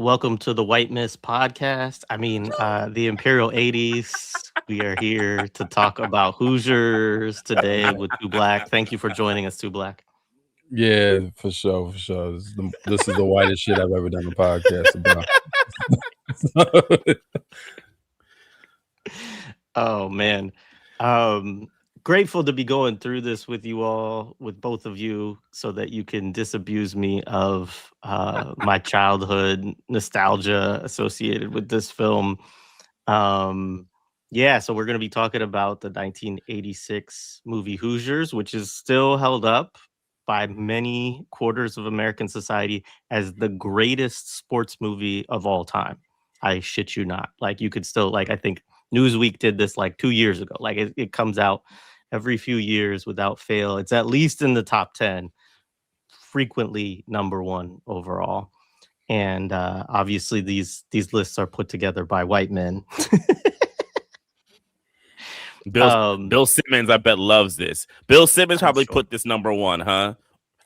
Welcome to the White Mist podcast. The Imperial 80s. We are here to talk about Hoosiers today with Two Black. Thank you for joining us, Two Black. Yeah, for sure, for sure. This is the whitest shit I've ever done a podcast about. Oh man. Grateful to be going through this with you all, with both of you, so that you can disabuse me of my childhood nostalgia associated with this film. So we're going to be talking about the 1986 movie Hoosiers, which is still held up by many quarters of American society as the greatest sports movie of all time. I shit you not. Like, you could still, like, I think Newsweek did this like 2 years ago. Like, it comes out every few years without fail. It's at least in the top 10, frequently number one overall. And obviously these lists are put together by white men. Bill Simmons, I bet, loves this. Bill Simmons probably sure. put this number one, huh?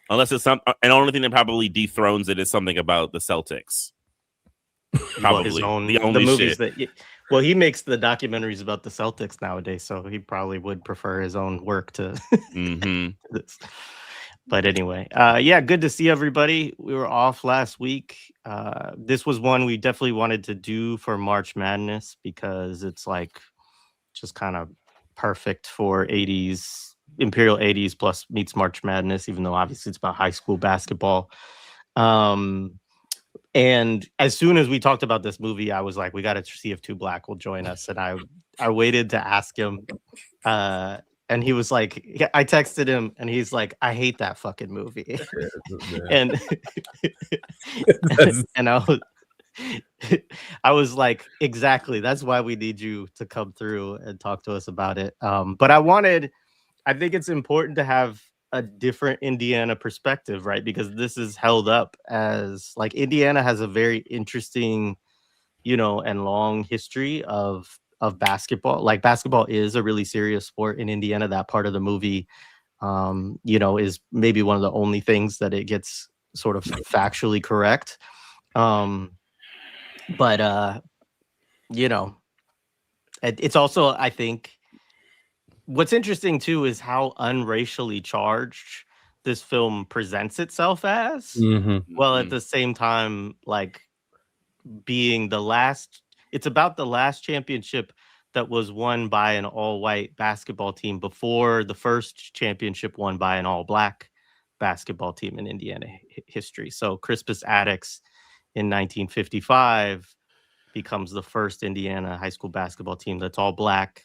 Unless it's and the only thing that probably dethrones it is something about the Celtics. Probably the movies shit. Well, he makes the documentaries about the Celtics nowadays, so he probably would prefer his own work to this. But anyway, good to see everybody. We were off last week. This was one we definitely wanted to do for March Madness because it's like just kind of perfect for 80s, Imperial 80s plus meets March Madness, even though obviously it's about high school basketball. And as soon as we talked about this movie, I was like, we got to see if Two Black will join us. And I waited to ask him. And he was like, I texted him and he's like, I hate that fucking movie. and I was like, exactly. That's why we need you to come through and talk to us about it. But I think it's important to have a different Indiana perspective, right? Because this is held up as like Indiana has a very interesting, and long history of basketball. Like, basketball is a really serious sport in Indiana. That part of the movie, is maybe one of the only things that it gets sort of factually correct. It's also, I think, what's interesting too is how unracially charged this film presents itself as. Well, at the same time, like, being it's about the last championship that was won by an all-white basketball team before the first championship won by an all-black basketball team in Indiana history. So Crispus Attucks in 1955 becomes the first Indiana high school basketball team that's all black.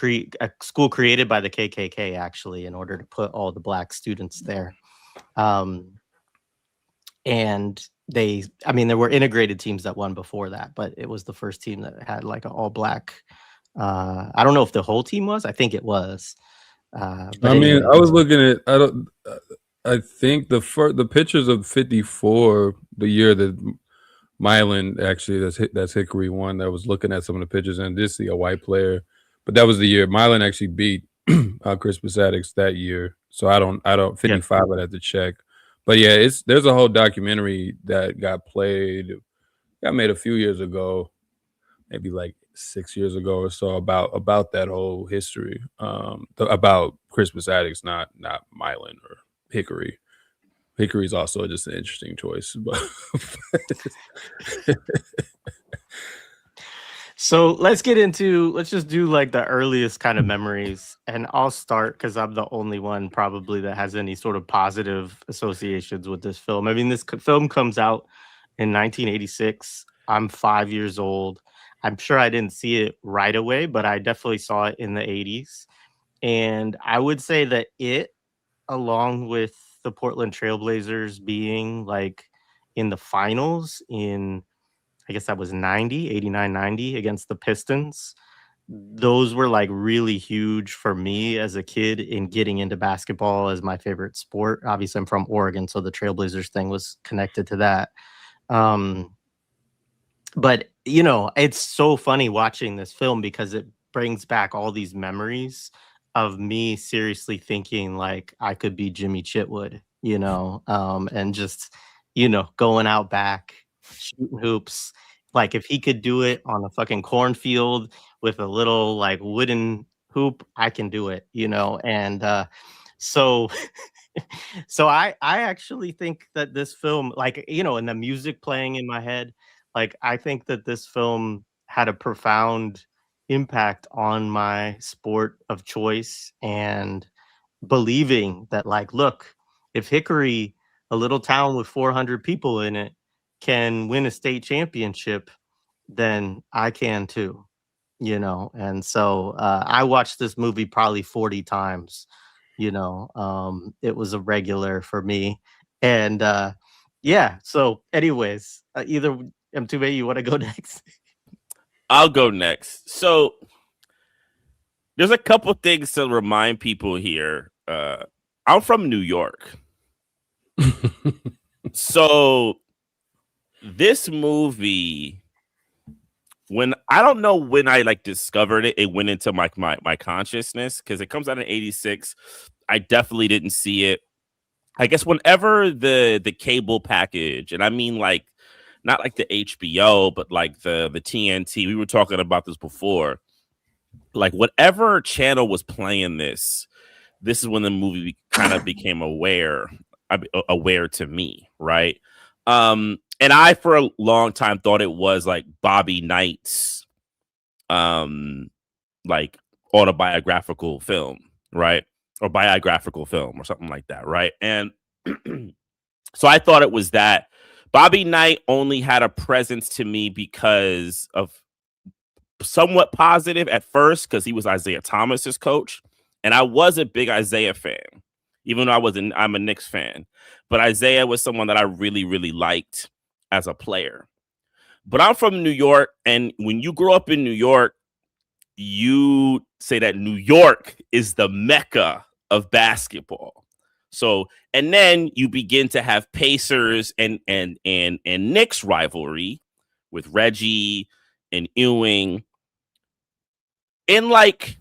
A school created by the KKK, actually, in order to put all the black students there. And there were integrated teams that won before that, but it was the first team that had like an all black. I don't know if the whole team was. I think it was. I was looking at. I think the pictures of 54, the year that Milan, actually, that's Hickory won. I was looking at some of the pictures and did see a white player, but that was the year Milan actually beat Crispus Attucks that year. So I don't 55. I'd have to check. But yeah, there's a whole documentary that got made a few years ago, maybe like 6 years ago or so, about that whole history, about Crispus Attucks, not Milan or Hickory. Hickory's also just an interesting choice. But so let's just do like the earliest kind of memories, and I'll start because I'm the only one probably that has any sort of positive associations with this film. I mean, this film comes out in 1986. I'm 5 years old. I'm sure I didn't see it right away, but I definitely saw it in the 80s. And I would say that it, along with the Portland Trailblazers being like in the finals in, I guess that was 89, 90 against the Pistons. Those were like really huge for me as a kid in getting into basketball as my favorite sport. Obviously, I'm from Oregon, so the Trailblazers thing was connected to that. But, it's so funny watching this film because it brings back all these memories of me seriously thinking like I could be Jimmy Chitwood, and just, going out back shooting hoops. Like if he could do it on a fucking cornfield with a little like wooden hoop, I can do it, you know? And so so I actually think that this film, like, you know, and the music playing in my head, like I think that this film had a profound impact on my sport of choice and believing that, like, look, if Hickory, a little town with 400 people in it, can win a state championship, then I can too, you know. And so I watched this movie probably 40 times, you know. It was a regular for me. And yeah, so anyways, either M2A, you want to go next? I'll go next. So there's a couple things to remind people here. I'm from New York. So this movie, when I don't know when I like discovered it, it went into my consciousness because it comes out in '86. I definitely didn't see it. I guess whenever the cable package, and I mean like not like the HBO, but like the TNT. We were talking about this before. Like whatever channel was playing this is when the movie kind of became aware to me, right? And I for a long time thought it was like Bobby Knight's like autobiographical film, right? Or biographical film or something like that, right? And so I thought it was that. Bobby Knight only had a presence to me because of somewhat positive at first because he was Isaiah Thomas's coach, and I was a big Isaiah fan, even though I'm a Knicks fan. But Isaiah was someone that I really, really liked as a player. But I'm from New York, and when you grow up in New York, you say that New York is the mecca of basketball. So, and then you begin to have Pacers and Knicks rivalry with Reggie and Ewing, and like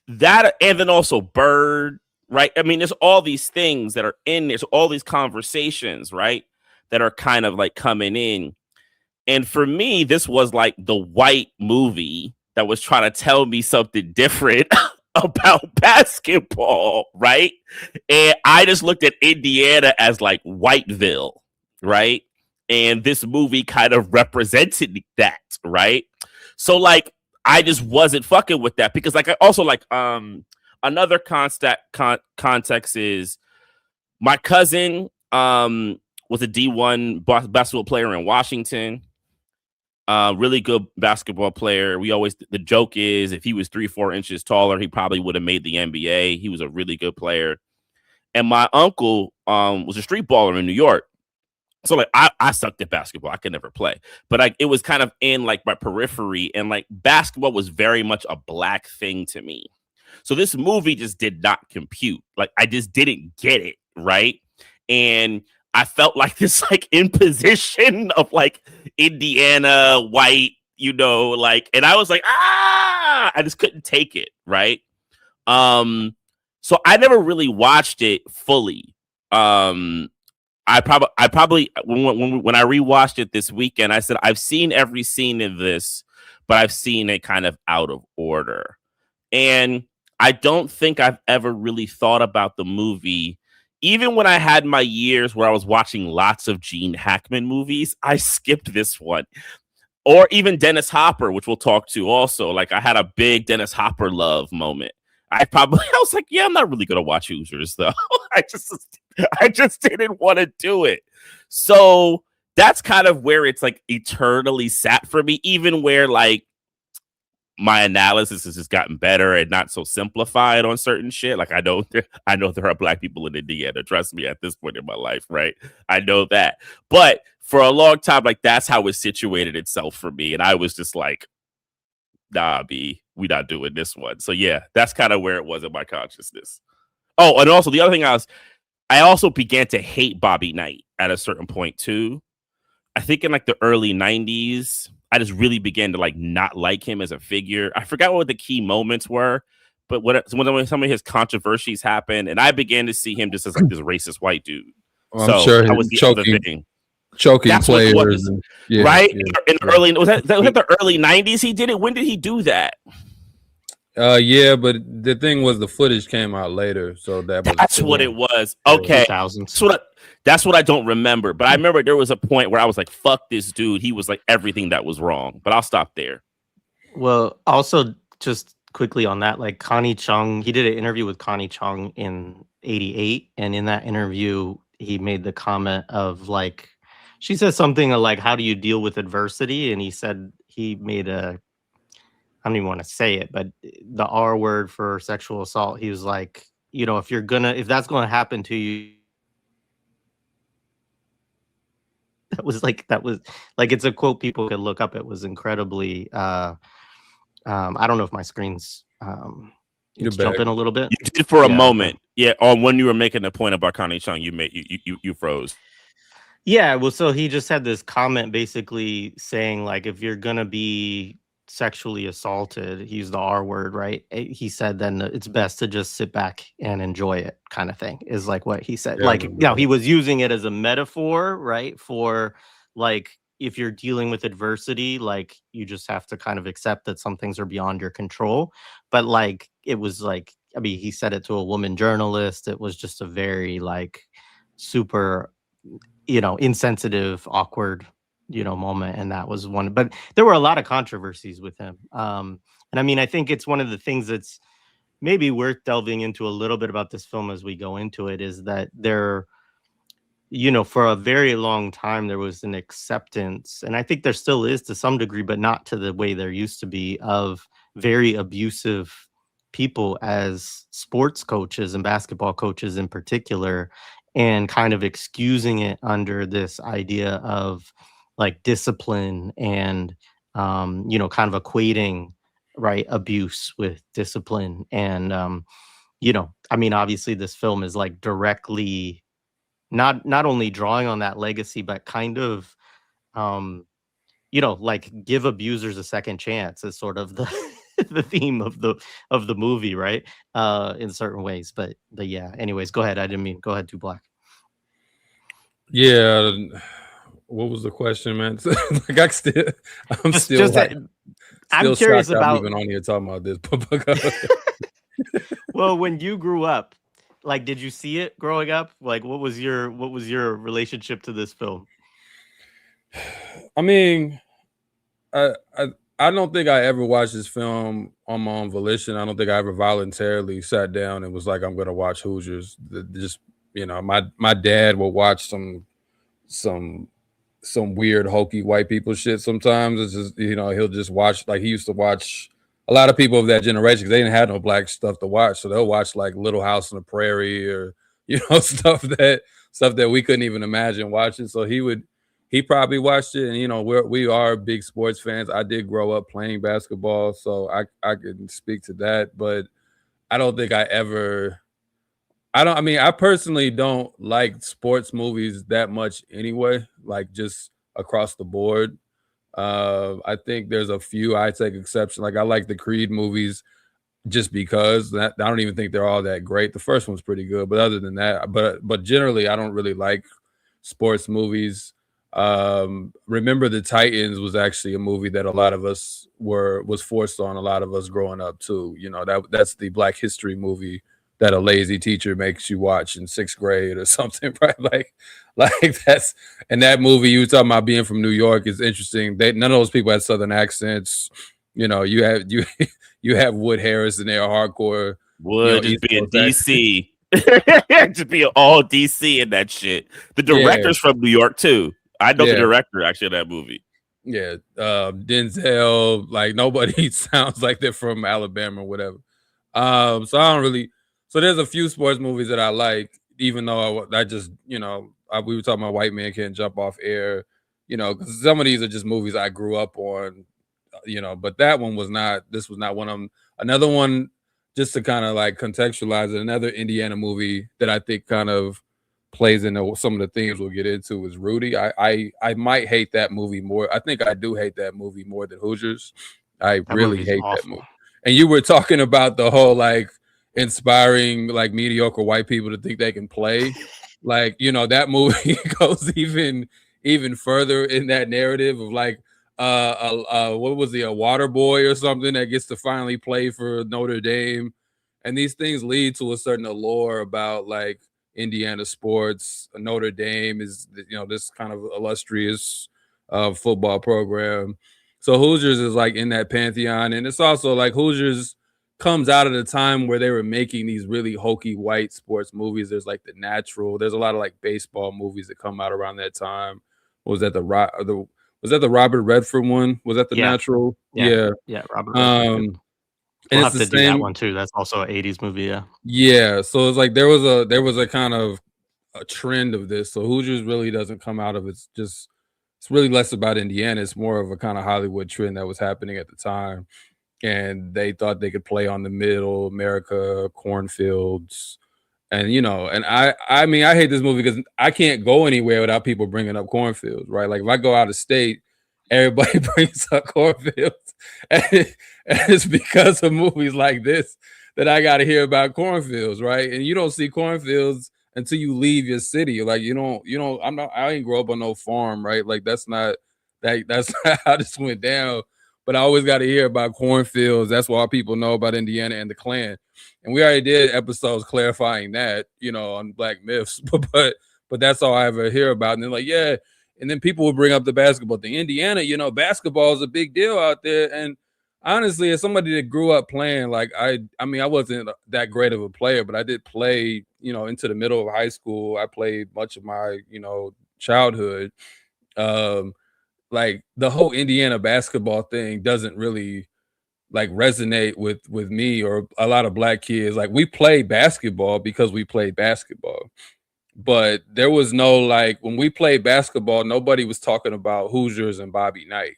that, and then also Bird, right? I mean, there's all these things that are in there's all these conversations, right, that are kind of like coming in. And for me, this was like the white movie that was trying to tell me something different about basketball, right? And I just looked at Indiana as like Whiteville, right? And this movie kind of represented that, right? So like I just wasn't fucking with that because like I also like another context is my cousin was a D1 basketball player in Washington. Really good basketball player. The joke is if he was 3-4 inches taller, he probably would have made the NBA. He was a really good player. And my uncle was a street baller in New York. So like I sucked at basketball. I could never play. But like it was kind of in like my periphery, and like basketball was very much a black thing to me. So this movie just did not compute. Like I just didn't get it, right? And I felt like this like imposition of like Indiana white, you know, like, and I was like, I just couldn't take it, right? So I never really watched it fully. I probably when I rewatched it this weekend, I said I've seen every scene of this, but I've seen it kind of out of order. And I don't think I've ever really thought about the movie. Even when I had my years where I was watching lots of Gene Hackman movies, I skipped this one. Or even Dennis Hopper, which we'll talk to also. Like I had a big Dennis Hopper love moment. I was like, yeah, I'm not really gonna watch Hoosiers though. I just didn't want to do it. So that's kind of where it's like eternally sat for me, even where like my analysis has just gotten better and not so simplified on certain shit. Like I know there are black people in Indiana. Trust me, at this point in my life, right? I know that. But for a long time, like that's how it situated itself for me. And I was just like, nah, B, we not doing this one. So yeah, that's kind of where it was in my consciousness. Oh, and also the other thing I also began to hate Bobby Knight at a certain point too. I think in like the early 90s, I just really began to like not like him as a figure. I forgot what the key moments were, but when some of his controversies happened, and I began to see him just as like this racist white dude. Well, I'm sure that was the other thing. choking That's what it players, was. yeah, Right? yeah, In the early, was that the early 90s he did it? When did he do that? Yeah, but the thing was the footage came out later, so that's what it was. Yeah. Okay, 2000s. That's what I don't remember. But I remember there was a point where I was like, "Fuck this dude." He was like everything that was wrong. But I'll stop there. Well, also just quickly on that, like Connie Chung, he did an interview with Connie Chung in '88, and in that interview, he made the comment of like, she said something like, "How do you deal with adversity?" And he said he made a, I don't even want to say it, but the R word for sexual assault. He was like, you know, if that's gonna happen to you, that was like it's a quote people could look up. It was incredibly I don't know if my screen's it's jumping a little bit. You did for a moment. Yeah, on when you were making the point about Connie Chung, you froze. Yeah, well, so he just had this comment basically saying like, if you're gonna be sexually assaulted, he used the R word, right? He said then it's best to just sit back and enjoy it, kind of thing, is like what he said. Yeah, like, you know, he was using it as a metaphor, right? For like, if you're dealing with adversity, like you just have to kind of accept that some things are beyond your control. But like, it was like, I mean, he said it to a woman journalist. It was just a very like super, you know, insensitive, awkward, you know, moment. And that was one, but there were a lot of controversies with him. And I mean, I think it's one of the things that's maybe worth delving into a little bit about this film as we go into it, is that there, you know, for a very long time, there was an acceptance, and I think there still is to some degree, but not to the way there used to be, of very abusive people as sports coaches and basketball coaches in particular, and kind of excusing it under this idea of like discipline and, you know, kind of equating, right, abuse with discipline. And, you know, I mean, obviously this film is like directly not only drawing on that legacy, but kind of, you know, like give abusers a second chance is sort of the the theme of the movie, right? In certain ways. But yeah, anyways, go ahead. I didn't mean, go ahead, Too Black. Yeah, what was the question, man? Like I'm still curious about, I'm even on here talking about this. well, when you grew up, like, did you see it growing up? Like, what was your relationship to this film? I mean, I don't think I ever watched this film on my own volition. I don't think I ever voluntarily sat down and was like, I'm gonna watch Hoosiers. Just, you know, my dad will watch some weird hokey white people shit sometimes. It's just, you know, he'll just watch, like he used to watch a lot of people of that generation, because they didn't have no black stuff to watch, so they'll watch like Little House on the Prairie, or, you know, stuff that we couldn't even imagine watching. So he probably watched it. And, you know, we are big sports fans. I did grow up playing basketball, so I can speak to that. But I don't think I personally don't like sports movies that much anyway, like just across the board. I think there's a few I take exception. Like I like the Creed movies just because I don't even think they're all that great. The first one's pretty good, but other than that, but generally I don't really like sports movies. Remember the Titans was actually a movie that a lot of us was forced on a lot of us growing up too. You know, that's the Black History movie that a lazy teacher makes you watch in 6th grade or something, right? Like that's, and that movie you were talking about being from New York is interesting. None of those people had Southern accents. You know, you have Wood Harris in there, hardcore. Wood, you know, just being DC. Just being all DC in that shit. The director's from New York too. I know the director actually of that movie. Yeah, Denzel. Like nobody sounds like they're from Alabama or whatever. So I don't really. So there's a few sports movies that I like, even though I just, you know, we were talking about White Man Can't Jump Off Air, you know, because some of these are just movies I grew up on, you know, but that one was not. This was not one of them. Another one, just to kind of like contextualize it, another Indiana movie that I think kind of plays into some of the themes we'll get into is Rudy. I might hate that movie more. I think I do hate that movie more than Hoosiers. I really hate that movie. And you were talking about the whole like inspiring like mediocre white people to think they can play. Like, you know, that movie goes even even further in that narrative of like what was he, a water boy or something that gets to finally play for Notre Dame, and these things lead to a certain allure about like Indiana sports. Notre Dame is, you know, this kind of illustrious football program. So Hoosiers is like in that pantheon, and it's also like Hoosiers comes out of the time where they were making these really hokey white sports movies. There's like The Natural. There's a lot of like baseball movies that come out around that time. What was that was that the Robert Redford one? Was that The Natural? Yeah, Robert Redford. And We'll it's have the to do that same one too. That's also an 80s movie, yeah. Yeah, so it's like there was a kind of a trend of this. So Hoosiers really doesn't come out of it's really less about Indiana. It's more of a kind of Hollywood trend that was happening at the time. And they thought they could play on the middle America, cornfields. And you know, and I mean I hate this movie because I can't go anywhere without people bringing up cornfields, right? Like if I go out of state, everybody brings up cornfields. And it's because of movies like this that I got to hear about cornfields, right? And you don't see cornfields until you leave your city. Like you don't, I ain't grow up on no farm, right? Like that's not that's not how this went down. But I always got to hear about cornfields. That's why people know about Indiana and the Klan. And we already did episodes clarifying that, you know, on Black Myths. But that's all I ever hear about. And they're like, yeah. And then people will bring up the basketball thing. Indiana, you know, basketball is a big deal out there. And honestly, as somebody that grew up playing, like I mean, I wasn't that great of a player, but I did play, you know, into the middle of high school. I played much of my, you know, childhood. Like the whole Indiana basketball thing doesn't really like resonate with me or a lot of Black kids. Like we play basketball because we played basketball. But there was no like when we played basketball, nobody was talking about Hoosiers and Bobby Knight.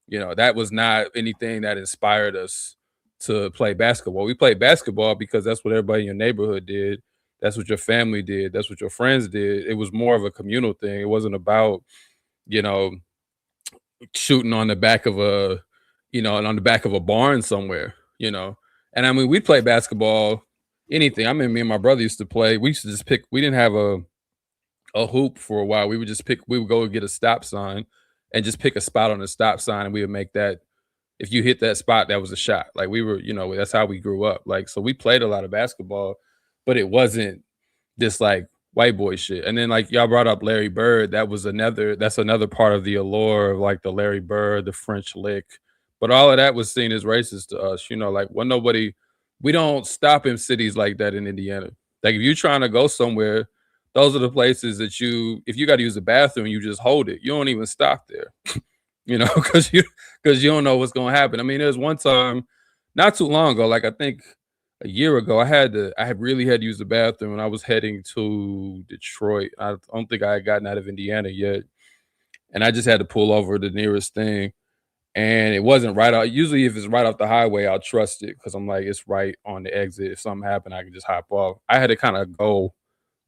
You know, that was not anything that inspired us to play basketball. We played basketball because that's what everybody in your neighborhood did. That's what your family did. That's what your friends did. It was more of a communal thing. It wasn't about, you know, shooting on the back of a, you know, and on the back of a barn somewhere, you know. And I mean, we play basketball, anything. I mean, me and my brother used to play. We used to just pick. We didn't have a hoop for a while. We would just pick. We would go get a stop sign and just pick a spot on the stop sign, and we would make that. If you hit that spot, that was a shot. Like we were, you know, that's how we grew up. Like so, we played a lot of basketball, but it wasn't this like white boy shit. And then like y'all brought up Larry Bird. That's another part of the allure of like the Larry Bird, the French lick. But all of that was seen as racist to us, you know, like we don't stop in cities like that in Indiana. Like if you're trying to go somewhere, those are the places that if you got to use the bathroom, you just hold it. You don't even stop there, you know, because you don't know what's going to happen. I mean, there's one time not too long ago, like I think a year ago, I really had to use the bathroom when I was heading to Detroit. I don't think I had gotten out of Indiana yet. And I just had to pull over the nearest thing. And it wasn't right out. Usually if it's right off the highway, I'll trust it because I'm like, it's right on the exit. If something happened, I can just hop off. I had to kind of go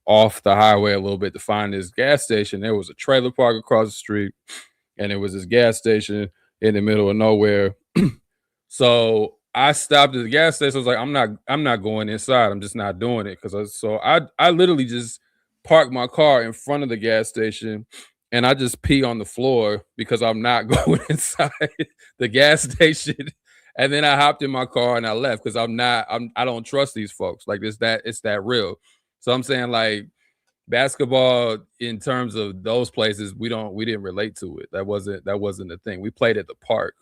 off the highway a little bit to find this gas station. There was a trailer park across the street, and it was this gas station in the middle of nowhere. So I stopped at the gas station. I was like, I'm not going inside. I'm just not doing it. So I literally just parked my car in front of the gas station and I just pee on the floor because I'm not going inside the gas station. And then I hopped in my car and I left because I don't trust these folks. Like it's that real. So I'm saying like basketball in terms of those places, we didn't relate to it. That wasn't the thing. We played at the park.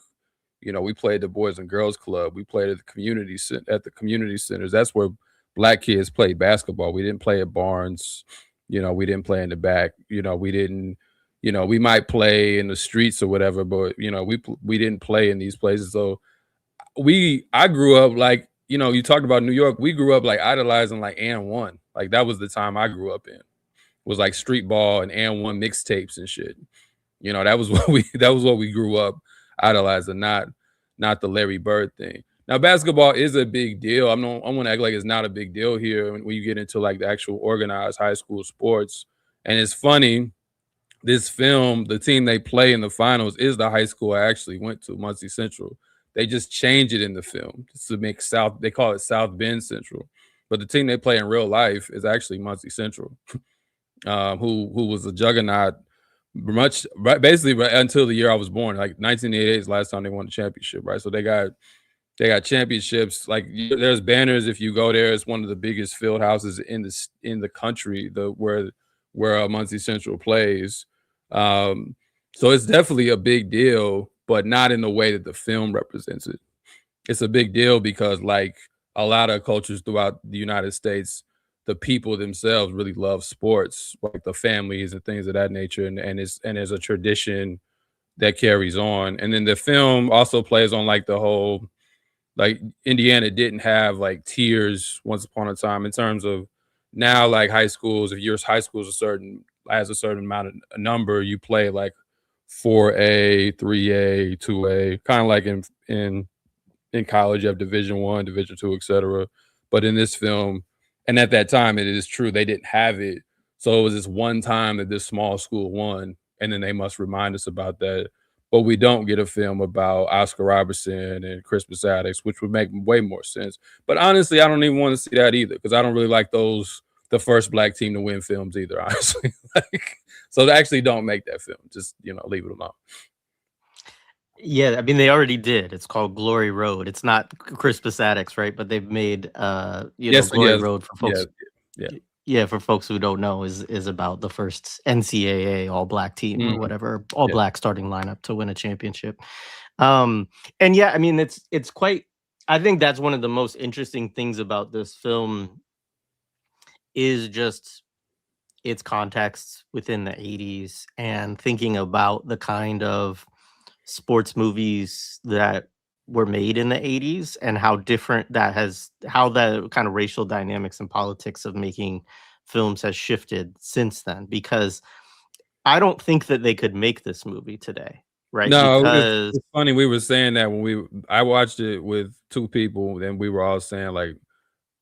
You know, we played the Boys and Girls Club. We played at the community centers. That's where Black kids played basketball. We didn't play at Barnes. You know, we didn't play in the back. You know, we didn't. You know, we might play in the streets or whatever, but you know, we didn't play in these places. So I grew up like, you know, you talked about New York. We grew up like idolizing like and one. Like that was the time I grew up in. It was like street ball and one mixtapes and shit. You know, that was what we grew up idolizing, not the Larry Bird thing. Now, basketball is a big deal. I want to act like it's not a big deal here when you get into like the actual organized high school sports. And it's funny, this film, the team they play in the finals is the high school I actually went to, Muncie Central. They just change it in the film to make they call it South Bend Central. But the team they play in real life is actually Muncie Central, who was a juggernaut basically right until the year I was born. Like 1988 is the last time they won the championship, right? So they got championships. Like there's banners if you go there. It's one of the biggest field houses in the country. Where Muncie Central plays. So it's definitely a big deal, but not in the way that the film represents it. It's a big deal because like a lot of cultures throughout the United States, the people themselves really love sports, like the families and things of that nature, and there's a tradition that carries on. And then the film also plays on like the whole, like Indiana didn't have like tiers once upon a time in terms of now, like high schools, if your high school has a certain amount of a number, you play like 4A, 3A, 2A, kind of like in college, you have Division I, Division II, etc. But in this film, and at that time, it is true they didn't have it. So it was this one time that this small school won, and then they must remind us about that. But we don't get a film about Oscar Robertson and Crispus Attucks, which would make way more sense. But honestly, I don't even want to see that either because I don't really like the first black team to win films either, honestly. So they actually don't make that film. Just, leave it alone. Yeah, I mean, they already did. It's called Glory Road. It's not Crispus Attucks, right? But they've made, Glory Road for folks. Yeah, for folks who don't know, is about the first NCAA all-black team or whatever, all-black starting lineup to win a championship. And yeah, I mean, it's quite. I think that's one of the most interesting things about this film is just its context within the 80s and thinking about the kind of sports movies that were made in the 80s and how different how the kind of racial dynamics and politics of making films has shifted since then, because I don't think that they could make this movie today, right? No, because it's funny. We were saying that when I watched it with two people, and we were all saying like,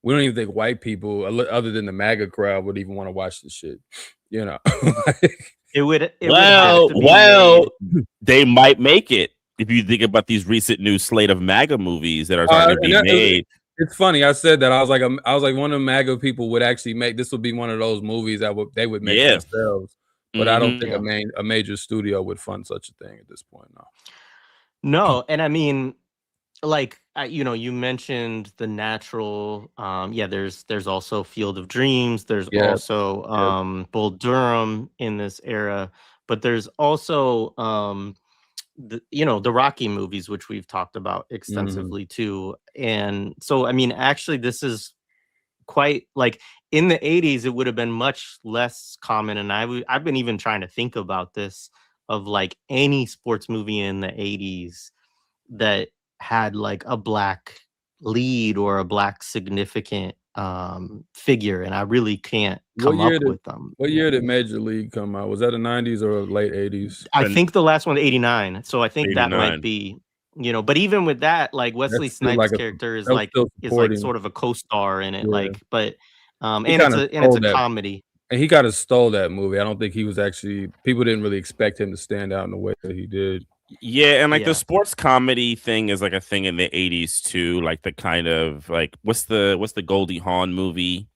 we don't even think white people, other than the MAGA crowd, would even want to watch this shit. It would they might make it if you think about these recent new slate of MAGA movies that are trying to be made. It's funny. I said that I was like one of the MAGA people would actually make this. Would be one of those movies that they would make themselves. But I don't think a major studio would fund such a thing at this point. No, and I mean, like you mentioned The Natural. There's also Field of Dreams. There's also Bull Durham in this era, but there's also the Rocky movies, which we've talked about extensively too. And so, I mean, actually, this is quite like in the 80s, it would have been much less common. And I've been even trying to think about this of like any sports movie in the 80s that had like a black lead or a black significant figure, and I really can't come up with them. What year did Major League come out? Was that the 90s or late 80s? I think the last one, 89. So I think 89. That might be, but even with that, like Wesley Snipes' character is like sort of a co-star in it, and it's a comedy. And he kind of stole that movie. I don't think he was people didn't really expect him to stand out in the way that he did. Yeah, and like the sports comedy thing is like a thing in the 80s too. Like the kind of like what's the Goldie Hawn movie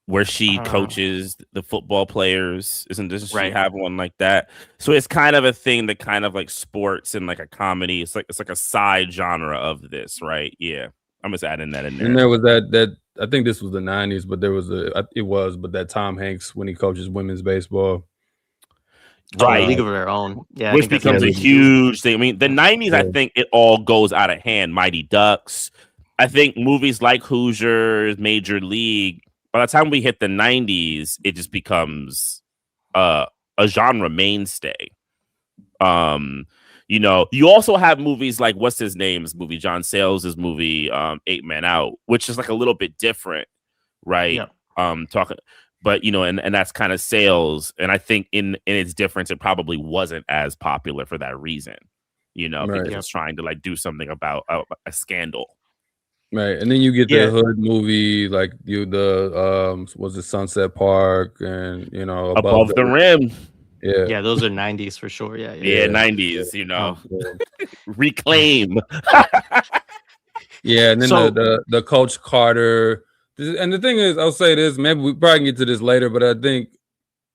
where she coaches the football players? Doesn't she have one like that? So it's kind of a thing that kind of like sports and like a comedy. It's like a side genre of this, right? Yeah, I'm just adding that in there. And there was that I think this was the 90s, but there was that Tom Hanks when he coaches women's baseball. Right, League of Their Own, which becomes a huge thing. I mean, the 90s, I think it all goes out of hand. Mighty Ducks. I think movies like Hoosiers, Major League. By the time we hit the 90s, it just becomes a genre mainstay. You also have movies like what's his name's movie, John Sayles' movie, 8 Men Out, which is like a little bit different, right? Yeah. But and that's kind of Sayles, and I think in its difference, it probably wasn't as popular for that reason, because it's trying to like do something about a scandal, right? And then you get the hood movie, like was it Sunset Park, and Above the Rim, yeah, those are 90s for sure, yeah, 90s, Reclaim, and then the Coach Carter. And the thing is, I'll say this, maybe we probably can get to this later, but I think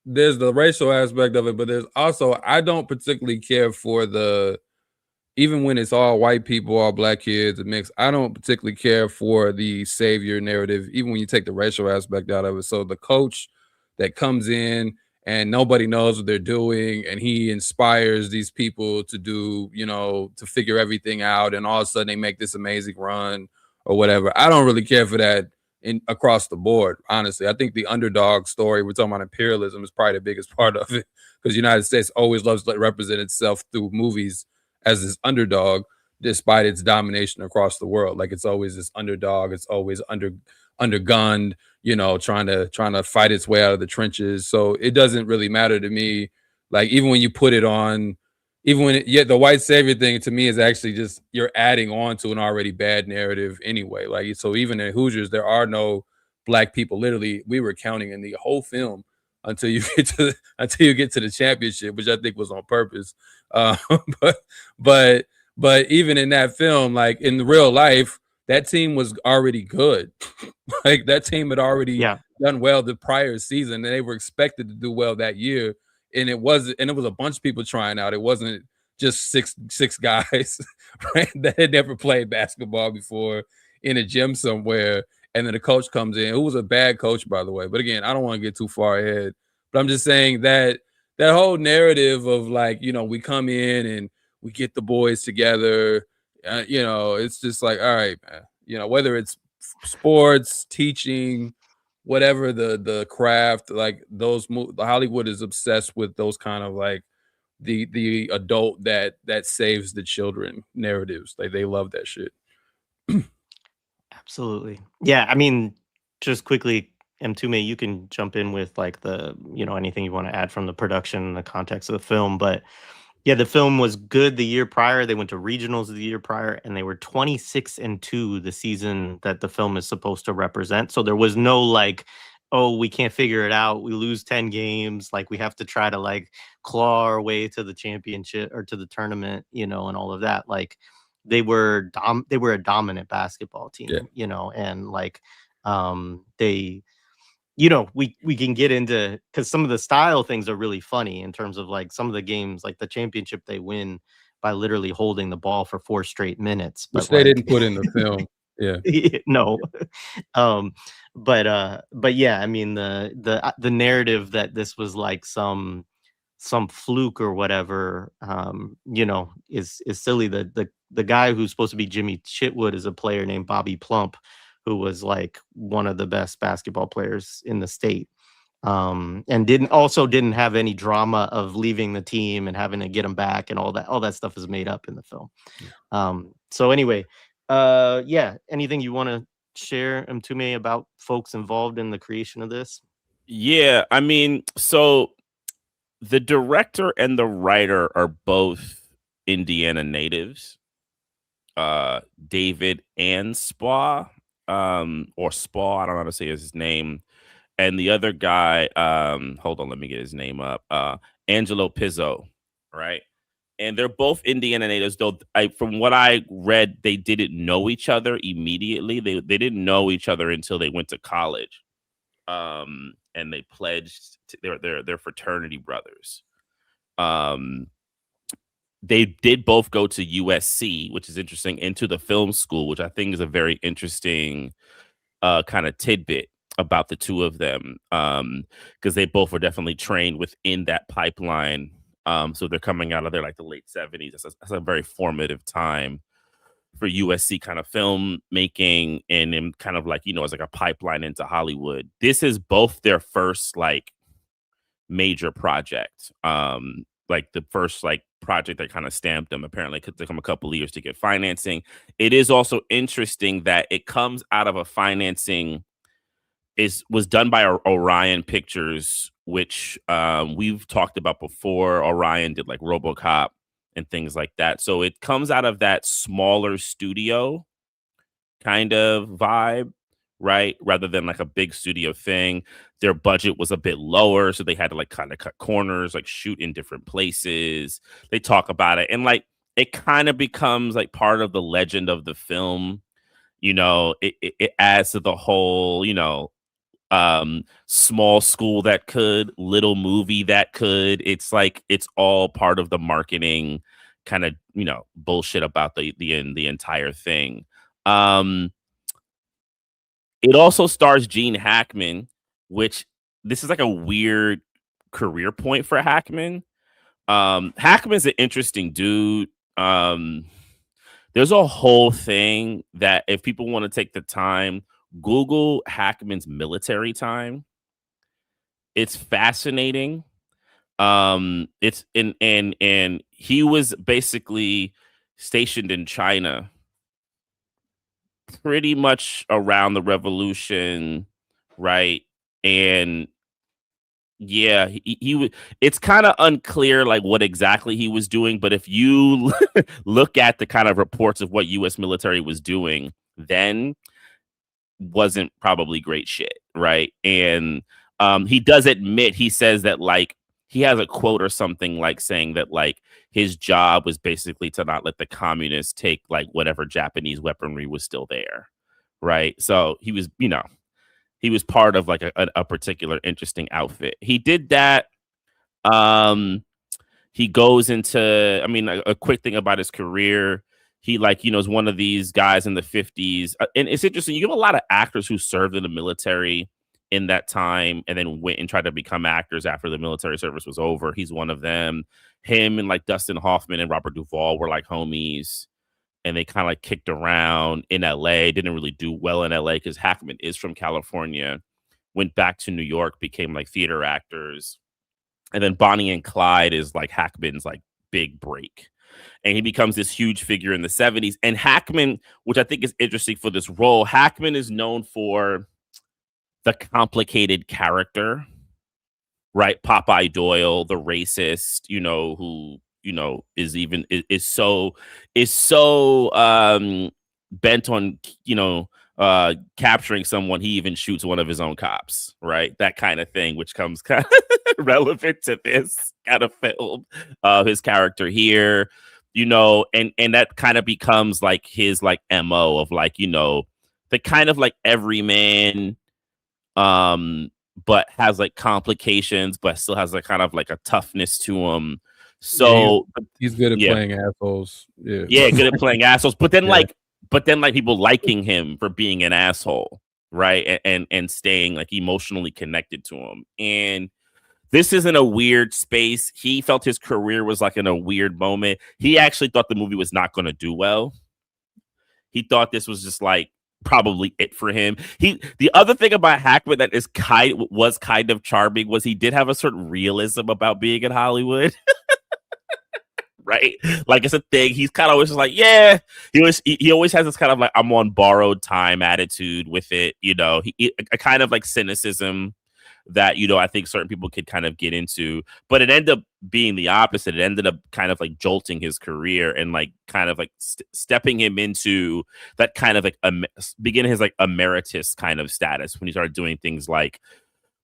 there's the racial aspect of it, but there's also, I don't particularly care for even when it's all white people, all black kids, a mix, I don't particularly care for the savior narrative, even when you take the racial aspect out of it. So the coach that comes in and nobody knows what they're doing, and he inspires these people to do, to figure everything out, and all of a sudden they make this amazing run or whatever. I don't really care for that across the board, honestly. I think the underdog story, we're talking about imperialism, is probably the biggest part of it, because the United States always loves to represent itself through movies as this underdog, despite its domination across the world. Like, it's always this underdog. It's always undergunned, trying to fight its way out of the trenches. So it doesn't really matter to me. Like, even when you put it on, the white savior thing to me is actually just, you're adding on to an already bad narrative anyway. Like, so even in Hoosiers, there are no black people. Literally, we were counting in the whole film until you get to the championship, which I think was on purpose. But even in that film, like in real life, that team was already good. Like, that team had already done well the prior season, and they were expected to do well that year. And it was a bunch of people trying out. It wasn't just six guys, right, that had never played basketball before in a gym somewhere. And then the coach comes in, who was a bad coach, by the way. But again, I don't want to get too far ahead. But I'm just saying that whole narrative of, like, we come in and we get the boys together, it's just like, all right, man. Whether it's sports, teaching, whatever the craft, like Hollywood is obsessed with those kind of, like, the adult that saves the children narratives. Like, they love that shit. Absolutely. Yeah, I mean, just quickly, Mtume, you can jump in with, like, the, anything you want to add from the production and the context of the film. But yeah, the film was good the year prior. They went to regionals the year prior, and they were 26-2 the season that the film is supposed to represent. So there was no, like, oh, we can't figure it out, we lose 10 games, like, we have to try to, like, claw our way to the championship or to the tournament, and all of that. Like, they were a dominant basketball team, and, like, they, we can get into, because some of the style things are really funny in terms of, like, some of the games, like the championship they win by literally holding the ball for 4 straight minutes, which they didn't put in the film. Yeah. No. But yeah, I mean, the narrative that this was like some fluke or whatever, is silly. The guy who's supposed to be Jimmy Chitwood is a player named Bobby Plump, who was, like, one of the best basketball players in the state, and didn't have any drama of leaving the team and having to get him back, and all that stuff is made up in the film. So anyway, anything you want to share, Mtume, about folks involved in the creation of this? Yeah, I mean, so the director and the writer are both Indiana natives, David Anspaugh, or Spaw, I don't know how to say his name, and the other guy, hold on, let me get his name up, Angelo Pizzo, right? And they're both Indiana natives, though from what I read, they didn't know each other immediately. They didn't know each other until they went to college, and they pledged their fraternity brothers. They did both go to USC, which is interesting, into the film school, which I think is a very interesting kind of tidbit about the two of them, because they both were definitely trained within that pipeline. So they're coming out of there, like, the late 70s. That's a very formative time for USC kind of film making, and kind of, like, as like a pipeline into Hollywood. This is both their first, like, major project. Like, the first, like, project that kind of stamped them. Apparently it could take them a couple of years to get financing. It is also interesting that it comes out of a financing was done by Orion Pictures, which we've talked about before. Orion did, like, RoboCop and things like that. So it comes out of that smaller studio kind of vibe, right? Rather than, like, a big studio thing. Their budget was a bit lower, so they had to, like, kind of cut corners, like, shoot in different places. They talk about it, and, like, it kind of becomes, like, part of the legend of the film. It adds to the whole, small school that could, little movie that could. It's like it's all part of the marketing kind of, you know, bullshit about the entire thing. It also stars Gene Hackman, which this is like a weird career point for Hackman. Hackman's an interesting dude. There's a whole thing that if people want to take the time, Google Hackman's military time. It's fascinating. It's and he was basically stationed in China pretty much around the revolution, right? And yeah, he was. It's kind of unclear like what exactly he was doing, but if you look at the kind of reports of what U.S. military was doing, then wasn't probably great shit, right? And he does admit, he says that like he has a quote or something like saying that like his job was basically to not let the communists take like whatever Japanese weaponry was still there, right? So he was, you know, he was part of like a particular interesting outfit. He did that. He goes into, I mean, a quick thing about his career. He like, you know, is one of these guys in the 50s. And it's interesting. You have a lot of actors who served in the military in that time and then went and tried to become actors after the military service was over. He's one of them. Him and like Dustin Hoffman and Robert Duvall were like homies. And they kind of like kicked around in LA, didn't really do well in LA because Hackman is from California, went back to New York, became like theater actors. And then Bonnie and Clyde is like Hackman's like big break. And he becomes this huge figure in the 70s. And Hackman, which I think is interesting for this role, Hackman is known for the complicated character, right? Popeye Doyle, the racist, you know, who, you know, is so bent on, you know, capturing someone, he even shoots one of his own cops, right? That kind of thing, which comes kind of relevant to this kind of film. His character here, you know, and that kind of becomes like his like MO of like, you know, the kind of like everyman, but has like complications, but still has like kind of like a toughness to him. So yeah, he's good at playing assholes. Yeah, good at playing assholes. But then like people liking him for being an asshole, right? And staying like emotionally connected to him. And this isn't a weird space. He felt his career was like in a weird moment. He actually thought the movie was not going to do well. He thought this was just like probably it for him. The other thing about Hackman that was kind of charming was he did have a certain realism about being in Hollywood. Right, like it's a thing. He's kind of always just like, yeah. He always has this kind of like I'm on borrowed time attitude with it. You know, a kind of like cynicism that, you know, I think certain people could kind of get into. But it ended up being the opposite. It ended up kind of like jolting his career and like kind of like stepping him into that kind of like beginning his like emeritus kind of status when he started doing things like,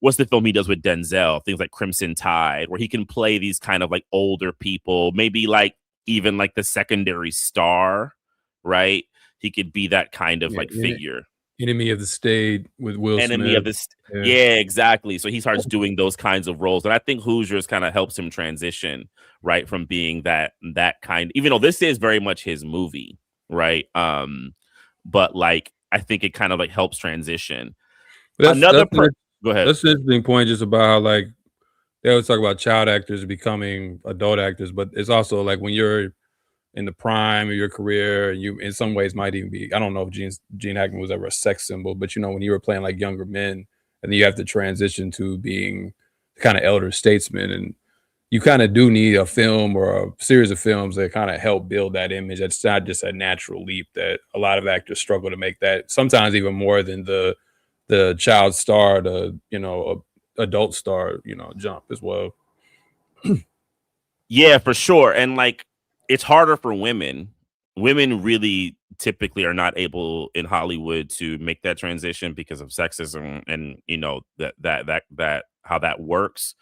what's the film he does with Denzel? Things like Crimson Tide, where he can play these kind of like older people, maybe like even like the secondary star, right? He could be that kind of like figure. Enemy of the State with Will Enemy Smith. of the yeah, exactly. So he starts doing those kinds of roles, and I think Hoosiers kind of helps him transition, right, from being that kind. Even though this is very much his movie, right? But like I think it kind of like helps transition. Go ahead. That's an interesting point, just about how like they always talk about child actors becoming adult actors, but it's also like when you're in the prime of your career, and you in some ways might even be, I don't know if Gene Hackman was ever a sex symbol, but you know, when you were playing like younger men, and then you have to transition to being kind of elder statesman, and you kind of do need a film or a series of films that kind of help build that image. It's not just a natural leap that a lot of actors struggle to make, that sometimes even more than the child star to, you know, adult star, you know, jump as well. Yeah, for sure. And like it's harder for women. Women really typically are not able in Hollywood to make that transition because of sexism and, you know, that how that works.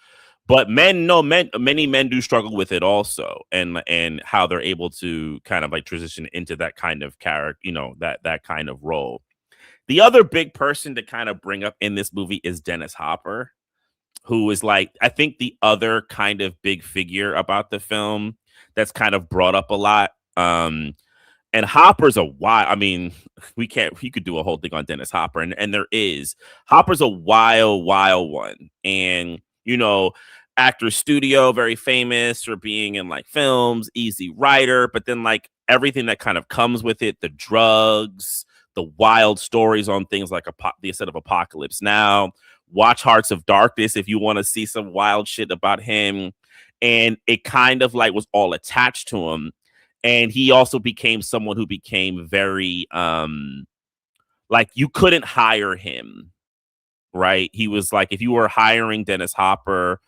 But many men do struggle with it also, and how they're able to kind of like transition into that kind of character, you know, that kind of role. The other big person to kind of bring up in this movie is Dennis Hopper, who is like, I think the other kind of big figure about the film that's kind of brought up a lot. And Hopper's a wild, I mean, we could do a whole thing on Dennis Hopper, and there is. Hopper's a wild one. And, you know, actor studio, very famous for being in like films, easy writer, but then like everything that kind of comes with it, the drugs, the wild stories on things like the set of Apocalypse Now. Watch Hearts of Darkness if you want to see some wild shit about him. And it kind of like was all attached to him. And he also became someone who became very like you couldn't hire him, right? He was like, if you were hiring Dennis Hopper,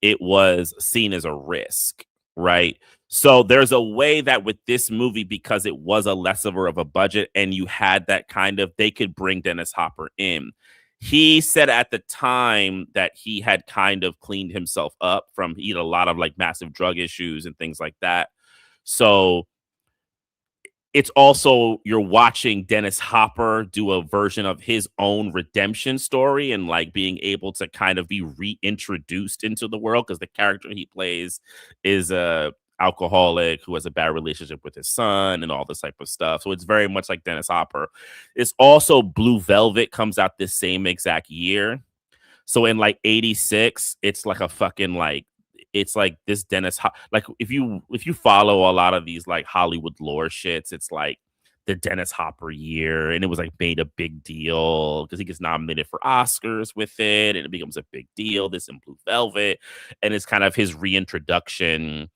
it was seen as a risk, right? So there's a way that with this movie, because it was a lesser of a budget and you had that kind of, they could bring Dennis Hopper in. He said at the time that he had kind of cleaned himself up from a lot of like massive drug issues and things like that. So it's also, you're watching Dennis Hopper do a version of his own redemption story and like being able to kind of be reintroduced into the world, because the character he plays is a alcoholic who has a bad relationship with his son and all this type of stuff. So it's very much like Dennis Hopper. It's also Blue Velvet comes out this same exact year. So in like 86, it's like a fucking like, it's like this like if you follow a lot of these like Hollywood lore shits, it's like the Dennis Hopper year, and it was like made a big deal because he gets nominated for Oscars with it, and it becomes a big deal. This in Blue Velvet, and it's kind of his reintroduction.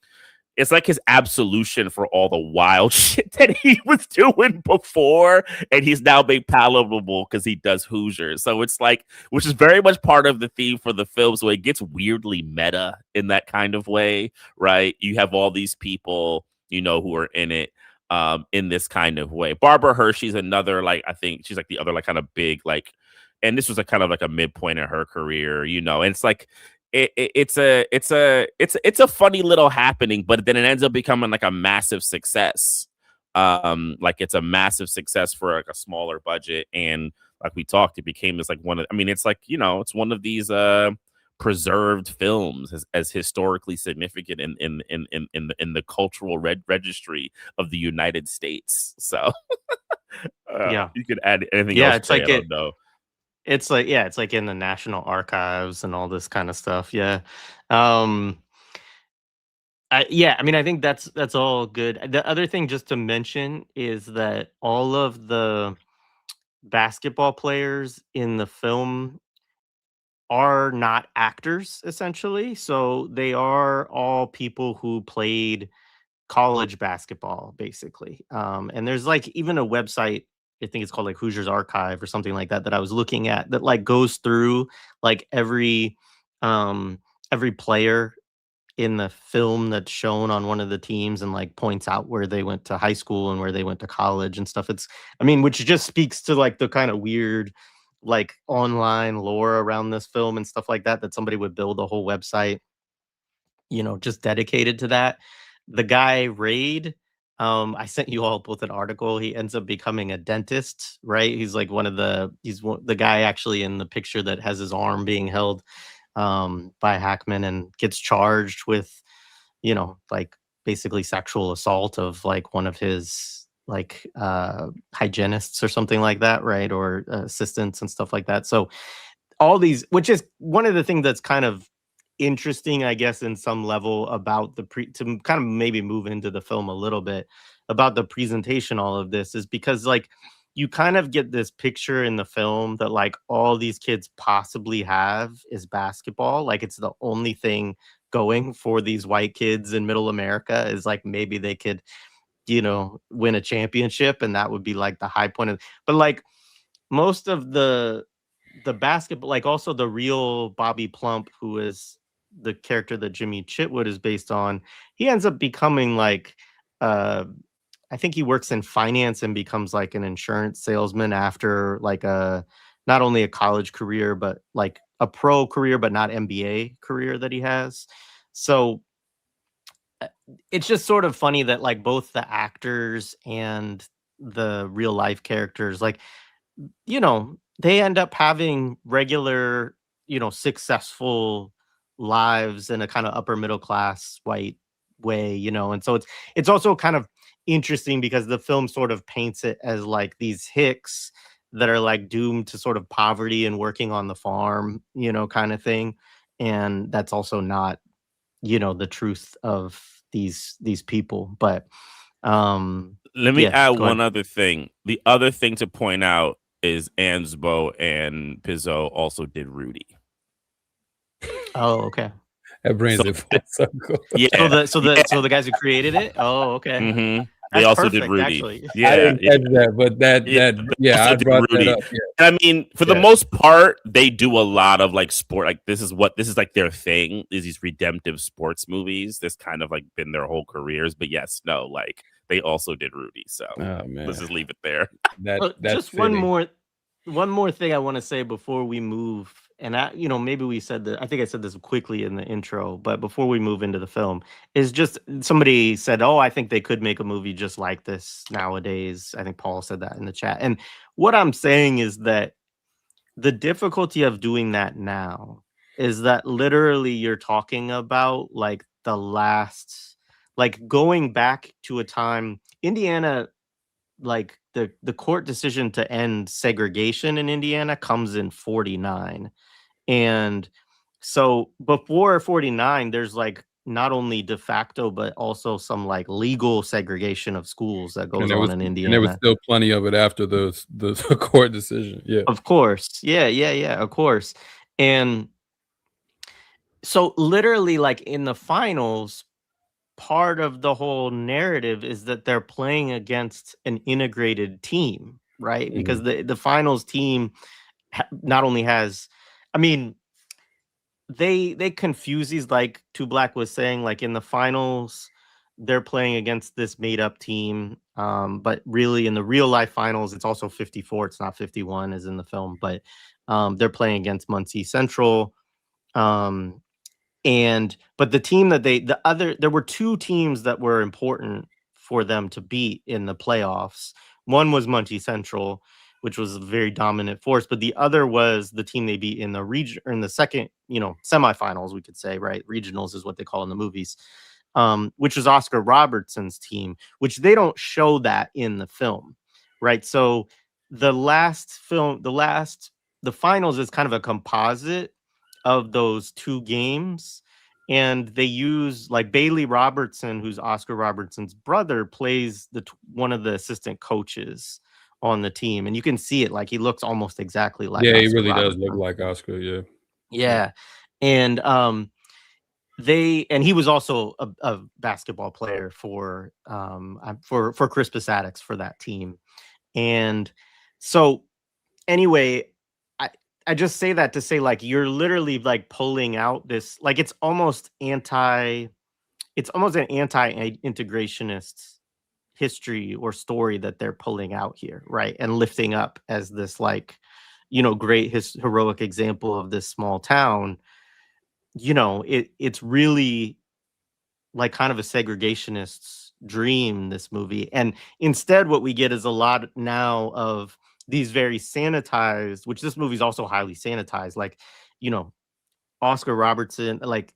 It's like his absolution for all the wild shit that he was doing before, and he's now made palatable because he does Hoosiers. So it's like, which is very much part of the theme for the film. So it gets weirdly meta in that kind of way, right? You have all these people, you know, who are in it in this kind of way. Barbara Hershey's another, like, I think she's like the other like kind of big, like, and this was a kind of like a midpoint in her career, you know, and it's like, it's a funny little happening, but then it ends up becoming like a massive success. Like it's a massive success for like a smaller budget, and like we talked, it became this like one of, I mean, it's like, you know, it's one of these preserved films as historically significant in the cultural registry of the United States. So Yeah, you could add anything yeah, else. it's like I don't know. It's like, yeah, it's like in the National Archives and all this kind of stuff. Yeah. Yeah, I mean, I think that's all good. The other thing just to mention is that all of the basketball players in the film are not actors, essentially. So they are all people who played college basketball, basically. And there's like even a website, I think it's called like Hoosiers Archive or something like that, that I was looking at, that like goes through like every player in the film that's shown on one of the teams and like points out where they went to high school and where they went to college and stuff. It's, I mean, which just speaks to like the kind of weird like online lore around this film and stuff like that, that somebody would build a whole website, you know, just dedicated to that. The guy Raid, I sent you all both an article. He ends up becoming a dentist, right? He's like the guy actually in the picture that has his arm being held by Hackman, and gets charged with, you know, like basically sexual assault of like one of his like hygienists or something like that, right? Or assistants and stuff like that. So all these, which is one of the things that's kind of interesting, I guess, in some level about to kind of maybe move into the film a little bit about the presentation, all of this is because like you kind of get this picture in the film that like all these kids possibly have is basketball. Like it's the only thing going for these white kids in middle America, is like maybe they could, you know, win a championship, and that would be like the high point of, but like most of the basketball, like also the real Bobby Plump, who is the character that Jimmy Chitwood is based on, he ends up becoming like I think he works in finance and becomes like an insurance salesman after like a not only a college career but like a pro career but not MBA career that he has. So it's just sort of funny that like both the actors and the real life characters, like you know, they end up having regular, you know, successful lives in a kind of upper middle class white way, you know. And so it's also kind of interesting because the film sort of paints it as like these hicks that are like doomed to sort of poverty and working on the farm, you know, kind of thing. And that's also not, you know, the truth of these people. But Let me yeah, add go ahead. one other thing. The other thing to point out is Ansbo and Pizzo also did Rudy. Oh, okay. That brings So it full circle. yeah, So the guys who created it? Oh, okay. hmm They That's also did perfect, Rudy. actually. I Yeah, didn't catch that, but yeah. They I also did brought that Rudy. up. Yeah. And I mean, for the most part, they do a lot of like sport. Like this is like their thing. Is these redemptive sports movies? This kind of like been their whole careers. But yes, no, like they also did Rudy. So Oh man, let's just leave it there. that's Just fitting. one more thing I want to say before we move, and you know, maybe we said that. I think I said this quickly in the intro, but before we move into the film, is just somebody said, "Oh, I think they could make a movie just like this nowadays." I think Paul said that in the chat, and what I'm saying is that the difficulty of doing that now is that literally you're talking about like the last, like going back to a time, Indiana, like the court decision to end segregation in Indiana comes in 49. And so before 49, there's like not only de facto, but also some like legal segregation of schools that goes on in And there was Indiana. still plenty of it after the court decision. Yeah. Of course. Yeah, of course. And so literally like in the finals, part of the whole narrative is that they're playing against an integrated team, right? Because Mhm. the finals team not only has, I mean, they confuse these, like Two Black was saying, like in the finals they're playing against this made up team, but really in the real life finals it's also 54, it's not 51 as in the film, but they're playing against Muncie Central. um and but the team that there were two teams that were important for them to beat in the playoffs. One was Muncie Central, which was a very dominant force, but the other was the team they beat in the region, or in the second, you know, semifinals, we could say, right? Regionals is what they call in the movies. Which was Oscar Robertson's team, which they don't show that in the film, right? So the finals is kind of a composite of those two games. And they use like Bailey Robertson, who's Oscar Robertson's brother, plays one of the assistant coaches on the team. And you can see it, like he looks almost exactly like Yeah, he Oscar really does look Robertson. like Oscar. Yeah. Yeah. And he was also a basketball player for Crispus Attucks for that team. And so anyway, I just say that to say, like, you're literally like pulling out this, like it's almost an anti-integrationist history or story that they're pulling out here, right? And lifting up as this, like, you know, great heroic example of this small town. You know, it's really like kind of a segregationist's dream, this movie. And instead what we get is a lot now of these very sanitized, which this movie's also highly sanitized, like, you know, Oscar Robertson, like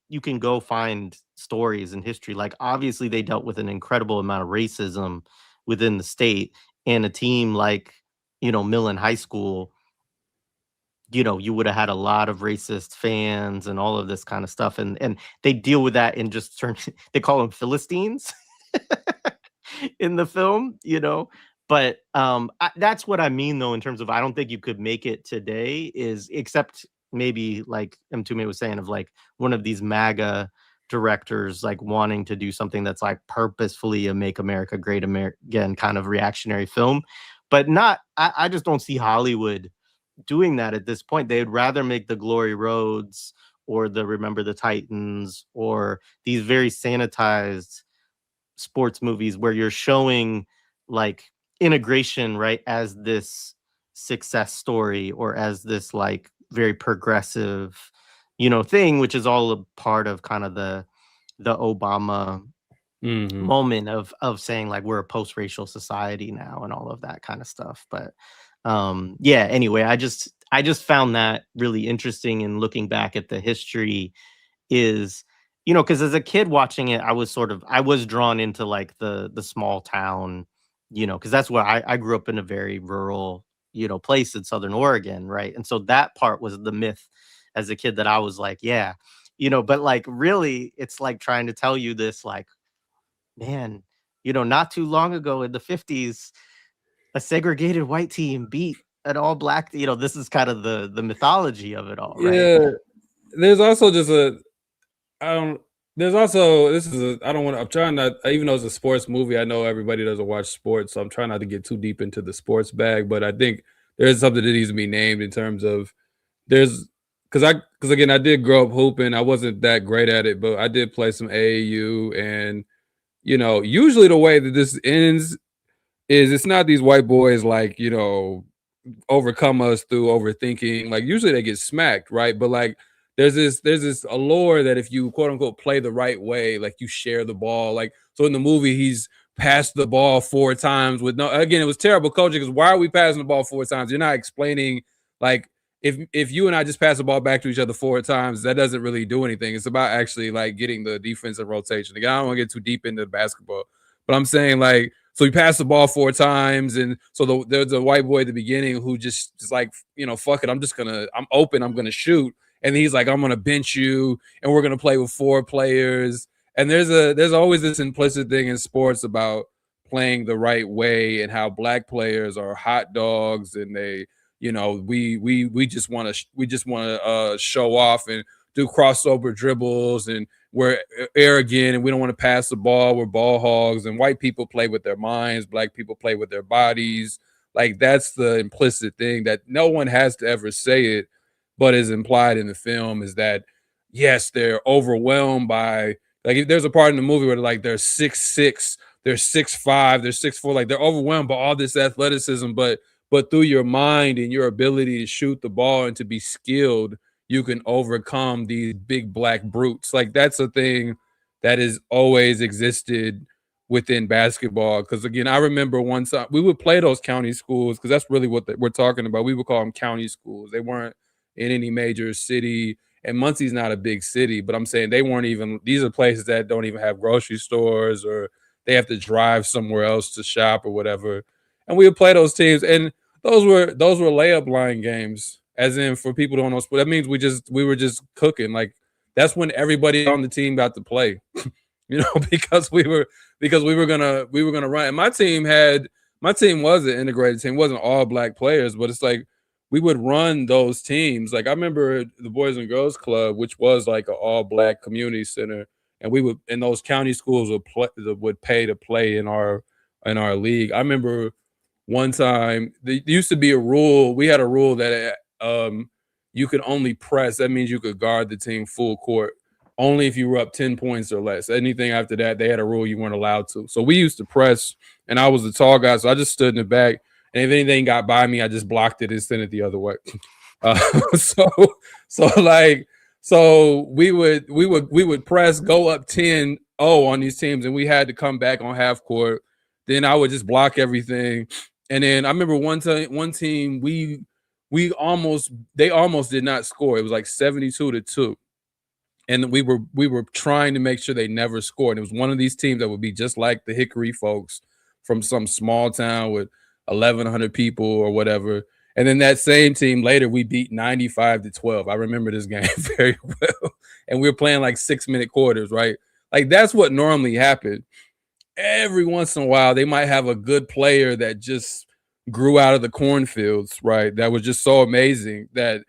you can go find stories in history, like obviously they dealt with an incredible amount of racism within the state. And a team like, you know, Milan High School, you know, you would have had a lot of racist fans and all of this kind of stuff. And they deal with that in just they call them Philistines in the film, you know. But that's what I mean, though, in terms of I don't think you could make it today, is except maybe like M2May was saying, of like one of these MAGA directors like wanting to do something that's like purposefully a Make America Great Again kind of reactionary film. But not, I just don't see Hollywood doing that at this point. They'd rather make the Glory Roads or the Remember the Titans or these very sanitized sports movies where you're showing like integration, right, as this success story or as this like very progressive, you know, thing, which is all a part of kind of the Obama Mhm. moment of saying like we're a post-racial society now and all of that kind of stuff. But Yeah, anyway, I just found that really interesting, and looking back at the history is, because as a kid watching it, I was drawn into like the small town, because that's where I grew up in a very rural, place in Southern Oregon, right? And so that part was the myth as a kid that I was like, yeah, but like really, it's like trying to tell you this, like, man, not too long ago in the 50s, a segregated white team beat an all black, this is kind of the mythology of it all, right? Yeah, there's also just I don't. There's also this is a. I don't want to. I'm trying not. Even though it's a sports movie, I know everybody doesn't watch sports, so I'm trying not to get too deep into the sports bag. But I think there's something that needs to be named in terms of there's because again I did grow up hooping. I wasn't that great at it, but I did play some AAU, and usually the way that this ends is it's not these white boys like overcome us through overthinking. Like usually they get smacked, right? But like there's this allure that if you quote unquote play the right way, like you share the ball. Like so in the movie, he's passed the ball 4 times with no. Again, it was terrible coaching because why are we passing the ball 4 times? You're not explaining like if you and I just pass the ball back to each other 4 times, that doesn't really do anything. It's about actually like getting the defensive rotation. Again, I don't want to get too deep into basketball, but I'm saying like so he passed the ball 4 times, and so there's a white boy at the beginning who just like fuck it, I'm open, I'm gonna shoot, and he's like I'm gonna bench you, and we're gonna play with 4 players, and there's always this implicit thing in sports about playing the right way and how black players are hot dogs and they we just want to show off and do crossover dribbles and we're arrogant and we don't want to pass the ball. We're ball hogs, and white people play with their minds. Black people play with their bodies. Like that's the implicit thing that no one has to ever say it, but is implied in the film is that yes, they're overwhelmed by like if there's a part in the movie where like they're 6'6", they're 6'5", they're 6'4", like they're overwhelmed by all this athleticism, but through your mind and your ability to shoot the ball and to be skilled, you can overcome these big black brutes. Like that's a thing that has always existed within basketball. Because again, I remember one time we would play those county schools because that's really what we're talking about. We would call them county schools. They weren't in any major city. And Muncie's not a big city, but I'm saying they weren't even. These are places that don't even have grocery stores, or they have to drive somewhere else to shop or whatever. And we would play those teams, and those were layup line games. As in, for people who don't know sport, that means we were just cooking. Like that's when everybody on the team got to play, because we were gonna run. And my team was an integrated team. It wasn't all black players, but it's like we would run those teams. Like I remember the Boys and Girls Club, which was like an all black community center, and we would in those county schools would pay to play in our league. I remember one time there used to be a rule. We had a rule that you could only press. That means you could guard the team full court only if you were up 10 points or less. Anything after that, they had a rule you weren't allowed to. So we used to press, and I was the tall guy, so I just stood in the back. And if anything got by me, I just blocked it and sent it the other way. So we would press, go up 10-0 on these teams, and we had to come back on half court. Then I would just block everything. And then I remember one team they almost did not score. It was like 72-2. And we were trying to make sure they never scored. It was one of these teams that would be just like the Hickory folks from some small town with 1,100 people or whatever. And then that same team later, we beat 95-12. I remember this game very well. And we were playing like 6-minute quarters, right? Like that's what normally happened. Every once in a while, they might have a good player that just grew out of the cornfields, right? That was just so amazing that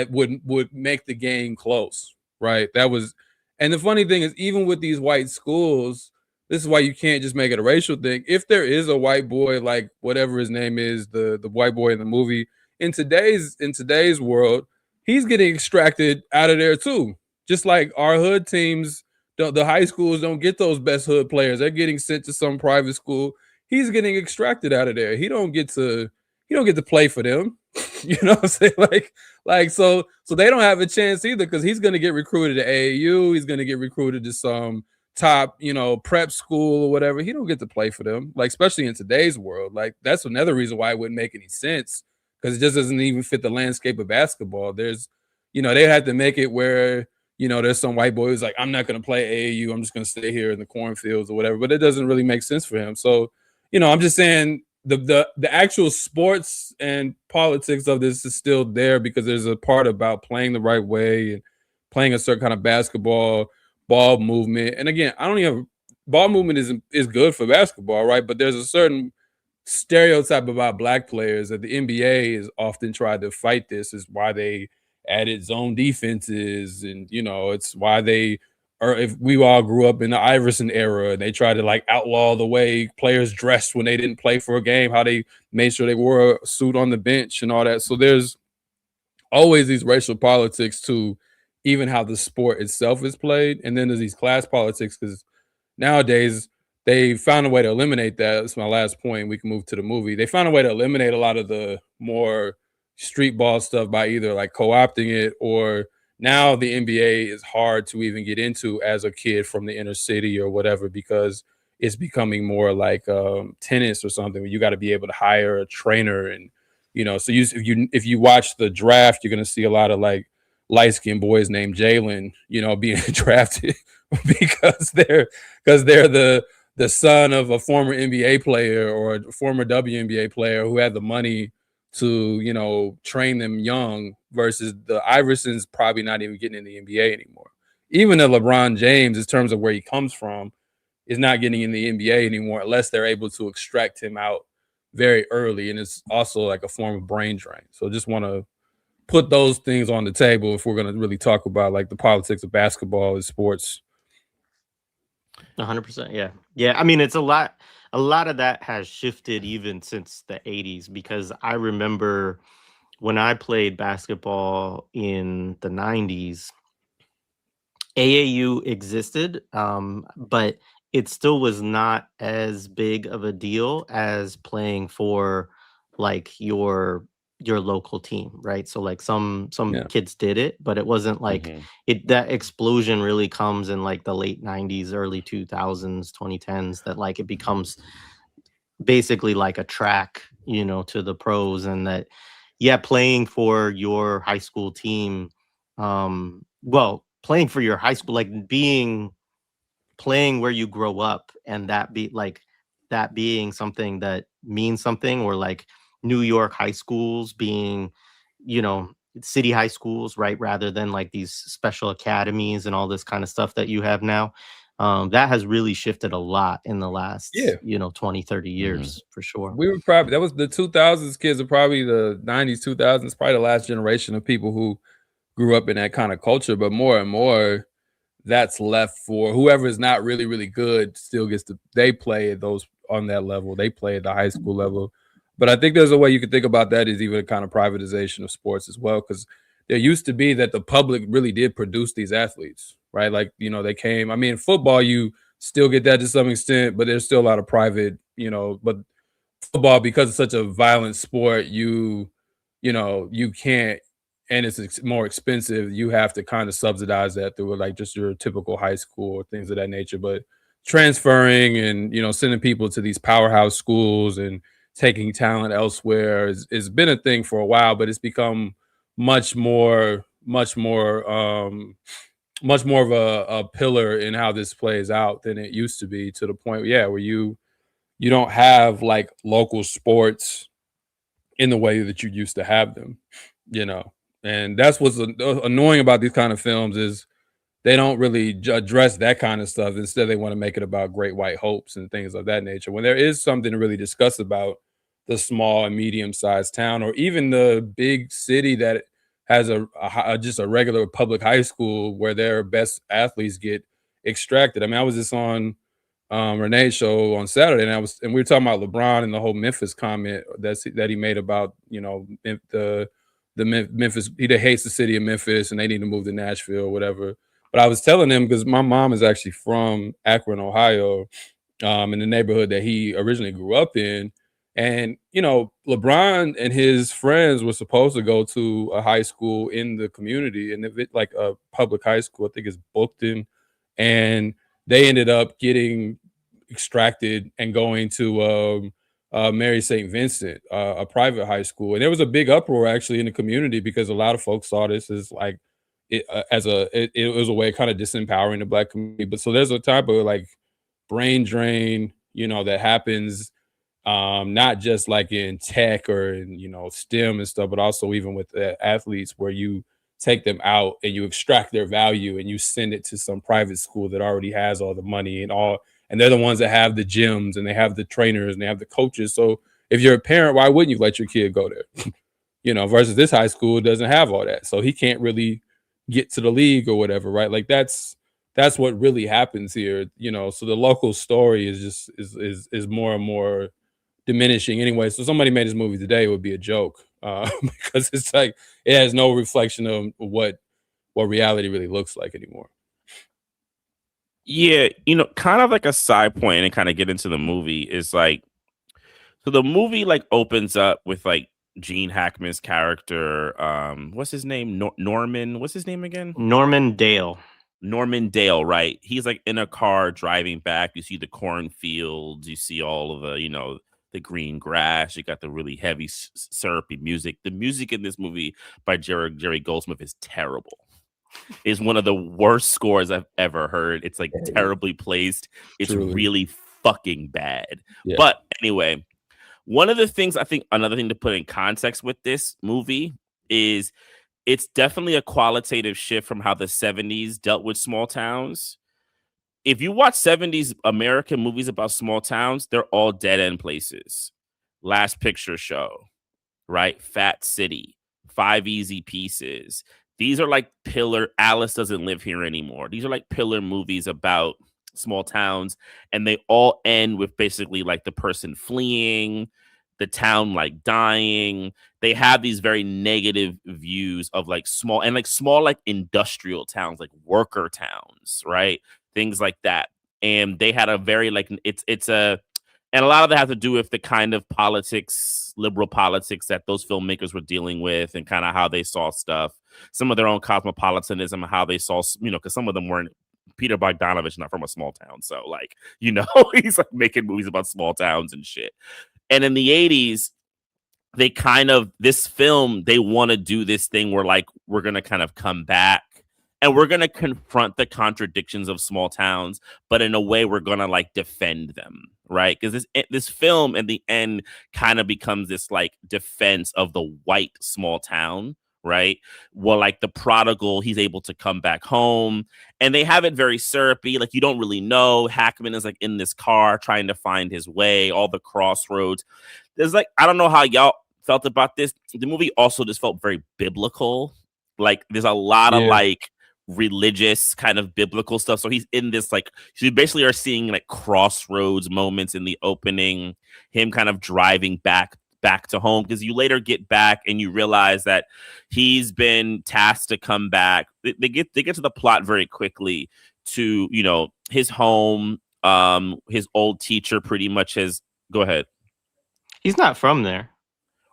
would make the game close, right? And the funny thing is, even with these white schools, this is why you can't just make it a racial thing. If there is a white boy, like whatever his name is, the white boy in the movie, in today's world, he's getting extracted out of there too. Just like our hood teams, the high schools don't get those best hood players. They're getting sent to some private school. He's getting extracted out of there. He don't get to play for them. You know what I'm saying? So they don't have a chance either because he's going to get recruited to AAU. He's going to get recruited to some top, prep school or whatever. He don't get to play for them, like especially in today's world. Like that's another reason why it wouldn't make any sense because it just doesn't even fit the landscape of basketball. There's, they had to make it where, there's some white boy who's like, I'm not going to play AAU. I'm just going to stay here in the cornfields or whatever. But it doesn't really make sense for him. So, I'm just saying the actual sports and politics of this is still there, because there's a part about playing the right way and playing a certain kind of basketball, ball movement. And again, I don't even, ball movement is good for basketball, right? But there's a certain stereotype about black players that the NBA has often tried to fight. This is why they added zone defenses, and it's why they, or if we all grew up in the Iverson era, and they tried to like outlaw the way players dressed when they didn't play for a game, how they made sure they wore a suit on the bench and all that. So there's always these racial politics to even how the sport itself is played. And then there's these class politics, because nowadays they found a way to eliminate that. That's my last point. We can move to the movie. They found a way to eliminate a lot of the more street ball stuff by either like co-opting it, or now the NBA is hard to even get into as a kid from the inner city or whatever, because it's becoming more like tennis or something where you got to be able to hire a trainer. And so if you watch the draft, you're going to see a lot of like light-skinned boys named Jalen, being drafted because they're the son of a former NBA player or a former WNBA player who had the money to, train them young, versus the Iversons probably not even getting in the NBA anymore. Even the LeBron James, in terms of where he comes from, is not getting in the NBA anymore unless they're able to extract him out very early. And it's also like a form of brain drain. So just want to put those things on the table if we're going to really talk about like the politics of basketball and sports. 100%. Yeah. I mean, it's a lot of that has shifted even since the 80s, because I remember when I played basketball in the 90s, AAU existed, but it still was not as big of a deal as playing for like your local team, right? So like some kids did it, but it wasn't like that explosion really comes in like the late 90s, early 2000s, 2010s, that like it becomes basically like a track, to the pros. And that, playing for your high school team, playing for your high school, like playing where you grow up, and that being something that means something, or like New York high schools being, city high schools, right? Rather than like these special academies and all this kind of stuff that you have now. That has really shifted a lot in the last, 20, 30 years for sure. We were probably, that was the 2000s kids, are probably the 90s, 2000s, probably the last generation of people who grew up in that kind of culture. But more and more, that's left for whoever is not really, really good, still gets to, they play at those on that level. They play at the high school level. But I think there's a way you could think about that is even a kind of privatization of sports as well, because there used to be that the public really did produce these athletes, right? Like, they came, I mean, football, you still get that to some extent, but there's still a lot of private, but football, because it's such a violent sport, you can't, and it's more expensive, you have to kind of subsidize that through like just your typical high school or things of that nature. But transferring and, sending people to these powerhouse schools and taking talent elsewhere has been a thing for a while, but it's become much more of a pillar in how this plays out than it used to be, to the point, where you don't have like local sports in the way that you used to have them, and that's what's annoying about these kind of films, is they don't really address that kind of stuff. Instead, they want to make it about great white hopes and things of that nature, when there is something to really discuss about the small and medium-sized town, or even the big city that has just a regular public high school where their best athletes get extracted. I mean, I was just on Renee's show on Saturday, and we were talking about LeBron and the whole Memphis comment that he made about, the Memphis, he hates the city of Memphis and they need to move to Nashville or whatever. But I was telling him, because my mom is actually from Akron, Ohio, in the neighborhood that he originally grew up in. And, LeBron and his friends were supposed to go to a high school in the community, and if it like a public high school, I think it's Bookton, and they ended up getting extracted and going to Mary St. Vincent, a private high school, and there was a big uproar actually in the community because a lot of folks saw this as like it was a way of kind of disempowering the Black community. But so there's a type of like brain drain, that happens, not just like in tech or in, STEM and stuff, but also even with athletes, where you take them out and you extract their value and you send it to some private school that already has all the money and they're the ones that have the gyms and they have the trainers and they have the coaches. So if you're a parent, why wouldn't you let your kid go there? Versus this high school doesn't have all that. So he can't really get to the league or whatever, right? Like that's what really happens here. So the local story is just is more and more diminishing anyway. So somebody made this movie today, it would be a joke, because it's like it has no reflection of what reality really looks like anymore. Yeah, kind of like a side point and kind of get into the movie is like, so the movie like opens up with like Gene Hackman's character. What's his name? Norman. What's his name again? Norman Dale. Norman Dale, right? He's like in a car driving back. You see the cornfields. You see all of the, the green grass. You got the really heavy syrupy music. The music in this movie by Jerry Goldsmith is terrible. Is one of the worst scores I've ever heard. It's like terribly placed. It's Truly. Really fucking bad. Yeah. But anyway, one of the things I think, another thing to put in context with this movie is it's definitely a qualitative shift from how the 70s dealt with small towns. If you watch 70s American movies about small towns, they're all dead end places. Last Picture Show, right? Fat City, 5 Easy Pieces. These are like pillar. Alice Doesn't Live Here Anymore. These are like pillar movies about small towns, and they all end with basically like the person fleeing, the town like dying. They have these very negative views of like small like industrial towns, like worker towns, right? Things like that. And they had a very like and a lot of that has to do with the kind of politics, liberal politics that those filmmakers were dealing with and kind of how they saw stuff. Some of their own cosmopolitanism and how they saw, because some of them weren't. Peter Bogdanovich, not from a small town. So like, he's like making movies about small towns and shit. And in the 80s, they this film, they want to do this thing where like, we're going to kind of come back and we're going to confront the contradictions of small towns, but in a way we're going to like defend them, right? Because this film in the end kind of becomes this like defense of the white small town, right? Well, like the prodigal, he's able to come back home, and they have it very syrupy. Like you don't really know. Hackman is like in this car trying to find his way, all the crossroads. There's like, I don't know how y'all felt about this. The movie also just felt very biblical. Like there's a lot of like religious kind of biblical stuff. So he's in this like, so you basically are seeing like crossroads moments in the opening, him kind of driving back to home, because you later get back and you realize that he's been tasked to come back. They get to the plot very quickly to, his home. His old teacher pretty much has, go ahead. He's not from there.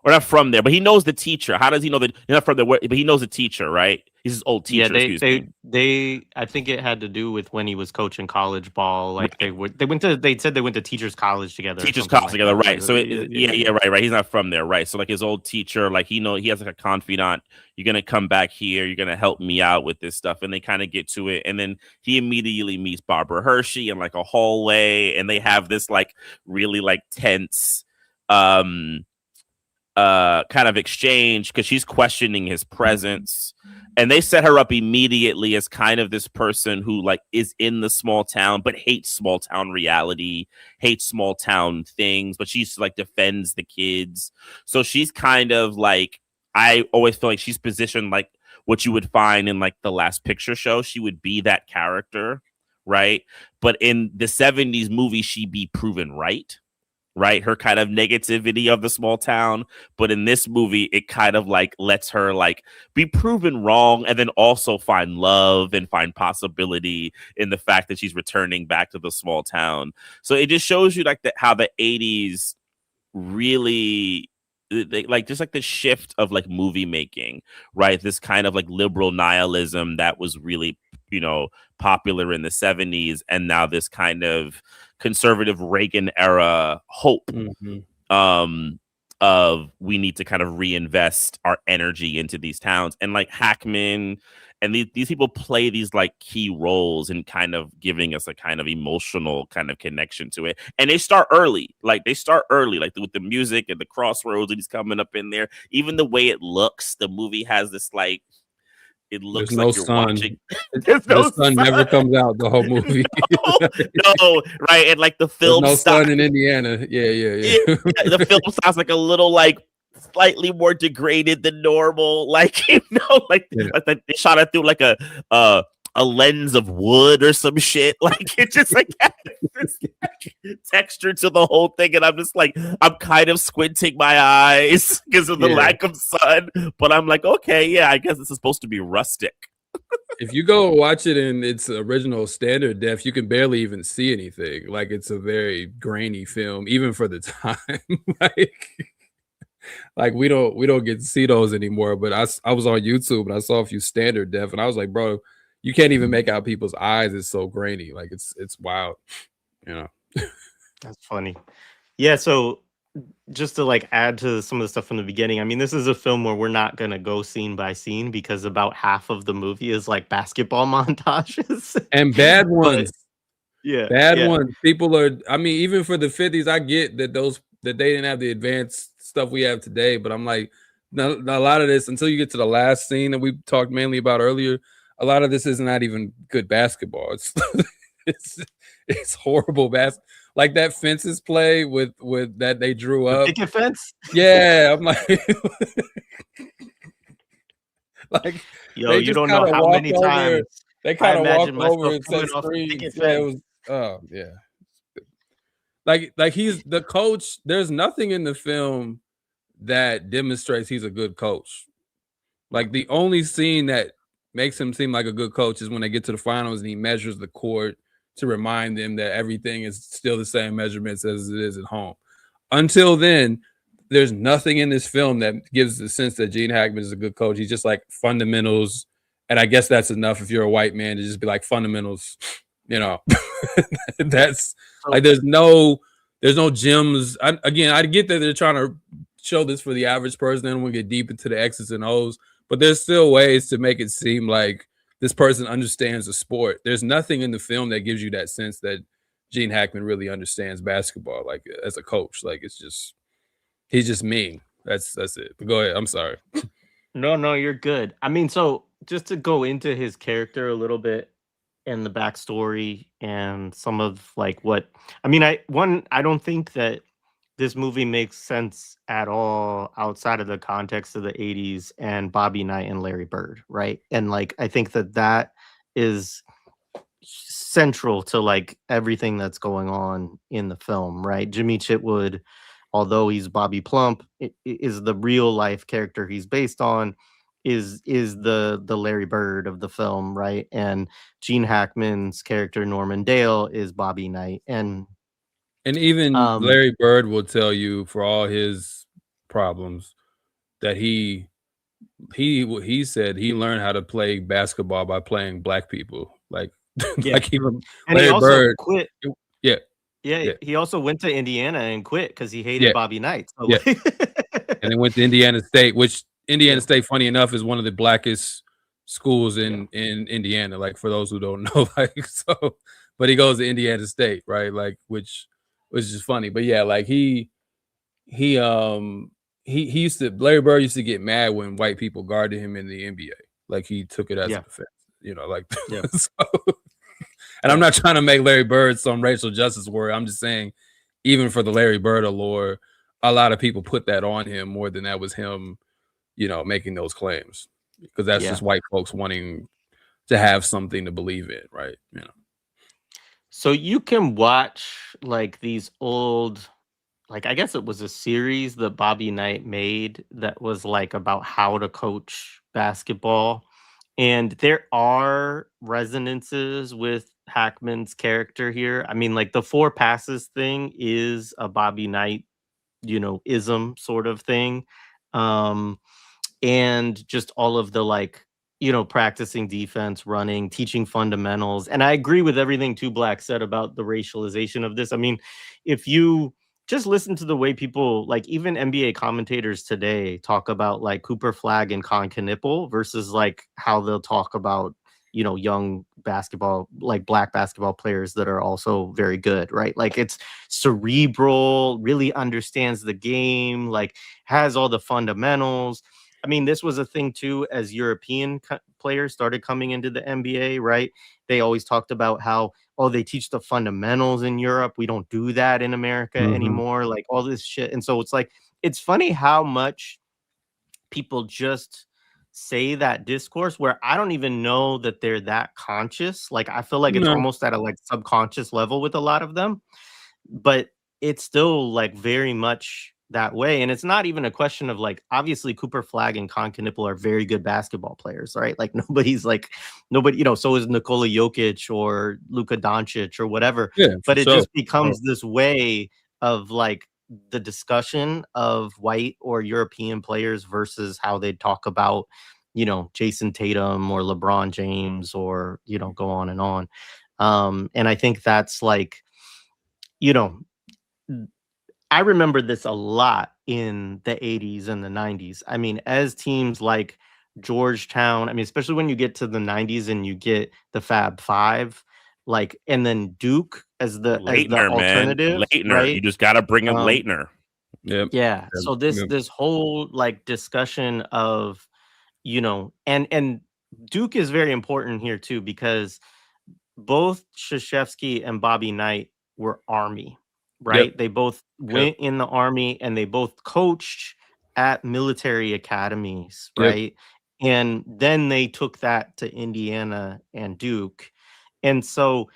Or not from there, but he knows the teacher. How does he know that he's not from there? But he knows the teacher, right? He's his old teacher. Yeah, they I think it had to do with when he was coaching college ball. Like right. They said they went to teachers college together. Teachers college together, right? So right. He's not from there, right? So like his old teacher, like he has like a confidant. You're gonna come back here. You're gonna help me out with this stuff, and they kind of get to it. And then he immediately meets Barbara Hershey in like a hallway, and they have this like really like tense kind of exchange because she's questioning his presence, and they set her up immediately as kind of this person who like is in the small town but hates small town reality, hates small town things, but she's like defends the kids. So she's kind of like, I always feel like she's positioned like what you would find in like the Last Picture Show. She would be that character, right? But in the 70s movie, she'd be proven right? Her kind of negativity of the small town. But in this movie, it kind of like lets her like be proven wrong and then also find love and find possibility in the fact that she's returning back to the small town. So it just shows you like how the 80s really like just like the shift of like movie making, right? This kind of like liberal nihilism that was really, popular in the 70s, and now this kind of conservative Reagan era hope of we need to kind of reinvest our energy into these towns, and like Hackman and these people play these like key roles in kind of giving us a kind of emotional kind of connection to it. And they start early, like with the music and the crossroads, and he's coming up in there. Even the way it looks, the movie has this like, it looks There's like no you're sun. watching. There's no The sun never comes out the whole movie. No, right. And like the film There's no style, sun in Indiana. Yeah. the film sounds like a little like slightly more degraded than normal. Like, you know, like they shot it through like a lens of wood or some shit. Like it just like has this texture to the whole thing, and I'm just like, I'm kind of squinting my eyes because of the lack of sun. But I'm like, okay, yeah, I guess this is supposed to be rustic. If you go watch it in its original standard def, you can barely even see anything. Like it's a very grainy film, even for the time. like we don't get to see those anymore. But I was on YouTube and I saw a few standard def, and I was like, bro, you can't even make out people's eyes. It's so grainy. Like it's wild. You know. That's funny. Yeah. So just to like add to some of the stuff from the beginning, I mean, this is a film where we're not going to go scene by scene because about half of the movie is like basketball montages and bad ones. Bad ones. People are, I mean, even for the 50s, I get that they didn't have the advanced stuff we have today, but I'm like, no, a lot of this, until you get to the last scene that we talked mainly about earlier, a lot of this is not even good basketball. It's horrible basketball. Like that fences play with that they drew up. Picket fence? Yeah, I'm like, like yo, you don't know how many times they kind of walked over and said screens. Yeah, it was, oh yeah. Like he's the coach. There's nothing in the film that demonstrates he's a good coach. Like the only scene that makes him seem like a good coach is when they get to the finals and he measures the court to remind them that everything is still the same measurements as it is at home. Until then, there's nothing in this film that gives the sense that Gene Hackman is a good coach. He's just like fundamentals. And I guess that's enough if you're a white man to just be like fundamentals, you know. That's like there's no gems. I get that they're trying to show this for the average person and we'll get deep into the X's and O's, but there's still ways to make it seem like this person understands the sport. There's nothing in the film that gives you that sense that Gene Hackman really understands basketball, like as a coach. Like it's just, he's just mean. That's it. But go ahead. I'm sorry. No, you're good. I mean, so just to go into his character a little bit and the backstory and some of like what, I mean, I don't think that this movie makes sense at all outside of the context of the 80s and Bobby Knight and Larry Bird, right? And like I think that is central to like everything that's going on in the film, right? Jimmy Chitwood, although he's Bobby Plump, is the real life character he's based on, is the Larry Bird of the film, right? And Gene Hackman's character Norman Dale is Bobby Knight, and even Larry Bird will tell you, for all his problems, that he said he learned how to play basketball by playing black people. Like, like even and Larry he also Bird quit. Yeah. He also went to Indiana and quit because he hated Bobby Knight. So and then went to Indiana State, which Indiana State, funny enough, is one of the blackest schools in Indiana. Like for those who don't know, like so, but he goes to Indiana State, right? Like which is just funny. But yeah, like he used to, Larry Bird used to get mad when white people guarded him in the NBA. Like he took it as a defense, you know, like so. And I'm not trying to make Larry Bird some racial justice warrior. I'm just saying, even for the Larry Bird allure, a lot of people put that on him more than that was him, you know, making those claims, because that's just white folks wanting to have something to believe in, right? You know. So you can watch like these old, like I guess it was a series that Bobby Knight made that was like about how to coach basketball. And there are resonances with Hackman's character here. I mean, like the 4 passes thing is a Bobby Knight, you know, ism sort of thing. And just all of the like, you know, practicing defense, running, teaching fundamentals. And I agree with everything Two Black said about the racialization of this. I mean, if you just listen to the way people, like even NBA commentators today, talk about like Cooper Flagg and Con Knippel versus like how they'll talk about, you know, young basketball, like black basketball players that are also very good, right? Like it's cerebral, really understands the game, like has all the fundamentals. I mean, this was a thing too as European players started coming into the NBA, right? They always talked about how, oh, they teach the fundamentals in Europe. We don't do that in America anymore. Like all this shit. And so it's like, it's funny how much people just say that discourse where I don't even know that they're that conscious. Like I feel like it's almost at a like subconscious level with a lot of them, but it's still like very much that way. And it's not even a question of like, obviously Cooper Flagg and Con Knippel are very good basketball players, right? Like nobody, you know, so is Nikola Jokic or Luka Doncic or whatever. Yeah, but it just becomes this way of like the discussion of white or European players versus how they talk about, you know, Jason Tatum or LeBron James or, you know, go on and on. And I think that's like, you know, I remember this a lot in the 80s and the 90s. I mean, as teams like Georgetown, I mean, especially when you get to the 90s and you get the Fab Five, like, and then Duke as the alternative, man. Leitner. Right? You just got to bring in Leitner. Yeah. So this whole like discussion of, you know, and Duke is very important here too, because both Krzyzewski and Bobby Knight were Army, right? They both went in the Army and they both coached at military academies, right? And then they took that to Indiana and Duke. And so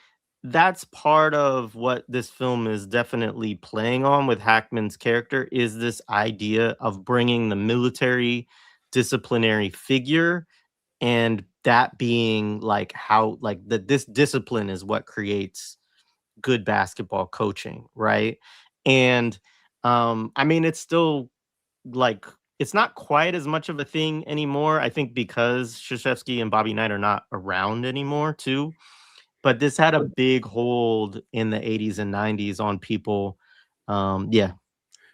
that's part of what this film is definitely playing on with Hackman's character, is this idea of bringing the military disciplinary figure, and that being like how like this discipline is what creates good basketball coaching, right? And I mean, it's still like, it's not quite as much of a thing anymore, I think, because Krzyzewski and Bobby Knight are not around anymore too. But this had a big hold in the 80s and 90s on people. Yeah.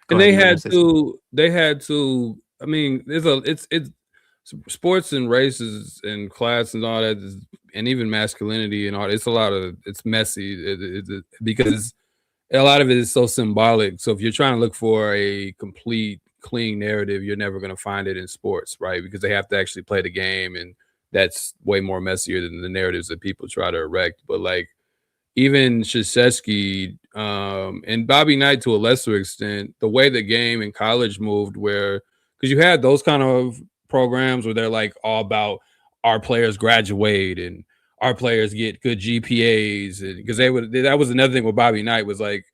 And they had to, I mean, it's sports and races and class and all that and even masculinity and all, it's messy because a lot of it is so symbolic. So if you're trying to look for a complete clean narrative, you're never going to find it in sports, right? Because they have to actually play the game, and that's way more messier than the narratives that people try to erect. But like even Krzyzewski and Bobby Knight to a lesser extent, the way the game in college moved, where because you had those kind of programs where they're like all about our players graduate and our players get good GPAs, and because that was another thing with Bobby Knight, was like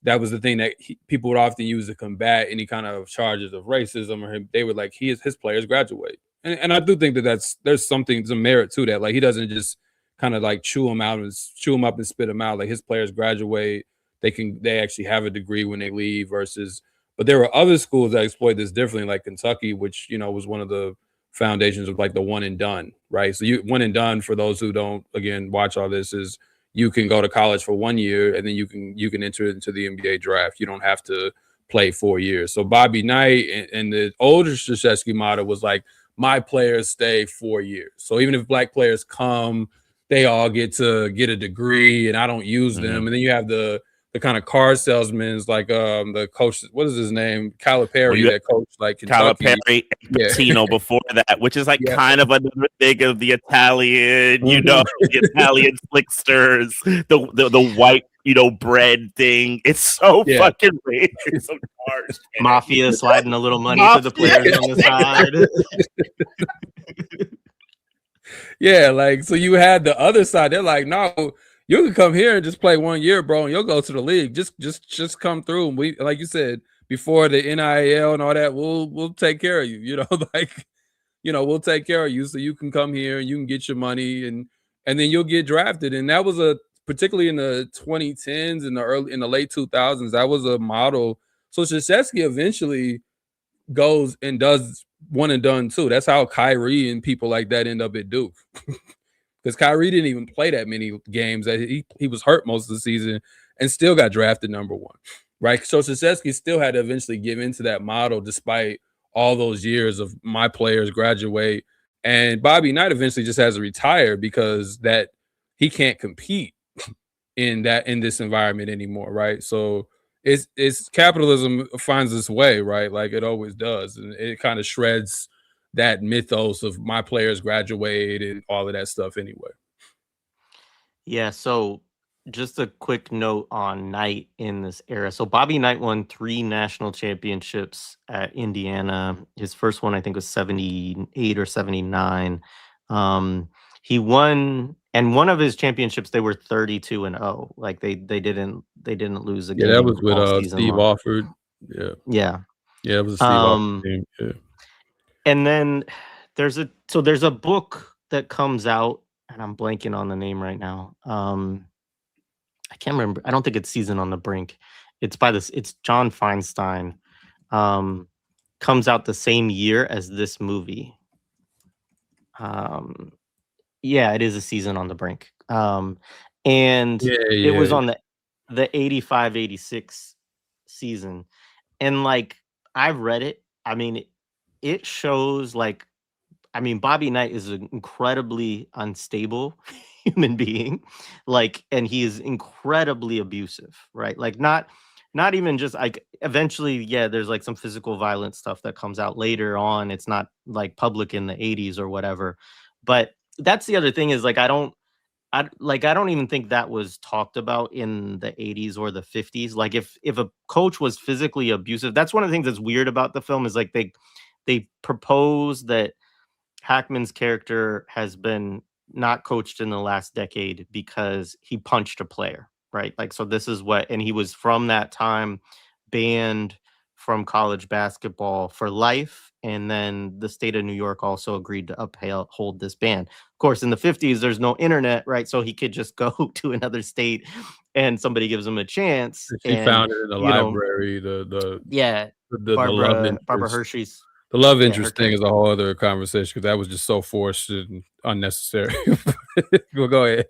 that was the thing that people would often use to combat any kind of charges of racism, or they would like his players graduate, and I do think that there's some merit to that. Like he doesn't just kind of like chew them up and spit them out. Like his players graduate, they actually have a degree when they leave versus. But there were other schools that exploit this differently, like Kentucky, which, you know, was one of the foundations of like the one and done, right? So one and done, for those who don't, again, watch all this, is you can go to college for 1 year and then you can enter into the NBA draft. You don't have to play 4 years. So Bobby Knight and the older Krzyzewski model was like, my players stay 4 years. So even if black players come, they all get to get a degree and I don't use them. And then you have the kind of car salesmen, like the coach, what is his name? Calipari, that coach like Kentucky. Calipari, Patino before that, which is like kind of another thing of the Italian, you know, the Italian slicksters, the white, you know, bread thing. It's so fucking weird. It's so harsh. Mafia sliding a little money to the players on the side. Yeah, like, so you had the other side. They're like, no, you can come here and just play 1 year, bro, and you'll go to the league. Just come through. And we, like you said, before the NIL and all that, we'll take care of you. You know, like, you know, we'll take care of you so you can come here and you can get your money and then you'll get drafted. And that was particularly in the 2010s and in the late 2000s, that was a model. So Krzyzewski eventually goes and does one and done too. That's how Kyrie and people like that end up at Duke. Because Kyrie didn't even play that many games. That he was hurt most of the season and still got drafted #1. right? So Krzyzewski still had to eventually give into that model despite all those years of my players graduate. And Bobby Knight eventually just has to retire because that he can't compete in this environment anymore, right? So it's capitalism finds its way, right? Like it always does. And it kind of shreds that mythos of my players graduate and all of that stuff anyway. Yeah, so just a quick note on Knight in this era. So Bobby Knight won 3 national championships at Indiana. His first one, I think, was 78 or 79. He won, and one of his championships, they were 32-0. Like they didn't lose a game. Yeah, that was with all season Steve long. Alford. Yeah. Yeah. Yeah, it was a Steve Alford team. Yeah. And then there's a book that comes out, and I'm blanking on the name right now. I can't remember. I don't think it's Season on the Brink. It's John Feinstein. Comes out the same year as this movie. Yeah, it is A Season on the Brink. And it was on the 85-86 season. And like, I've read it. I mean, it shows like, I mean, Bobby Knight is an incredibly unstable human being, like, and he is incredibly abusive, right? Like, not even just like, eventually, yeah, there's like some physical violence stuff that comes out later on. It's not like public in the 80s or whatever. But that's the other thing is like, I don't even think that was talked about in the 80s or the 50s. Like if a coach was physically abusive, that's one of the things that's weird about the film is like they propose that Hackman's character has been not coached in the last decade because he punched a player, right? Like, so this is what, and he was from that time banned from college basketball for life. And then the state of New York also agreed to uphold this ban. Of course, in the 50s, there's no internet, right? So he could just go to another state and somebody gives him a chance. She found it in the library, the Barbara Hershey's. The love interest thing is a whole other conversation because that was just so forced and unnecessary. Well, go ahead.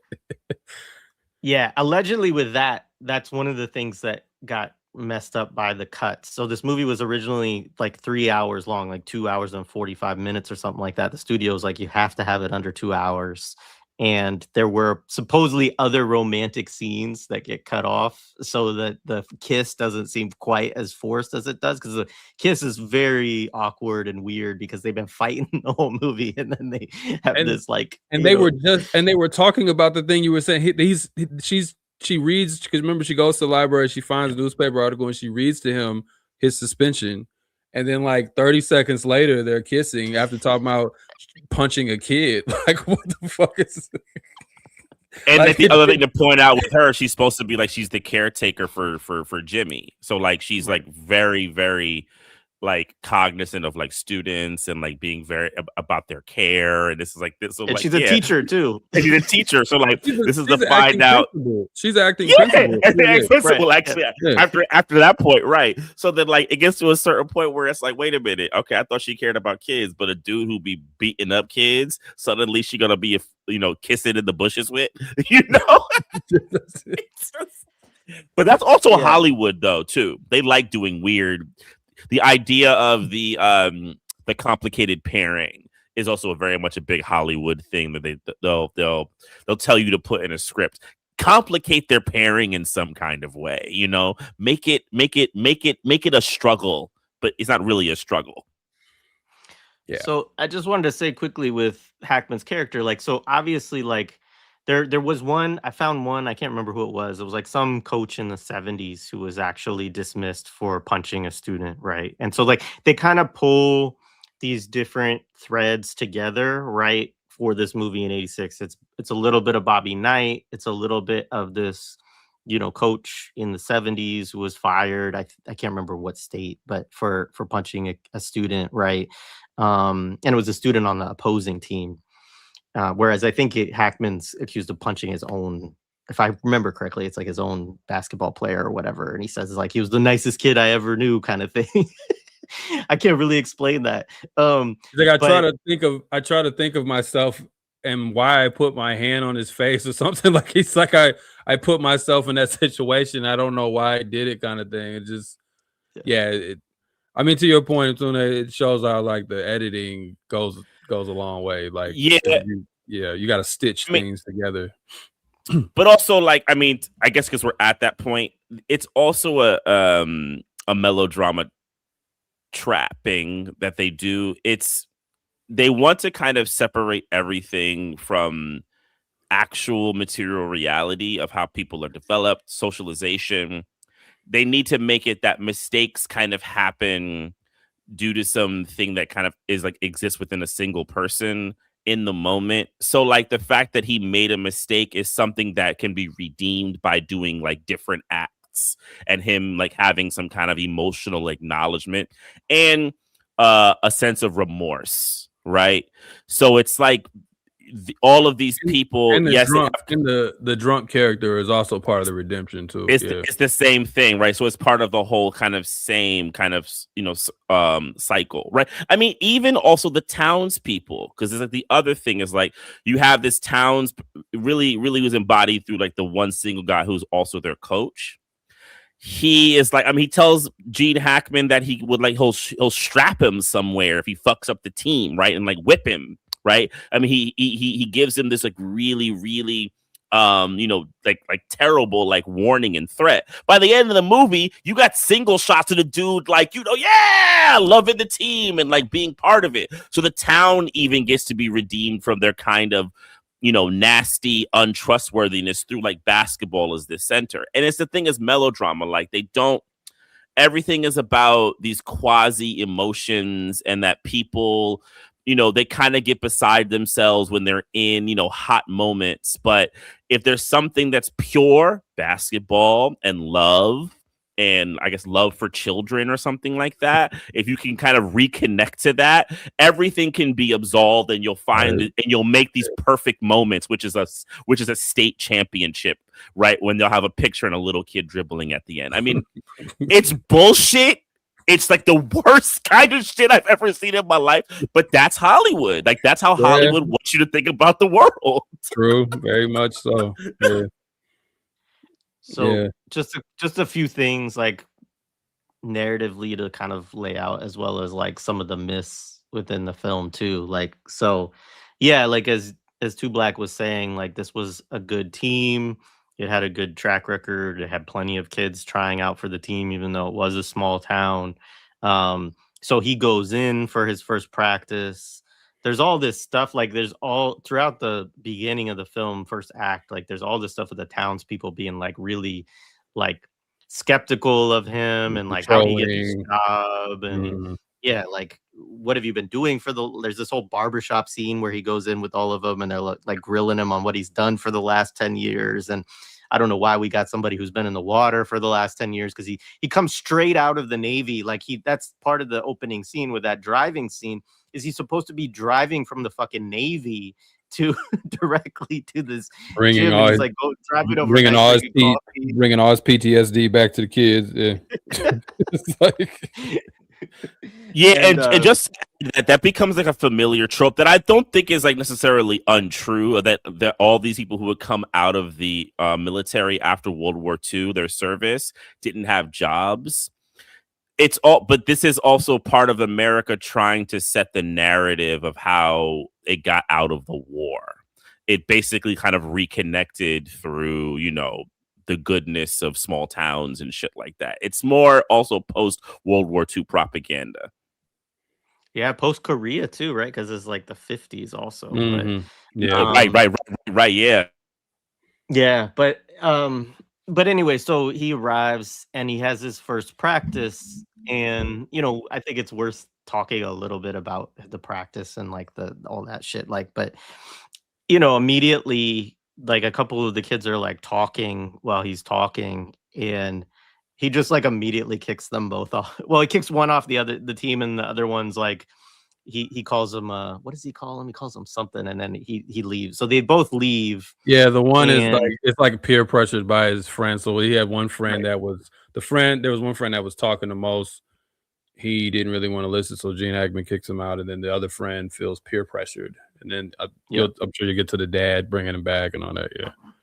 Yeah, allegedly with that's one of the things that got messed up by the cuts. So this movie was originally like 3 hours long, like 2 hours and 45 minutes or something like that. The studio's like, you have to have it under 2 hours. And there were supposedly other romantic scenes that get cut off so that the kiss doesn't seem quite as forced as it does, because the kiss is very awkward and weird because they've been fighting the whole movie, and then they have this like, and they were talking about the thing you were saying. She reads, because remember, she goes to the library, she finds a newspaper article, and she reads to him his suspension. And then like 30 seconds later, they're kissing after talking about punching a kid. Like, what the fuck is this? And like, the other thing to point out with her, she's supposed to be like, she's the caretaker for Jimmy. So like, she's like very, very like cognizant of like students and like being very about their care. And this is like this. So, and like, she's a teacher too. And she's a teacher. So like, this is the find out. Principal. She's acting principal. Principal, actually. Yeah. After that point, right? So then like, it gets to a certain point where it's like, wait a minute. Okay, I thought she cared about kids, but a dude who be beating up kids, suddenly she gonna be, kissing in the bushes with, But that's also Hollywood though too. They like doing weird. The idea of the complicated pairing is also very much a big Hollywood thing that they'll tell you to put in a script. Complicate their pairing in some kind of way, make it a struggle, but it's not really a struggle. Yeah. So I just wanted to say quickly with Hackman's character, like, so obviously, like, there was one, I found one, I can't remember who it was. It was like some coach in the 70s who was actually dismissed for punching a student, right? And so like they kind of pull these different threads together, right, for this movie in 86. It's a little bit of Bobby Knight, it's a little bit of this, coach in the 70s who was fired. I can't remember what state, but for punching a student, right? And it was a student on the opposing team. Whereas I think Hackman's accused of punching his own, if I remember correctly, it's like his own basketball player or whatever. And he says like he was the nicest kid I ever knew, kind of thing. I can't really explain that. Like I try to think of myself and why I put my hand on his face or something. Like he's like I put myself in that situation. I don't know why I did it, kind of thing. It just I mean, to your point, Tuna, it shows how like the editing goes a long way. Like you got to stitch things together. But also, like, I mean, I guess because we're at that point, it's also a melodrama trapping that they do. They want to kind of separate everything from actual material reality of how people are developed, socialization. They need to make it that mistakes kind of happen due to something that kind of is like exists within a single person in the moment. So like the fact that he made a mistake is something that can be redeemed by doing like different acts and him like having some kind of emotional acknowledgement and a sense of remorse, right? So it's like all of these people, and the drunk character is also part of the redemption too. It's the same thing, right? So it's part of the whole kind of same kind of cycle, right? I mean, even also the townspeople, because it's like the other thing is like you have this towns really was embodied through like the one single guy who's also their coach. He is like, I mean, he tells Gene Hackman that he would like he'll strap him somewhere if he fucks up the team, right, and like whip him. Right. I mean, he gives him this like really, like terrible like warning and threat. By the end of the movie, you got single shots of the dude like, loving the team and like being part of it. So the town even gets to be redeemed from their kind of, nasty untrustworthiness through like basketball as the center. And it's the thing is melodrama. Like everything is about these quasi emotions and that people, they kind of get beside themselves when they're in, hot moments. But if there's something that's pure, basketball and love, and I guess love for children or something like that, if you can kind of reconnect to that, everything can be absolved and you'll find it and you'll make these perfect moments, which is a state championship, right? When they'll have a picture and a little kid dribbling at the end. I mean, it's bullshit. It's like the worst kind of shit I've ever seen in my life, but that's Hollywood. Like that's how Hollywood wants you to think about the world. True, very much so. Yeah. So just a few things like narratively to kind of lay out, as well as like some of the myths within the film too. Like like as Two Black was saying, like this was a good team. It had a good track record. It had plenty of kids trying out for the team, even though it was a small town. So he goes in for his first practice. There's all this stuff, like there's all throughout the beginning of the film, first act, like there's all this stuff with the townspeople being like really like skeptical of him and like how he gets his job and like what have you been doing there's this whole barbershop scene where he goes in with all of them and they're like grilling him on what he's done for the last 10 years. And I don't know why we got somebody who's been in the water for the last 10 years, because he comes straight out of the Navy. Like that's part of the opening scene with that driving scene, is he's supposed to be driving from the fucking Navy to directly to this bringing all his, like go driving over bringing all his PTSD back to the kids. It's like and just that becomes like a familiar trope that I don't think is like necessarily untrue, that all these people who would come out of the military after World War II, their service, didn't have jobs. But this is also part of America trying to set the narrative of how it got out of the war. It basically kind of reconnected through, the goodness of small towns and shit like that. It's more also post World War II propaganda. Yeah, post Korea too, right? Because it's like the 50s also. Mm-hmm. Right. Yeah, but anyway, so he arrives and he has his first practice, and I think it's worth talking a little bit about the practice and like all that shit. Like, but immediately, like a couple of the kids are like talking while he's talking, and he just like immediately kicks them both off. Well, he kicks one off the team, and the other one's like he calls him what does he call him? He calls him something, and then he leaves. So they both leave. Yeah, the one is like it's like peer pressured by his friend. So he had one friend that was there was one friend that was talking the most. He didn't really want to listen, so Gene Hackman kicks him out, and then the other friend feels peer pressured And then I'm sure you get to the dad bringing him back and all that.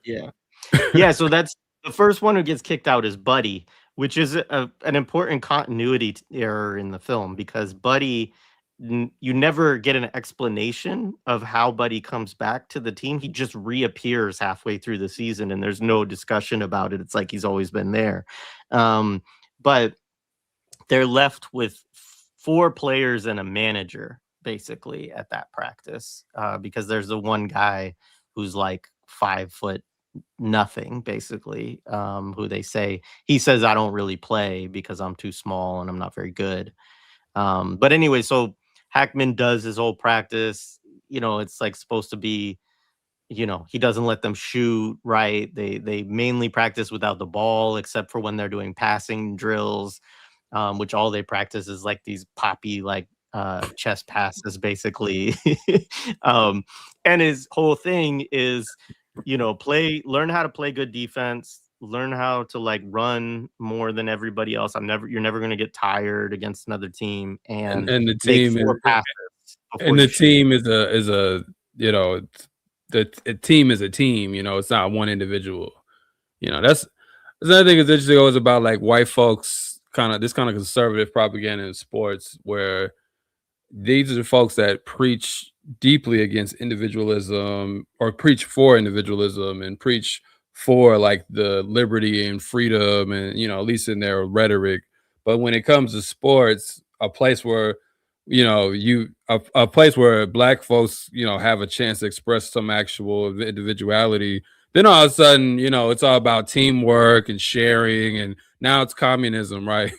Yeah. So that's the first one who gets kicked out is Buddy, which is an important continuity error in the film because Buddy, you never get an explanation of how Buddy comes back to the team. He just reappears halfway through the season and there's no discussion about it. It's like he's always been there. But they're left with 4 players and a manager basically at that practice because there's the one guy who's like 5 foot nothing basically who he says I don't really play because I'm too small and I'm not very good. But anyway, so Hackman does his whole practice. It's like supposed to be, he doesn't let them shoot, right? They mainly practice without the ball except for when they're doing passing drills, which all they practice is like these poppy like chest passes basically. And his whole thing is learn how to play good defense, learn how to like run more than everybody else. You're never going to get tired against another team and the team is, and the team is a the team is a team, it's not one individual. That's another thing that's interesting always about like white folks this kind of conservative propaganda in sports where these are the folks that preach deeply against individualism or preach for individualism and preach for like the liberty and freedom and at least in their rhetoric. But when it comes to sports, a place where a place where black folks have a chance to express some actual individuality, then all of a sudden it's all about teamwork and sharing, and now it's communism, right?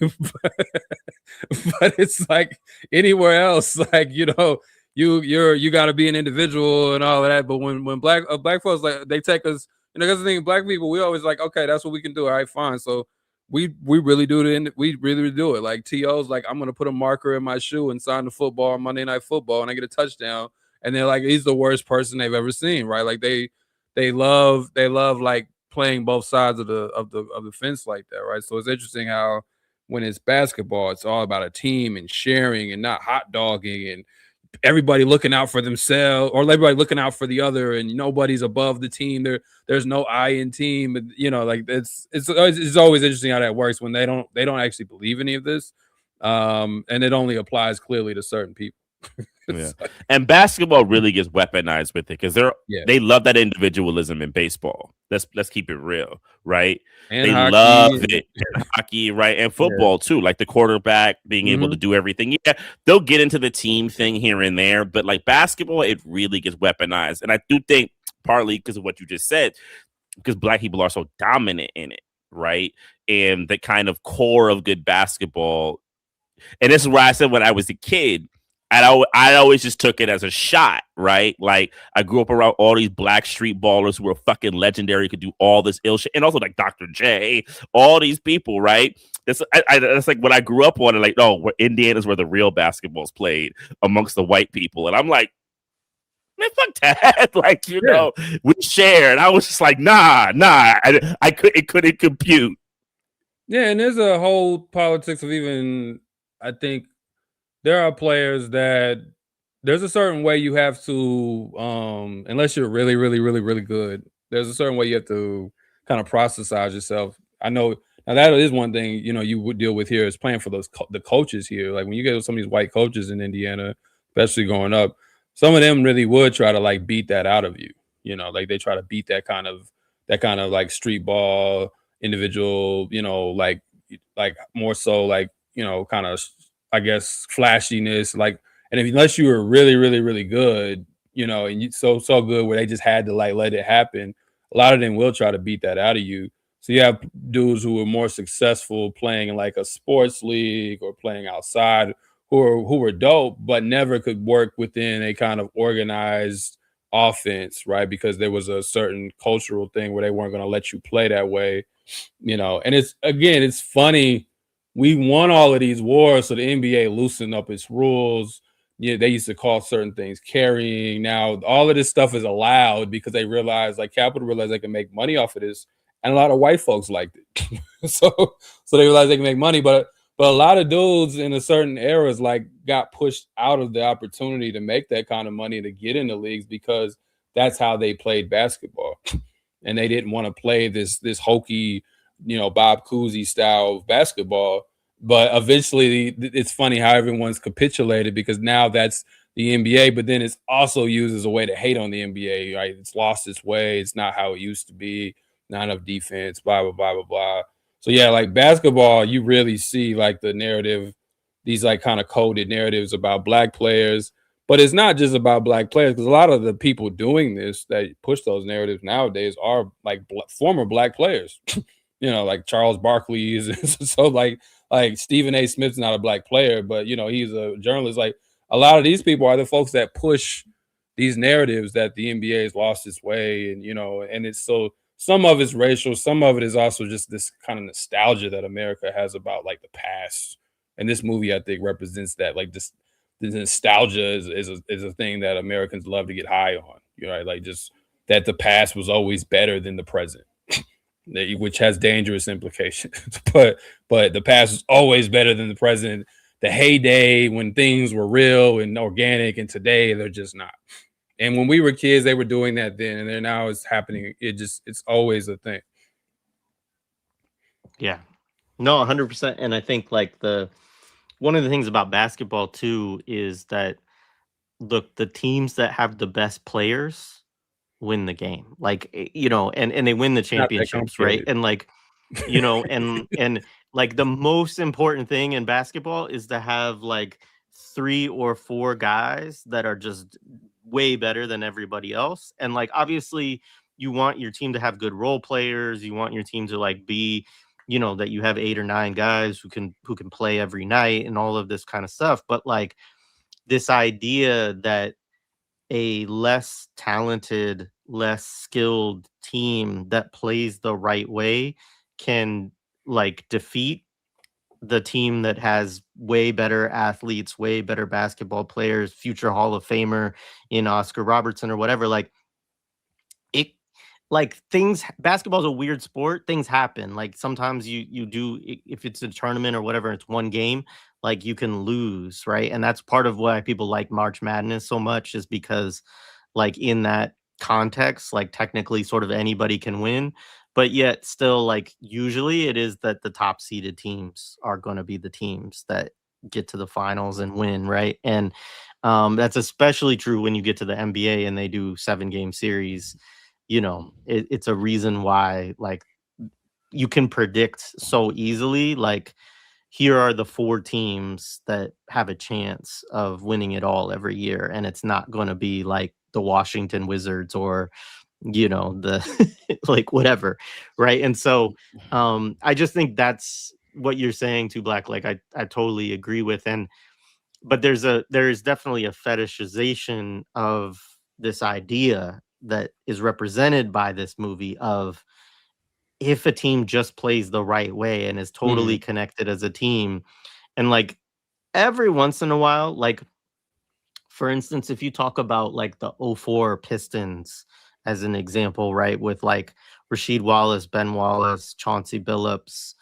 But it's like anywhere else, like you got to be an individual and all of that. But when black folks, like they take us, that's the thing. Black people, we always like, okay, that's what we can do. All right, fine. So we really do it. We really do it. Like T.O.'s like, I'm gonna put a marker in my shoe and sign the football on Monday Night Football, and I get a touchdown. And they're like, he's the worst person they've ever seen, right? Like they love like playing both sides of the fence like that, right? So it's interesting how when it's basketball, it's all about a team and sharing and not hot dogging and everybody looking out for themselves or everybody looking out for the other, and nobody's above the team. There's no I in team, like it's always interesting how that works when they don't actually believe any of this, and it only applies clearly to certain people. Yeah. And basketball really gets weaponized with it because they love that individualism in baseball. Let's keep it real, right? And they hockey. Love it. And hockey, right? And football too, like the quarterback being able to do everything. Yeah, they'll get into the team thing here and there, but like basketball, it really gets weaponized. And I do think partly because of what you just said, because black people are so dominant in it, right? And the kind of core of good basketball. And this is where I said when I was a kid, I always just took it as a shot, right? Like I grew up around all these black street ballers who were fucking legendary, could do all this ill shit, and also like Dr. J, all these people, right? That's like what I grew up on, and like, Indiana's where the real basketball's played amongst the white people, and I'm like, man, fuck that, like we shared. I was just like, nah, it couldn't compute. Yeah, and there's a whole politics of even, I think. There are players that there's a certain way you have to, unless you're really, really, really, really good, there's a certain way you have to kind of processize yourself. I know now that is one thing, you would deal with here is playing for the coaches here. Like when you get some of these white coaches in Indiana, especially growing up, some of them really would try to like beat that out of you. Like they try to beat that kind of like street ball individual, like more so like, kind of, I guess, flashiness, like, and unless you were really, really, really good, and you so good where they just had to like let it happen, a lot of them will try to beat that out of you. So you have dudes who are more successful playing in like a sports league or playing outside who were dope, but never could work within a kind of organized offense, right? Because there was a certain cultural thing where they weren't going to let you play that way, and it's funny. We won all of these wars, so the NBA loosened up its rules. Yeah, they used to call certain things carrying. Now all of this stuff is allowed because they realized, like Capital realized they can make money off of this, and a lot of white folks liked it. so they realized they can make money. But But a lot of dudes in a certain eras like got pushed out of the opportunity to make that kind of money to get into leagues because that's how they played basketball. And they didn't want to play this hokey, Bob Cousy style of basketball. But eventually, it's funny how everyone's capitulated because now that's the NBA, but then it's also used as a way to hate on the NBA, right? It's lost its way. It's not how it used to be. Not enough defense, blah, blah, blah, blah, blah. So, yeah, like basketball, you really see like the narrative, these like kind of coded narratives about black players. But it's not just about black players because a lot of the people doing this that push those narratives nowadays are like former black players, like Charles Barkley is. So like Stephen A. Smith's not a black player, but, he's a journalist. Like a lot of these people are the folks that push these narratives that the NBA has lost its way. And, and it's so some of it's racial. Some of it is also just this kind of nostalgia that America has about like the past. And this movie, I think, represents that. Like this nostalgia is a thing that Americans love to get high on, right? Like just that the past was always better than the present, which has dangerous implications. but the past was always better than the present. The heyday when things were real and organic, and today they're just not. And when we were kids, they were doing that then, and then now it's happening. It's always a thing. Yeah, no, 100%. And I think like one of the things about basketball too is that look, the teams that have the best players win the game. Like, and they win the championships, right? And like, and like the most important thing in basketball is to have like 3 or 4 guys that are just way better than everybody else. And like obviously you want your team to have good role players, you want your team to like be, that you have 8 or 9 guys who can play every night and all of this kind of stuff. But like this idea that a less talented, less skilled team that plays the right way can like defeat the team that has way better athletes, way better basketball players, future Hall of Famer in Oscar Robertson or whatever. Like it, like basketball's a weird sport. Things happen. Like sometimes you do, if it's a tournament or whatever, it's one game, like you can lose, right? And that's part of why people like March Madness so much, is because like in that context, like technically sort of anybody can win, but yet still like usually it is that the top seeded teams are going to be the teams that get to the finals and win, right? And that's especially true when you get to the NBA and they do 7-game series. It's a reason why like you can predict so easily, like here are the 4 teams that have a chance of winning it all every year, and it's not going to be like the Washington Wizards or the like whatever, right? And so I just think that's what you're saying to Black. Like I totally agree with. But there is definitely a fetishization of this idea that is represented by this movie of, if a team just plays the right way and is totally connected as a team, and like every once in a while, like for instance, if you talk about like the 04 Pistons as an example, right, with like Rasheed Wallace, Ben Wallace, Chauncey Billups,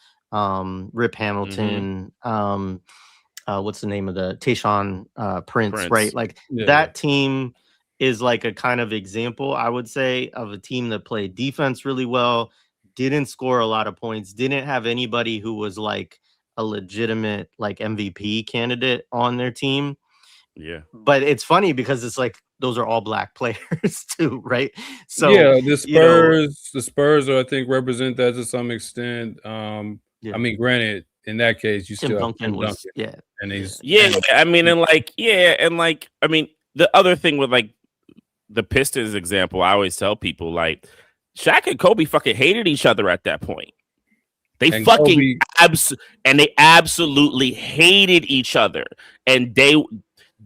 Rip Hamilton, what's the name of the Tayshaun Prince, right? Like that team is like a kind of example, I would say, of a team that played defense really well, didn't score a lot of points, didn't have anybody who was like a legitimate like MVP candidate on their team. Yeah. But it's funny because it's like those are all black players too, right? So yeah, the Spurs I think represent that to some extent. I mean, granted, in that case, you still have Tim Duncan. And he's I mean, and I mean, the other thing with like the Pistons example, I always tell people like Shaq and Kobe fucking hated each other at that point. They and fucking they absolutely hated each other, and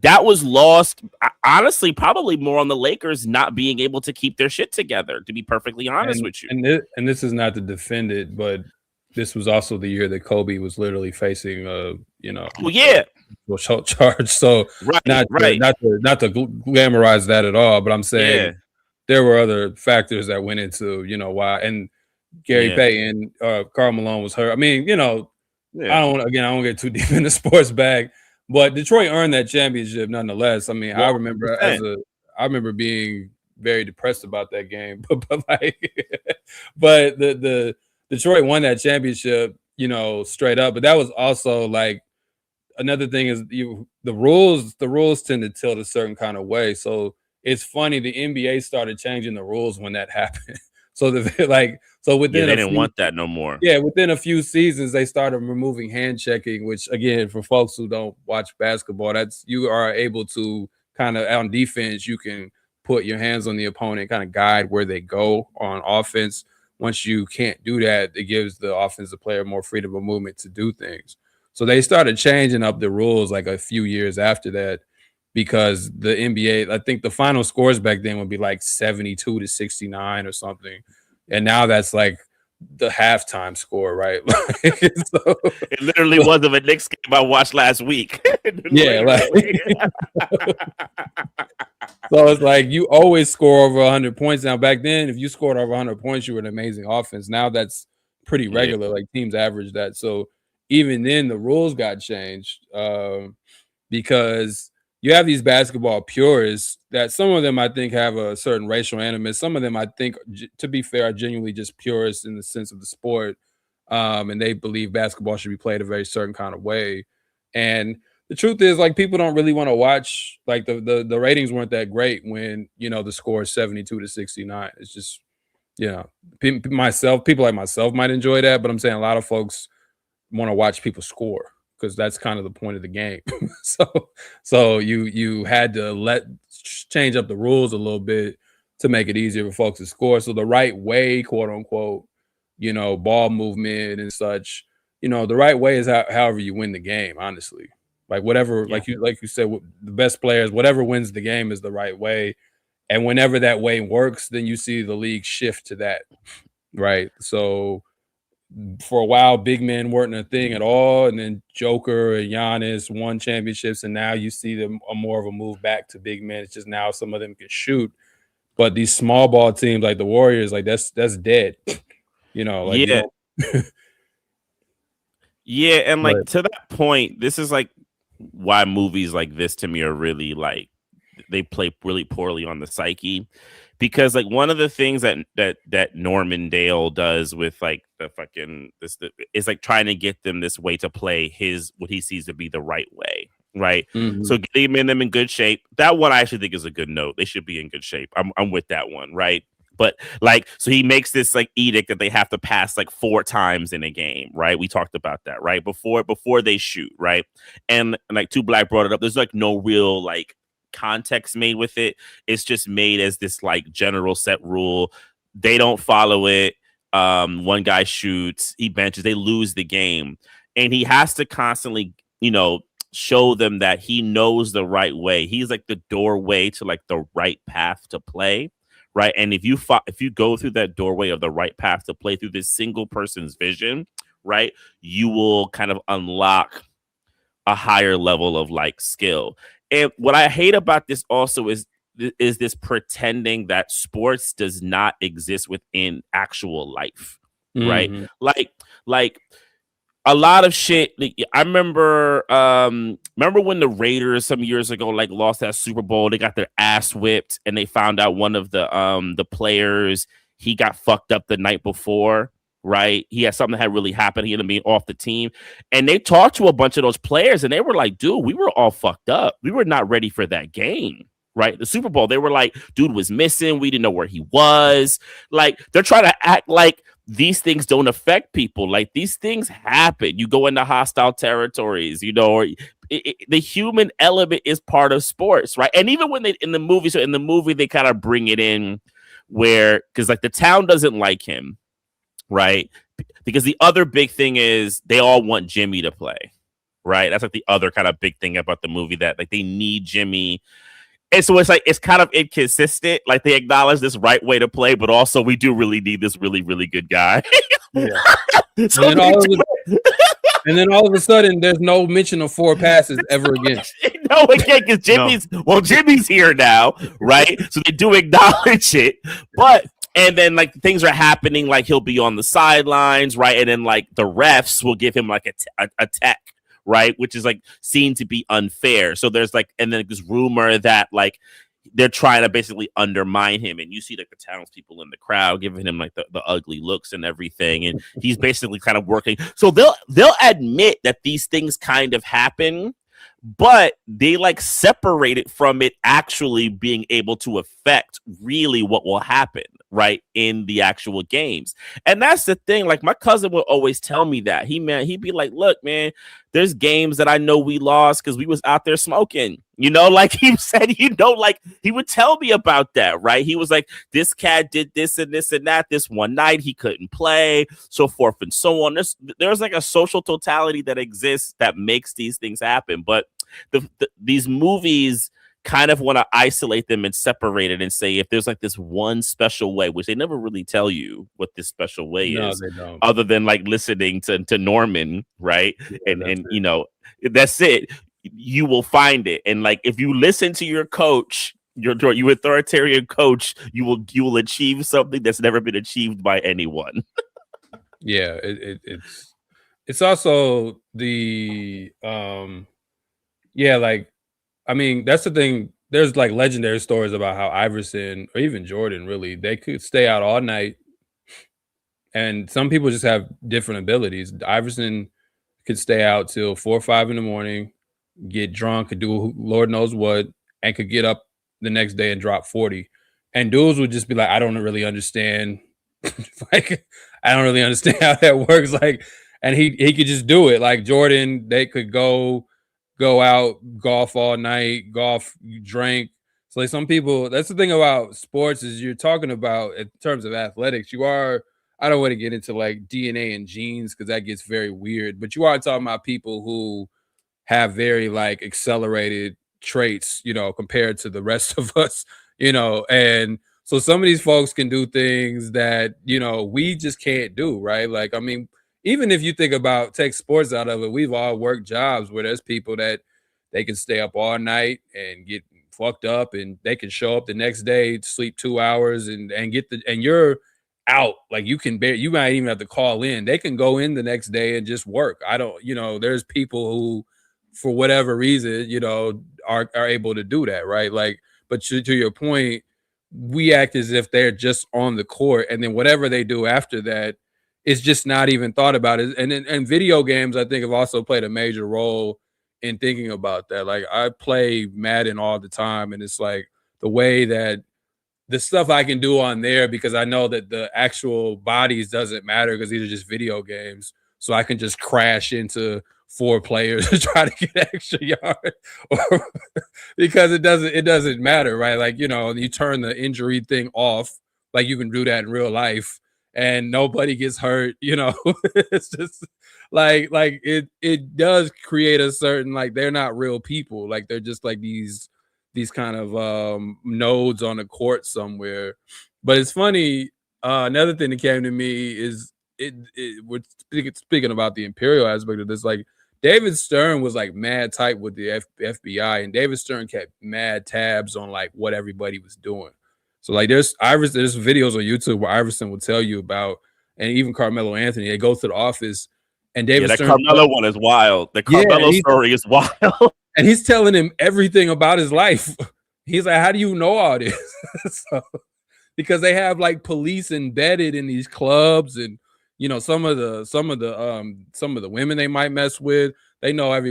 that was lost, honestly, probably more on the Lakers not being able to keep their shit together, to be perfectly honest with you. And this is not to defend it, but this was also the year that Kobe was literally facing charge. So not to glamorize that at all, but I'm saying there were other factors that went into, why. And Gary Payton, Karl Malone was hurt. I mean, I don't want to get too deep in the sports bag, but Detroit earned that championship nonetheless. I mean, 100%. I remember being very depressed about that game, but the Detroit won that championship, straight up. But that was also like another thing is the rules tend to tilt a certain kind of way. So it's funny the NBA started changing the rules when that happened. So within they didn't want that no more. Yeah, within a few seasons they started removing hand checking, which again for folks who don't watch basketball, that's you are able to kind of on defense you can put your hands on the opponent, kind of guide where they go on offense. Once you can't do that, it gives the offensive player more freedom of movement to do things. So they started changing up the rules like a few years after that because the NBA, I think the final scores back then would be like 72 to 69 or something. And now that's like the halftime score, right? So, it literally was of a Knicks game I watched last week. Yeah, so it's like you always score over 100 points. Now, back then, if you scored over 100 points, you were an amazing offense. Now that's pretty regular. Like teams average that. So even then, the rules got changed because you have these basketball purists that some of them I think have a certain racial animus. Some of them I think, to be fair, are genuinely just purists in the sense of the sport, and they believe basketball should be played a very certain kind of way. And the truth is, like, people don't really want to watch. Like the ratings weren't that great when the score is 72 to 69. It's just people like myself might enjoy that, but I'm saying a lot of folks want to watch people score because that's kind of the point of the game. so you had to change up the rules a little bit to make it easier for folks to score. So the right way, quote unquote, ball movement and such, the right way is however you win the game, honestly. Like whatever, like you said, the best players, whatever wins the game is the right way. And whenever that way works, then you see the league shift to that, right? So for a while, big men weren't a thing at all, and then Joker and Giannis won championships, and now you see them more of a move back to big men. It's just now some of them can shoot, but these small ball teams like the Warriors, like that's dead, Yeah, and like to that point, this is like why movies like this to me are really like they play really poorly on the psyche, because like one of the things that Norman Dale does with like the fucking is like trying to get them this way to play what he sees to be the right way, right? Mm-hmm. So getting them in good shape. That one I actually think is a good note. They should be in good shape. I'm with that one, right? But like, so he makes this like edict that they have to pass like 4 times in a game, right? We talked about that, right? Before they shoot, right? And like Two Black brought it up. There's like no real like context made with it. It's just made as this like general set rule. They don't follow it. One guy shoots, he benches, they lose the game, and he has to constantly, show them that he knows the right way. He's like the doorway to like the right path to play. Right. And if you go through that doorway of the right path to play through this single person's vision, right, you will kind of unlock a higher level of like skill. And what I hate about this also is this pretending that sports does not exist within actual life. Right. Like a lot of shit. I remember when the Raiders some years ago like lost that Super Bowl, they got their ass whipped, and they found out one of the players, he got fucked up the night before, right? He had something that had really happened. He ended up being off the team, and they talked to a bunch of those players, and they were like, "Dude, we were all fucked up. We were not ready for that game." Right, the Super Bowl. They were like, "Dude was missing. We didn't know where he was." Like they're trying to act like these things don't affect people. Like these things happen. You go into hostile territories, or the human element is part of sports, right? And even when in the movie, they kind of bring it in where, because like the town doesn't like him, right? Because the other big thing is they all want Jimmy to play, right? That's like the other kind of big thing about the movie, that like they need Jimmy. And so it's like, it's kind of inconsistent. Like they acknowledge this right way to play, but also we do really need this really, really good guy. Yeah. And then all of a sudden, there's no mention of 4 passes ever again. No, again, because Jimmy's here now, right? So they do acknowledge it. But And then like things are happening, like he'll be on the sidelines, right? And then like the refs will give him like a tech, right? Which is like seen to be unfair. So there's like, and then this rumor that like they're trying to basically undermine him, and you see like the townspeople in the crowd giving him like the ugly looks and everything, and he's basically kind of working. So they'll admit that these things kind of happen, but they like separate it from it actually being able to affect really what will happen, right, in the actual games. And that's the thing. Like my cousin would always tell me that he'd be like, look, man, there's games that I know we lost because we was out there smoking, you know, like he said, you know, like he would tell me about that, right? He was like, this cat did this and this and that this one night, he couldn't play, so forth and so on. There's like a social totality that exists that makes these things happen. But these movies kind of want to isolate them and separate it and say if there's like this one special way, which they never really tell you what this special way is, they don't. other than like listening to Norman, right? Yeah, and you know, that's it. You will find it. And like if you listen to your coach, your authoritarian coach, you will achieve something that's never been achieved by anyone. Yeah, it's also the yeah, like I mean, that's the thing. There's like legendary stories about how Iverson or even Jordan, really, they could stay out all night. And some people just have different abilities. Iverson could stay out till 4 or 5 in the morning, get drunk, could do Lord knows what, and could get up the next day and drop 40. And dudes would just be like, I don't really understand. Like, I don't really understand how that works. Like, and he could just do it. Like Jordan, they could go out, golf all night, drink. So like some people, that's the thing about sports is you're talking about in terms of athletics, I don't want to get into like DNA and genes because that gets very weird, but you are talking about people who have very like accelerated traits, you know, compared to the rest of us, you know, and so some of these folks can do things that, you know, we just can't do, right? Like, I mean, even if you think about take sports out of it, we've all worked jobs where there's people that they can stay up all night and get fucked up, and they can show up the next day, sleep 2 hours, and you're out. Like you might even have to call in. They can go in the next day and just work. There's people who, for whatever reason, you know, are able to do that, right? Like, but to your point, we act as if they're just on the court, and then whatever they do after that is just not even thought about it. And video games, I think, have also played a major role in thinking about that. Like I play Madden all the time, and it's like the way that the stuff I can do on there, because I know that the actual bodies doesn't matter because these are just video games. So I can just crash into 4 players to try to get extra yard, because it doesn't matter, right? Like, you know, you turn the injury thing off, like you can do that in real life, and nobody gets hurt, you know. It's just like it does create a certain, like, they're not real people, like they're just like these kind of nodes on a court somewhere. But it's funny, another thing that came to me is we're speaking about the Imperial aspect of this. Like David Stern was like mad tight with the FBI, and David Stern kept mad tabs on like what everybody was doing. So like there's videos on YouTube where Iverson will tell you about, and even Carmelo Anthony, they go to the office, and David Stern, Carmelo one is wild. The Carmelo story is wild. And he's telling him everything about his life. He's like, how do you know all this? So, because they have like police embedded in these clubs, and you know, some of the women they might mess with, they know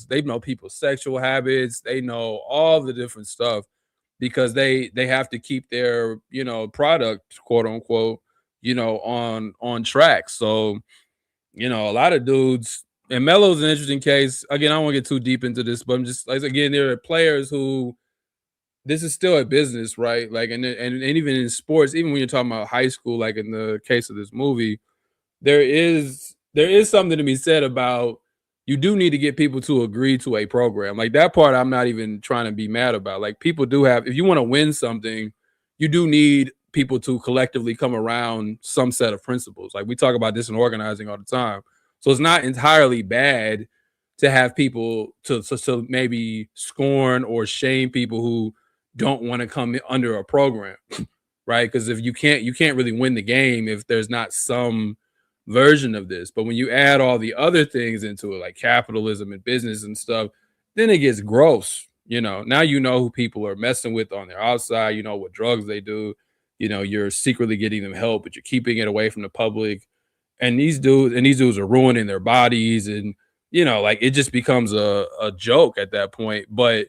they know people's sexual habits, they know all the different stuff, because they have to keep their, you know, product, quote unquote, you know, on track. So, you know, a lot of dudes, and Melo's an interesting case. Again, I don't want to get too deep into this, but I'm just like, again, there are players who, this is still a business, right? Like, and even in sports, even when you're talking about high school, like in the case of this movie, there is something to be said about, you do need to get people to agree to a program. Like that part, I'm not even trying to be mad about. Like people do have, if you want to win something, you do need people to collectively come around some set of principles. Like we talk about this in organizing all the time. So it's not entirely bad to have people to maybe scorn or shame people who don't want to come under a program, right? Because if you can't really win the game if there's not some version of this. But when you add all the other things into it, like capitalism and business and stuff, then it gets gross. Now you know who people are messing with on their outside. You know what drugs they do. You're secretly getting them help, but you're keeping it away from the public. And these dudes are ruining their bodies, and like it just becomes a joke at that point. But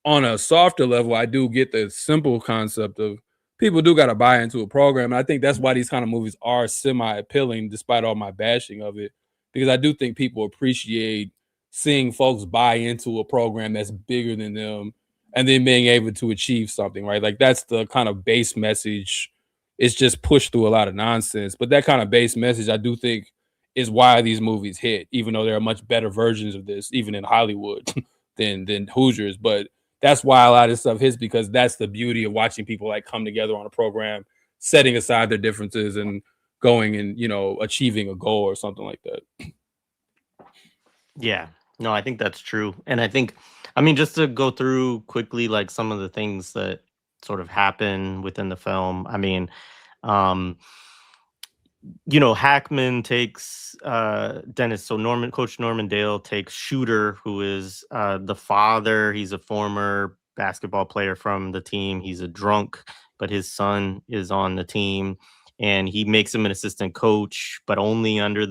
on a softer level, I do get the simple concept of people do got to buy into a program. And I think that's why these kind of movies are semi-appealing, despite all my bashing of it, because I do think people appreciate seeing folks buy into a program that's bigger than them and then being able to achieve something, right? Like that's the kind of base message. It's just pushed through a lot of nonsense, but that kind of base message, I do think, is why these movies hit, even though there are much better versions of this, even in Hollywood, than Hoosiers. But that's why a lot of stuff hits, because that's the beauty of watching people like come together on a program, setting aside their differences and going and achieving a goal or something like that. Yeah, no, I think that's true. And I think, just to go through quickly, like some of the things that sort of happen within the film. Hackman takes Dennis. So Coach Norman Dale takes Shooter, who is the father. He's a former basketball player from the team. He's a drunk, but his son is on the team. And he makes him an assistant coach, but only under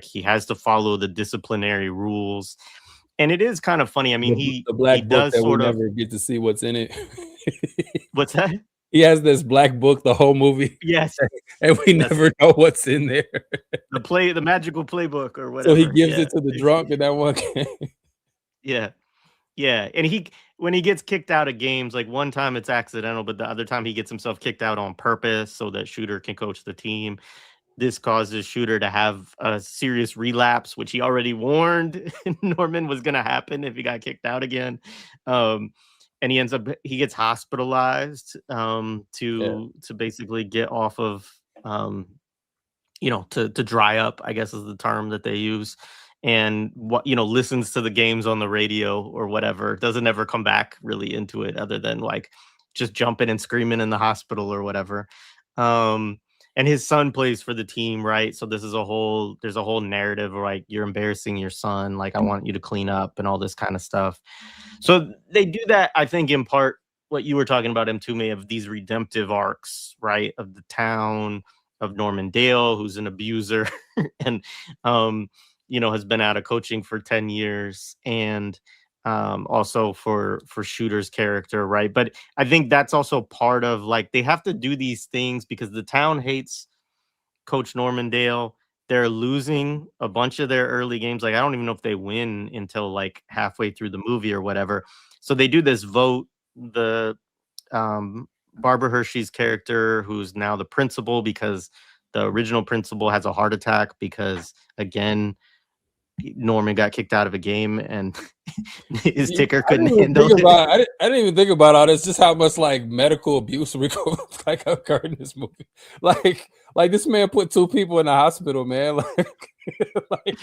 he has to follow the disciplinary rules. And it is kind of funny. The black book that we never get to see what's in it. What's that? He has this black book the whole movie. Yes. And we never know what's in there. The magical playbook or whatever. So he gives it to the drunk in that one game. Yeah. Yeah. And when he gets kicked out of games, like one time it's accidental, but the other time he gets himself kicked out on purpose so that Shooter can coach the team. This causes Shooter to have a serious relapse, which he already warned Norman was going to happen if he got kicked out again. And he gets hospitalized to basically get off of, to dry up, I guess is the term that they use. And listens to the games on the radio or whatever. Doesn't ever come back really into it, other than like just jumping and screaming in the hospital or whatever. And his son plays for the team, right? So there's a whole narrative of like, you're embarrassing your son, like I want you to clean up and all this kind of stuff. So they do that, I think, in part what you were talking about, M2, of these redemptive arcs, right? Of the town, of Norman Dale, who's an abuser and has been out of coaching for 10 years, and also for Shooter's character, right? But I think that's also part of, like, they have to do these things because the town hates Coach Norman Dale. They're losing a bunch of their early games. Like, I don't even know if they win until like halfway through the movie or whatever. So they do this vote. The Barbara Hershey's character, who's now the principal, because the original principal has a heart attack because, again, Norman got kicked out of a game and his ticker couldn't handle it. I didn't even think about all this, just how much like medical abuse occurred in this movie. Like this man put 2 people in the hospital, man. Like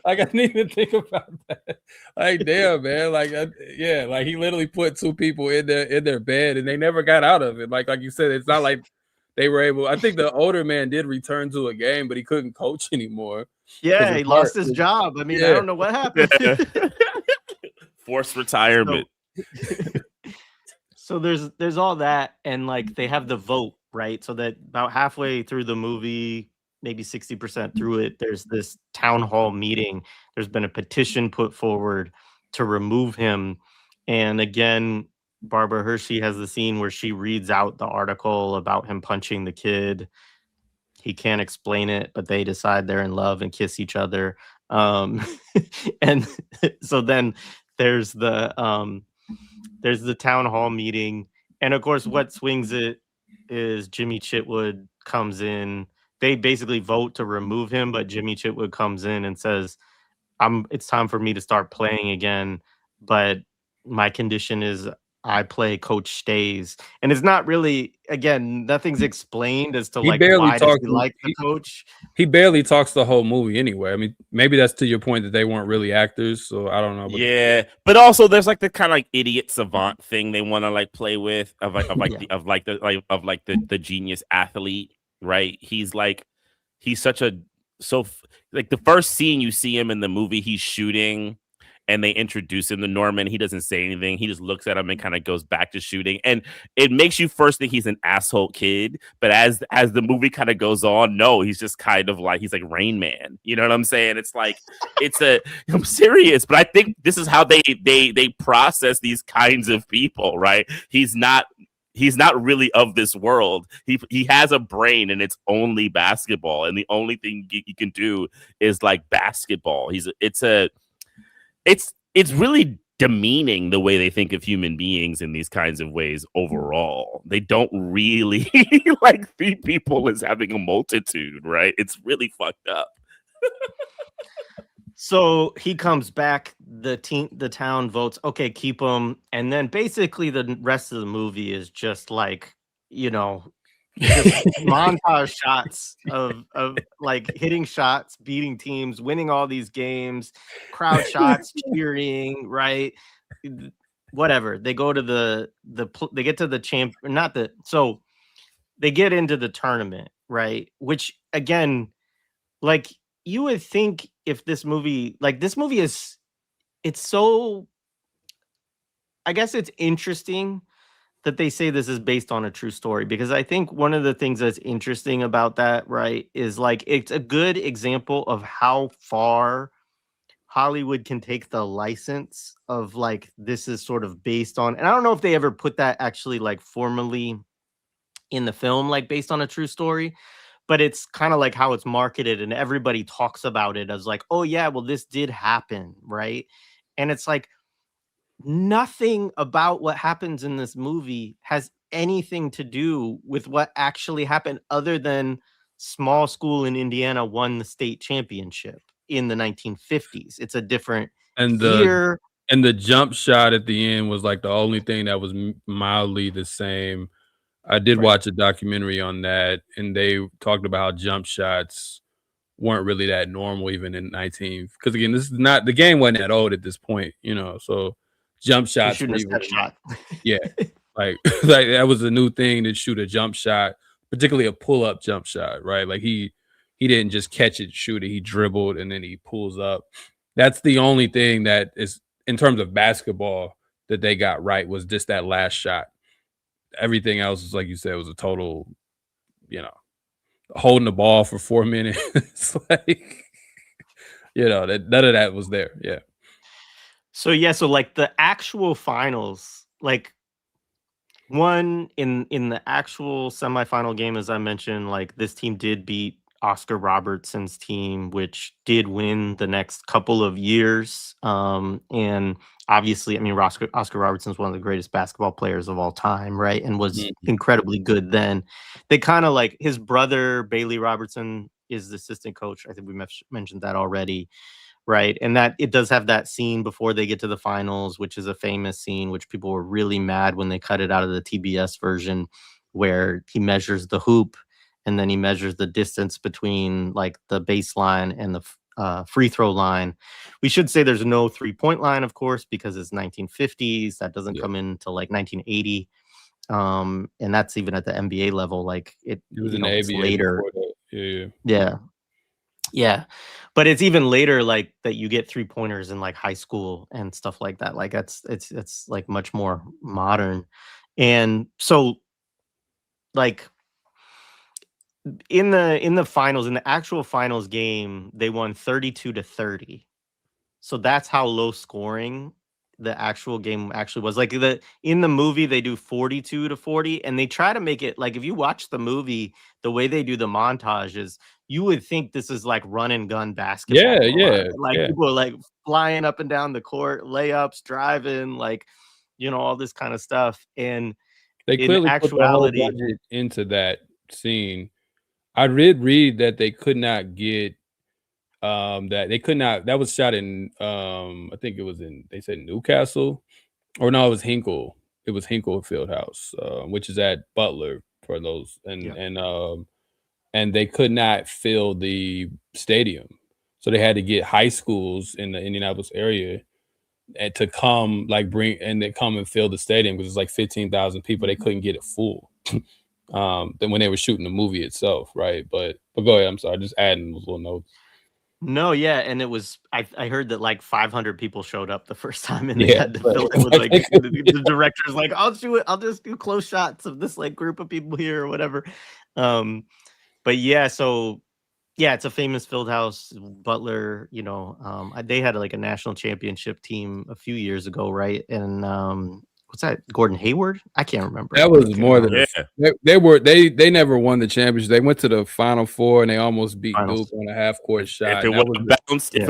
I didn't even think about that. Like, damn, man. Like he literally put 2 people in their bed and they never got out of it. Like you said, it's not like they were able. I think the older man did return to a game, but he couldn't coach anymore. Yeah, he lost his job. I don't know what happened. Forced retirement. So there's all that, and like they have the vote, right? So that about halfway through the movie, maybe 60% through it, there's this town hall meeting. There's been a petition put forward to remove him. And again, Barbara Hershey has the scene where she reads out the article about him punching the kid. He can't explain it, but they decide they're in love and kiss each other. And so then there's the town hall meeting. And of course, what swings it is Jimmy Chitwood comes in. They basically vote to remove him, but Jimmy Chitwood comes in and says, it's time for me to start playing again. But my condition is I play, coach stays. And it's not really, again, nothing's explained as to He like barely why does talks. he like the coach. He barely talks the whole movie anyway. I mean, maybe that's to your point that they weren't really actors, so I don't know. But Yeah, but also there's like the kind of like idiot savant thing they want to like play with the genius athlete, right? He's such a like the first scene you see him in the movie, he's shooting and they introduce him to Norman. He doesn't say anything. He just looks at him and kind of goes back to shooting. And it makes you first think he's an asshole kid. But as the movie kind of goes on, no, he's just kind of like, he's like Rain Man. You know what I'm saying? It's like, I'm serious, but I think this is how they process these kinds of people, right? He's not really of this world. He has a brain and it's only basketball. And the only thing he can do is like basketball. It's really demeaning the way they think of human beings in these kinds of ways overall. They don't really like see people as having a multitude, right? It's really fucked up. So he comes back, the town votes, okay, keep him. And then basically the rest of the movie is just like, just montage shots of like hitting shots, beating teams, winning all these games, crowd shots, cheering, right? Whatever. They go to they get to the so they get into the tournament, right? Which again, like you would think if this movie is, it's so, I guess it's interesting that they say this is based on a true story, because I think one of the things that's interesting about that, right, is like it's a good example of how far Hollywood can take the license of like this is sort of based on, and I don't know if they ever put that actually like formally in the film, like based on a true story, but it's kind of like how it's marketed and everybody talks about it as like, oh yeah, well this did happen, right? And it's like, nothing about what happens in this movie has anything to do with what actually happened, other than small school in Indiana won the state championship in the 1950s. It's a different year. And the jump shot at the end was like the only thing that was mildly the same. I did watch a documentary on that, and they talked about how jump shots weren't really that normal even in 19. Because again, this is not, the game wasn't that old at this point, so jump shots were even, shot. Yeah, like like that was a new thing to shoot a jump shot, particularly a pull up jump shot, right? Like he didn't just catch it, shoot it, he dribbled and then he pulls up. That's the only thing that is in terms of basketball that they got right, was just that last shot. Everything else is, like you said, was a total, holding the ball for 4 minutes. Like, that none of that was there. Yeah. So like the actual finals, like one in the actual semifinal game, as I mentioned, like this team did beat Oscar Robertson's team, which did win the next couple of years. And obviously, I mean, Oscar Robertson's one of the greatest basketball players of all time, right? And was incredibly good then. They kind of like, his brother, Bailey Robertson, is the assistant coach. I think we mentioned that already, right? And that it does have that scene before they get to the finals, which is a famous scene, which people were really mad when they cut it out of the TBS version, where he measures the hoop and then he measures the distance between like the baseline and the free throw line. We should say there's no 3-point line, of course, because it's 1950s. That doesn't come in until like 1980. And that's even at the NBA level. Like it was later. Yeah. But it's even later, like that you get 3-pointers in like high school and stuff like that. Like it's like much more modern. And so like in the finals, in the actual finals game, they won 32-30. So that's how low scoring the actual game actually was. Like in the movie, they do 42-40, and they try to make it like, if you watch the movie, the way they do the montages, you would think this is like run and gun basketball. Yeah. Like people are like flying up and down the court, layups, driving, like, all this kind of stuff. And they clearly put the whole budget into that scene. I did read that they could not get that was shot in I think it was they said Newcastle, or no, it was Hinkle. it was Hinkle Fieldhouse, which is at Butler for those, and they could not fill the stadium, so they had to get high schools in the Indianapolis area and to come and fill the stadium because it's like 15,000 people. They couldn't get it full. Then when they were shooting the movie itself, right? But go ahead. I'm sorry, just adding those little notes. No, yeah, and it was I heard that like 500 people showed up the first time, and they had to fill it with like the director's like, I'll just do close shots of this like group of people here or whatever. But yeah, so yeah, it's a famous field house, Butler. You know, they had like a national championship team a few years ago, right? And what's that? Gordon Hayward? I can't remember. That was more than they never won the championship. They went to the Final Four and they almost beat Duke on a half court shot. If it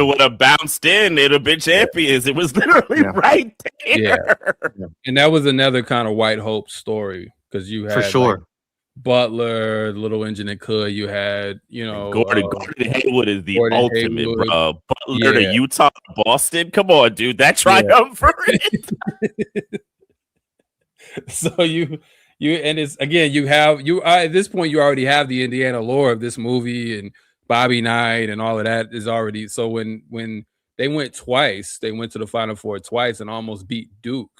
would have bounced in, it'd have been champions. It was literally right there. Yeah. And that was another kind of white hope story because you had for sure. Like, Butler, Little Engine that could. You had, you know, Gordon Hayward is the ultimate, bro. Butler to Utah, Boston. Come on, dude. That triumvirate. So you and it's again at this point you already have the Indiana lore of this movie and Bobby Knight and all of that is already. So when they went twice, they went to the Final Four twice and almost beat Duke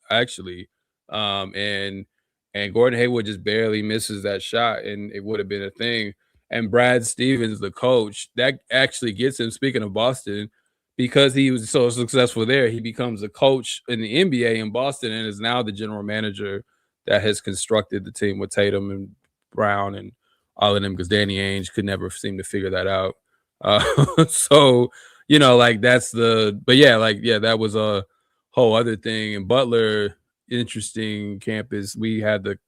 actually, and Gordon Hayward just barely misses that shot and it would have been a thing. And Brad Stevens, the coach, that actually gets him. Speaking of Boston. Because he was so successful there, he becomes a coach in the NBA in Boston and is now the general manager that has constructed the team with Tatum and Brown and all of them because Danny Ainge could never seem to figure that out. So, you know, like that was a whole other thing. And Butler, interesting campus. We had the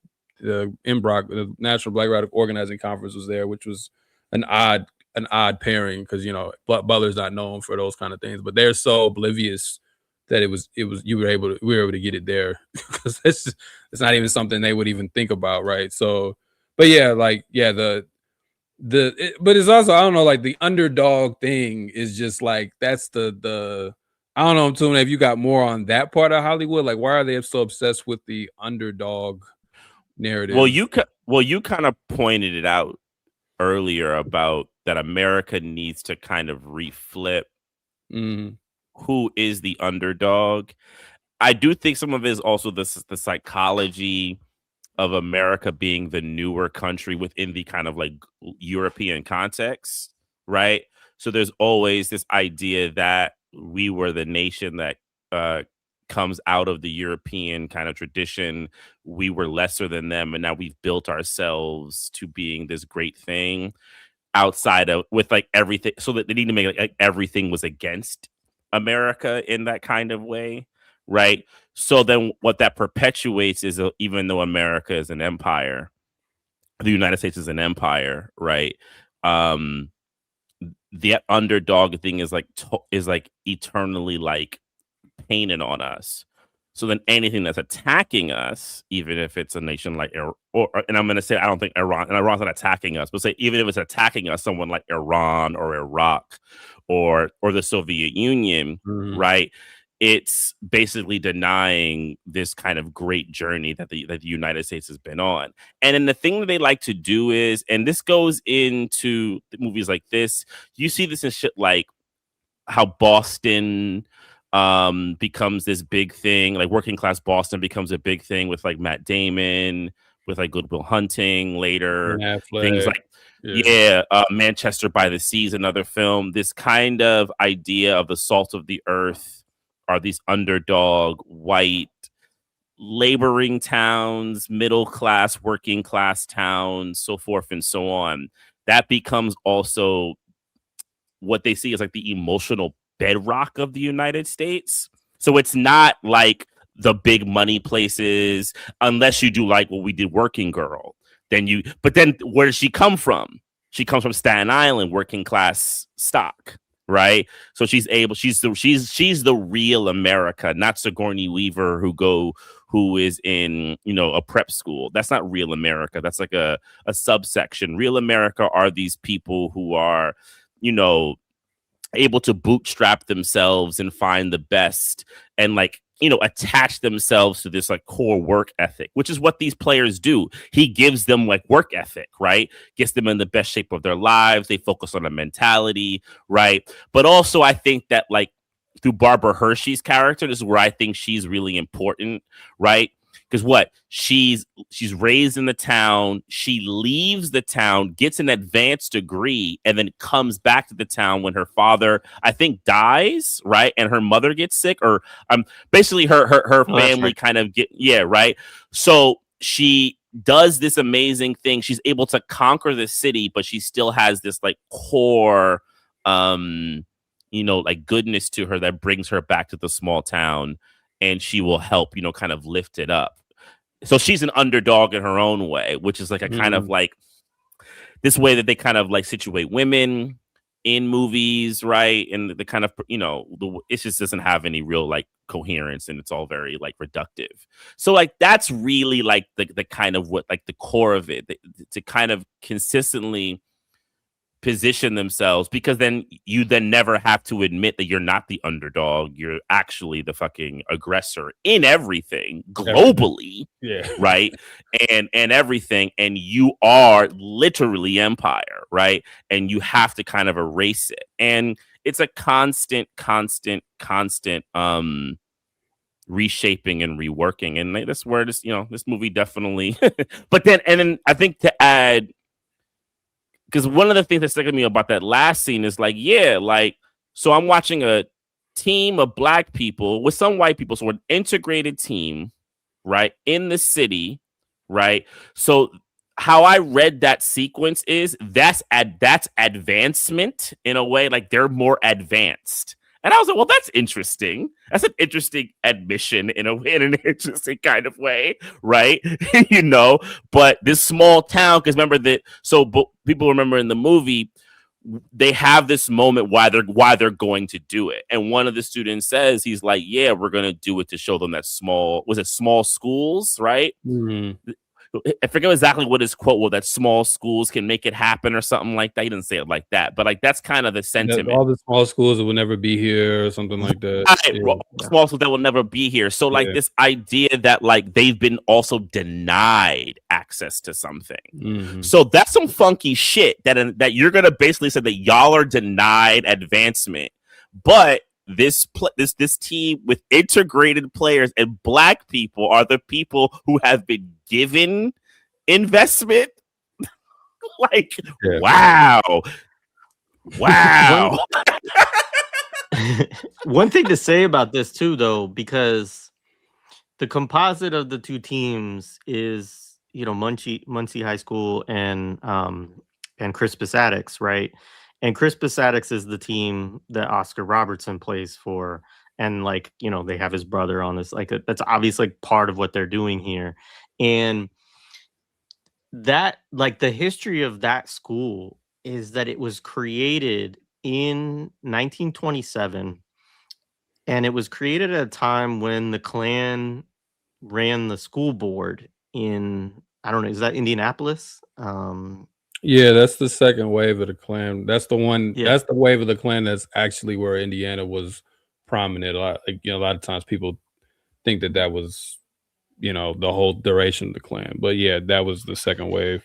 NBROC, the National Black Radical Organizing Conference was there, which was an odd pairing because, you know, Butler's not known for those kind of things, but they're so oblivious that we were able to get it there because it's not even something they would even think about, right? So, but yeah, but it's also, I don't know, like the underdog thing is just like that's the I don't know, Tune, if you got more on that part of Hollywood, like why are they so obsessed with the underdog narrative? Well, you kind of pointed it out earlier about that America needs to kind of reflip who is the underdog. I do think some of it is also the psychology of America being the newer country within the kind of like European context, right? So there's always this idea that we were the nation that comes out of the European kind of tradition. We were lesser than them, and now we've built ourselves to being this great thing outside of with like everything. So that they need to make like everything was against America in that kind of way, right? So then what that perpetuates is even though America is an empire, the United States is an empire, right? The underdog thing is like eternally like painted on us. So then anything that's attacking us, even if it's a nation like and I'm going to say I don't think Iran's not attacking us, but say even if it's attacking us, someone like Iran or Iraq or the Soviet Union, right? It's basically denying this kind of great journey that the United States has been on. And then the thing that they like to do is, and this goes into movies like this, you see this in shit like how Boston becomes this big thing, like working class Boston becomes a big thing with like Matt Damon, with like Good Will Hunting later, things like Manchester by the Sea is another film. This kind of idea of the salt of the earth are these underdog white laboring towns, middle class, working class towns, so forth and so on. That becomes also what they see as like the emotional bedrock of the United States. So it's not like the big money places, unless you do like what we did Working Girl. But then where does she come from? She comes from Staten Island, working class stock, right? So she's the real America, not Sigourney Weaver who is in, you know, a prep school. That's not real America. That's like a subsection. Real America are these people who are, you know, able to bootstrap themselves and find the best and like attach themselves to this like core work ethic, which is what these players do. He gives them like work ethic, right? Gets them in the best shape of their lives. They focus on a mentality, right? But also I think that like through Barbara Hershey's character, this is where I think she's really important, right? Because what she's raised in the town, she leaves the town, gets an advanced degree, and then comes back to the town when her father, I think, dies, right? And her mother gets sick, or basically her family right. kind of right. So she does this amazing thing. She's able to conquer the city, but she still has this like core, like goodness to her that brings her back to the small town, and she will help, kind of lift it up. So she's an underdog in her own way, which is like a kind of like this way that they kind of like situate women in movies, right? And the kind of, it just doesn't have any real like coherence, and it's all very like reductive. So like that's really like the kind of what like the core of it, to kind of consistently position themselves, because then you never have to admit that you're not the underdog. You're actually the fucking aggressor in everything globally. Yeah. Right. And everything. And you are literally empire. Right. And you have to kind of erase it. And it's a constant reshaping and reworking. And that's where this, this movie definitely but then I think to add, because one of the things that stuck with me about that last scene is like, so I'm watching a team of black people with some white people. So an integrated team, right, in the city, right? So how I read that sequence is that's advancement in a way, like they're more advanced. And I was like, well, that's interesting. That's an interesting admission in an interesting kind of way, right? But this small town, because remember that, people remember in the movie, they have this moment why they're going to do it. And one of the students says, he's like, yeah, we're going to do it to show them that small schools, right? Mm-hmm. I forget exactly what his quote was, that small schools can make it happen or something like that. He didn't say it like that, but like that's kind of the sentiment. All the small schools that will never be here or something like that. Right. Small schools that will never be here. So like this idea that like they've been also denied access to something. Mm-hmm. So that's some funky shit that you're going to basically say that y'all are denied advancement. But this team with integrated players and black people are the people who have been given investment. Like, wow. One thing to say about this too, though, because the composite of the two teams is, Muncie High School and Crispus Attucks, right? And Crispus Attucks is the team that Oscar Robertson plays for. And like, they have his brother on this, like that's obviously like part of what they're doing here. And that, like, the history of that school is that it was created in 1927, and it was created at a time when the Klan ran the school board in, I don't know, is that Indianapolis? Yeah, that's the second wave of the Klan. That's the one. Yeah. That's the wave of the Klan that's actually where Indiana was prominent. A lot of times people think that was, the whole duration of the Klan. But yeah, that was the second wave.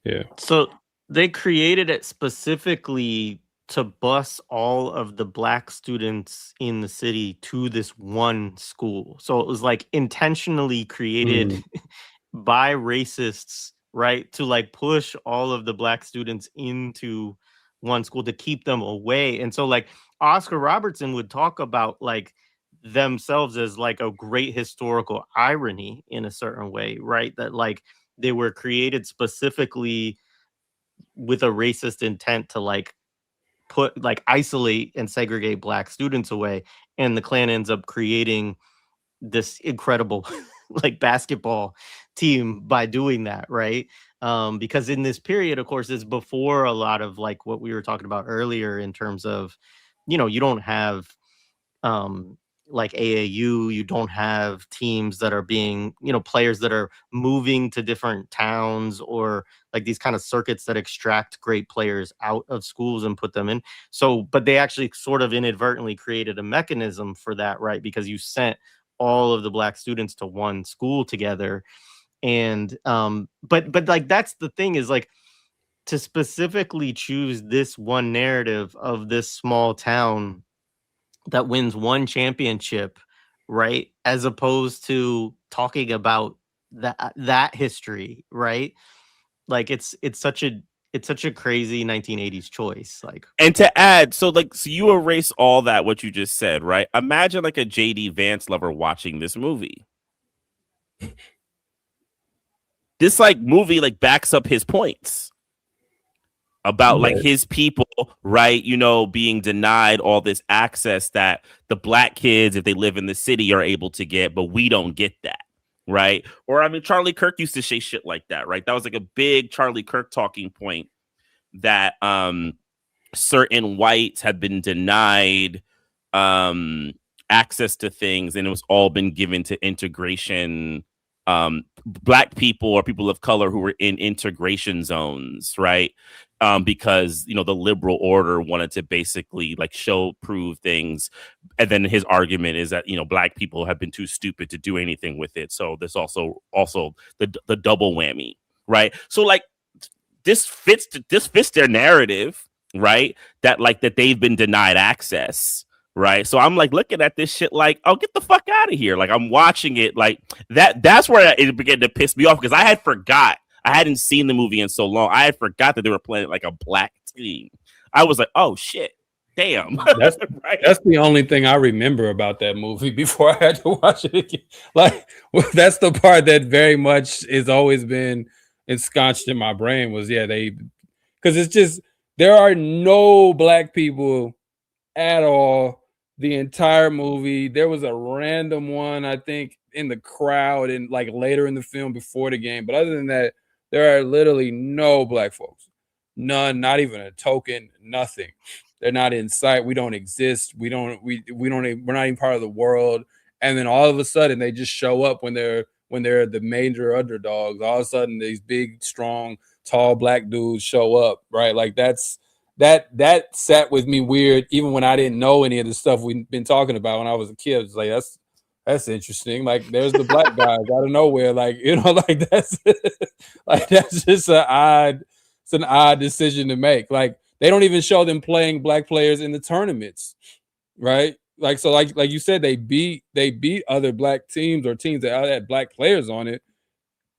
Yeah. So they created it specifically to bus all of the black students in the city to this one school. So it was like intentionally created by racists, right? To like push all of the black students into one school to keep them away. And so like Oscar Robertson would talk about like themselves as like a great historical irony in a certain way, right? That like they were created specifically with a racist intent to like isolate and segregate black students away. And the Klan ends up creating this incredible like basketball team by doing that, right? Because in this period, of course, is before a lot of like what we were talking about earlier in terms of, you don't have like AAU, you don't have teams that are being, players that are moving to different towns, or like these kind of circuits that extract great players out of schools and put them in. So, but they actually sort of inadvertently created a mechanism for that, right? Because you sent all of the black students to one school together. And but like that's the thing, is like to specifically choose this one narrative of this small town that wins one championship, right, as opposed to talking about that history, right? Like it's such a crazy 1980s choice. Like, and to add, so you erase all that what you just said, right? Imagine like a JD Vance lover watching this movie. This like movie like backs up his points about like his people, right? You know, being denied all this access that the black kids, if they live in the city, are able to get, but we don't get that, right? Or I mean, Charlie Kirk used to say shit like that, right? That was like a big Charlie Kirk talking point, that certain whites had been denied access to things, and it was all been given to integration black people or people of color who were in integration zones, right? Because, you know, the liberal order wanted to basically like prove things. And then his argument is that, you know, black people have been too stupid to do anything with it. So there's also the double whammy, right? So like this fits their narrative, right? That they've been denied access. Right. So I'm like looking at this shit like, oh, get the fuck out of here. Like I'm watching it like that's where it began to piss me off, because I hadn't seen the movie in so long. I had forgot that they were playing like a black team. I was like, oh shit, damn. That's right. That's the only thing I remember about that movie before I had to watch it again. Like that's the part that very much has always been ensconced in my brain was because it's just there are no black people at all the entire movie. There was a random one, I think, in the crowd and like later in the film before the game. But other than that, there are literally no black folks. None, not even a token, nothing. They're not in sight. We don't exist. We're not even part of the world. And then all of a sudden they just show up when they're the major underdogs. All of a sudden these big, strong, tall black dudes show up, right? Like that sat with me weird, even when I didn't know any of the stuff we've been talking about when I was a kid. I was like, that's interesting. Like, there's the black guys out of nowhere. Like, you know, like that's just an odd decision to make. Like, they don't even show them playing black players in the tournaments, right? Like, so like you said, they beat other black teams or teams that had black players on it.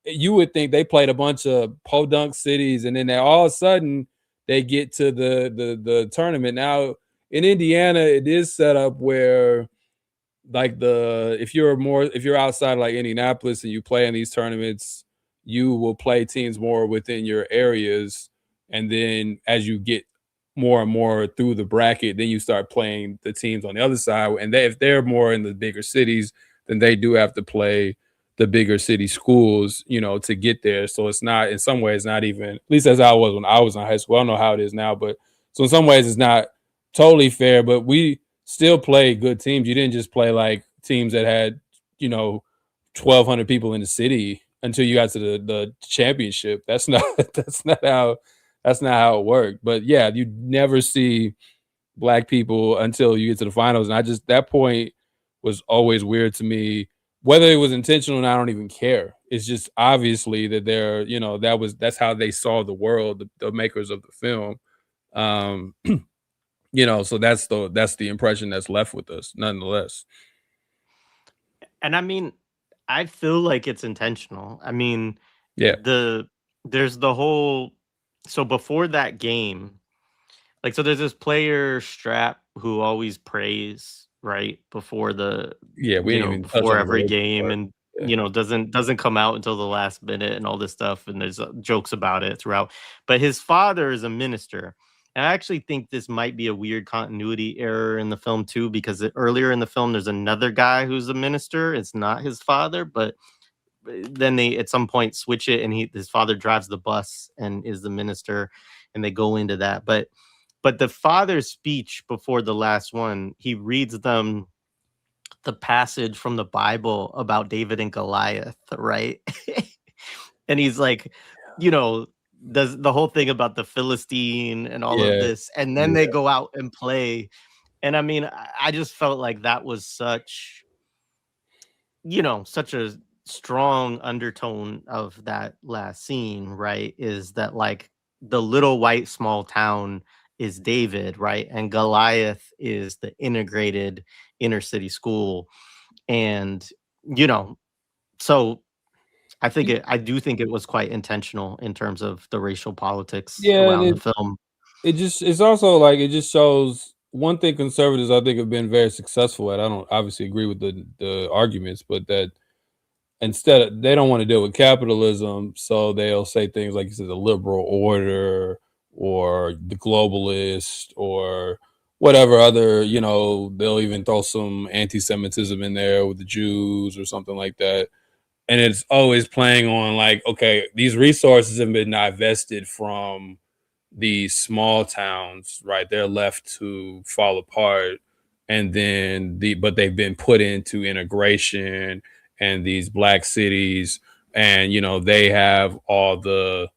You would think they played a bunch of podunk cities, and then all of a sudden they get to the tournament. Now in Indiana, it is set up where like if you're outside like Indianapolis and you play in these tournaments, you will play teams more within your areas. And then as you get more and more through the bracket, then you start playing the teams on the other side. And if they're more in the bigger cities, then they do have to play the bigger city schools, you know, to get there. So it's not, in some ways, not even, at least as I was when I was in high school. I don't know how it is now, but so in some ways it's not totally fair, but we still play good teams. You didn't just play like teams that had, you know, 1,200 people in the city until you got to the championship. That's not how it worked. But yeah, you never see black people until you get to the finals. And that point was always weird to me. Whether it was intentional or not, I don't even care. It's just obviously that they're, you know, that's how they saw the world, the makers of the film. You know, so that's the impression that's left with us, nonetheless. And I mean, I feel like it's intentional. I mean, yeah, there's the whole, so before that game, like, so there's this player Strap who always prays right before before every game, and you know doesn't come out until the last minute and all this stuff, and there's jokes about it throughout. But his father is a minister, and I actually think this might be a weird continuity error in the film too, because earlier in the film there's another guy who's a minister. It's not his father, but then they at some point switch it, and his father drives the bus and is the minister, and they go into that. But the father's speech before the last one, he reads them the passage from the Bible about David and Goliath, right? And he's like, you know, does the whole thing about the Philistine and all of this, and then they go out and play. And I mean, I just felt like that was such such a strong undertone of that last scene, right, is that like the little white small town is David, right? And Goliath is the integrated inner city school. And, you know, so I do think it was quite intentional in terms of the racial politics Yeah, and around the film. it's also like it just shows one thing conservatives I think have been very successful at. I don't obviously agree with the arguments, but that they don't want to deal with capitalism, so they'll say things like you said, the liberal order or the globalist or whatever other, they'll even throw some anti-Semitism in there with the Jews or something like that. And it's always playing on like, okay, these resources have been divested from these small towns, right? They're left to fall apart, and then but they've been put into integration and these black cities, and they have all the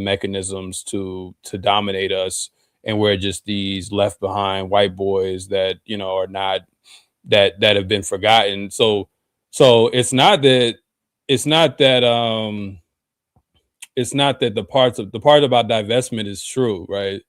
mechanisms to dominate us, and we're just these left behind white boys that are not that have been forgotten. So it's not that it's not that the part about divestment is true, right?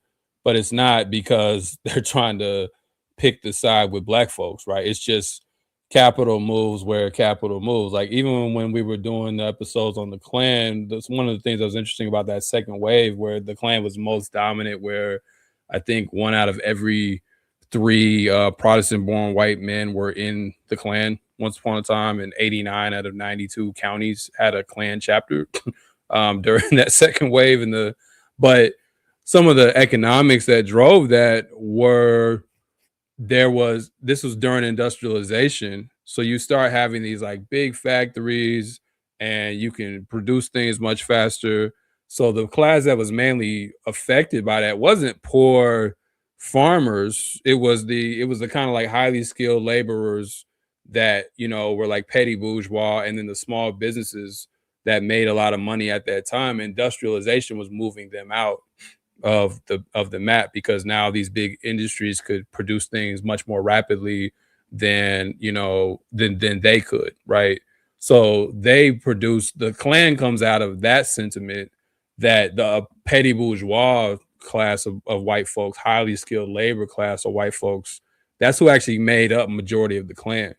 But it's not because they're trying to pick the side with black folks, right? It's just capital moves where capital moves. Like even when we were doing the episodes on the Klan, that's one of the things that was interesting about that second wave where the Klan was most dominant, where I think one out of every three Protestant-born white men were in the Klan once upon a time, and 89 out of 92 counties had a Klan chapter. During that second wave, but some of the economics that drove that this was during industrialization, so you start having these like big factories and you can produce things much faster. So the class that was mainly affected by that wasn't poor farmers, it was the kind of like highly skilled laborers that were like petty bourgeois, and then the small businesses that made a lot of money at that time. Industrialization was moving them out of the map, because now these big industries could produce things much more rapidly than than they could, right? So the Klan comes out of that sentiment, that the petty bourgeois class of white folks, highly skilled labor class of white folks, that's who actually made up majority of the Klan.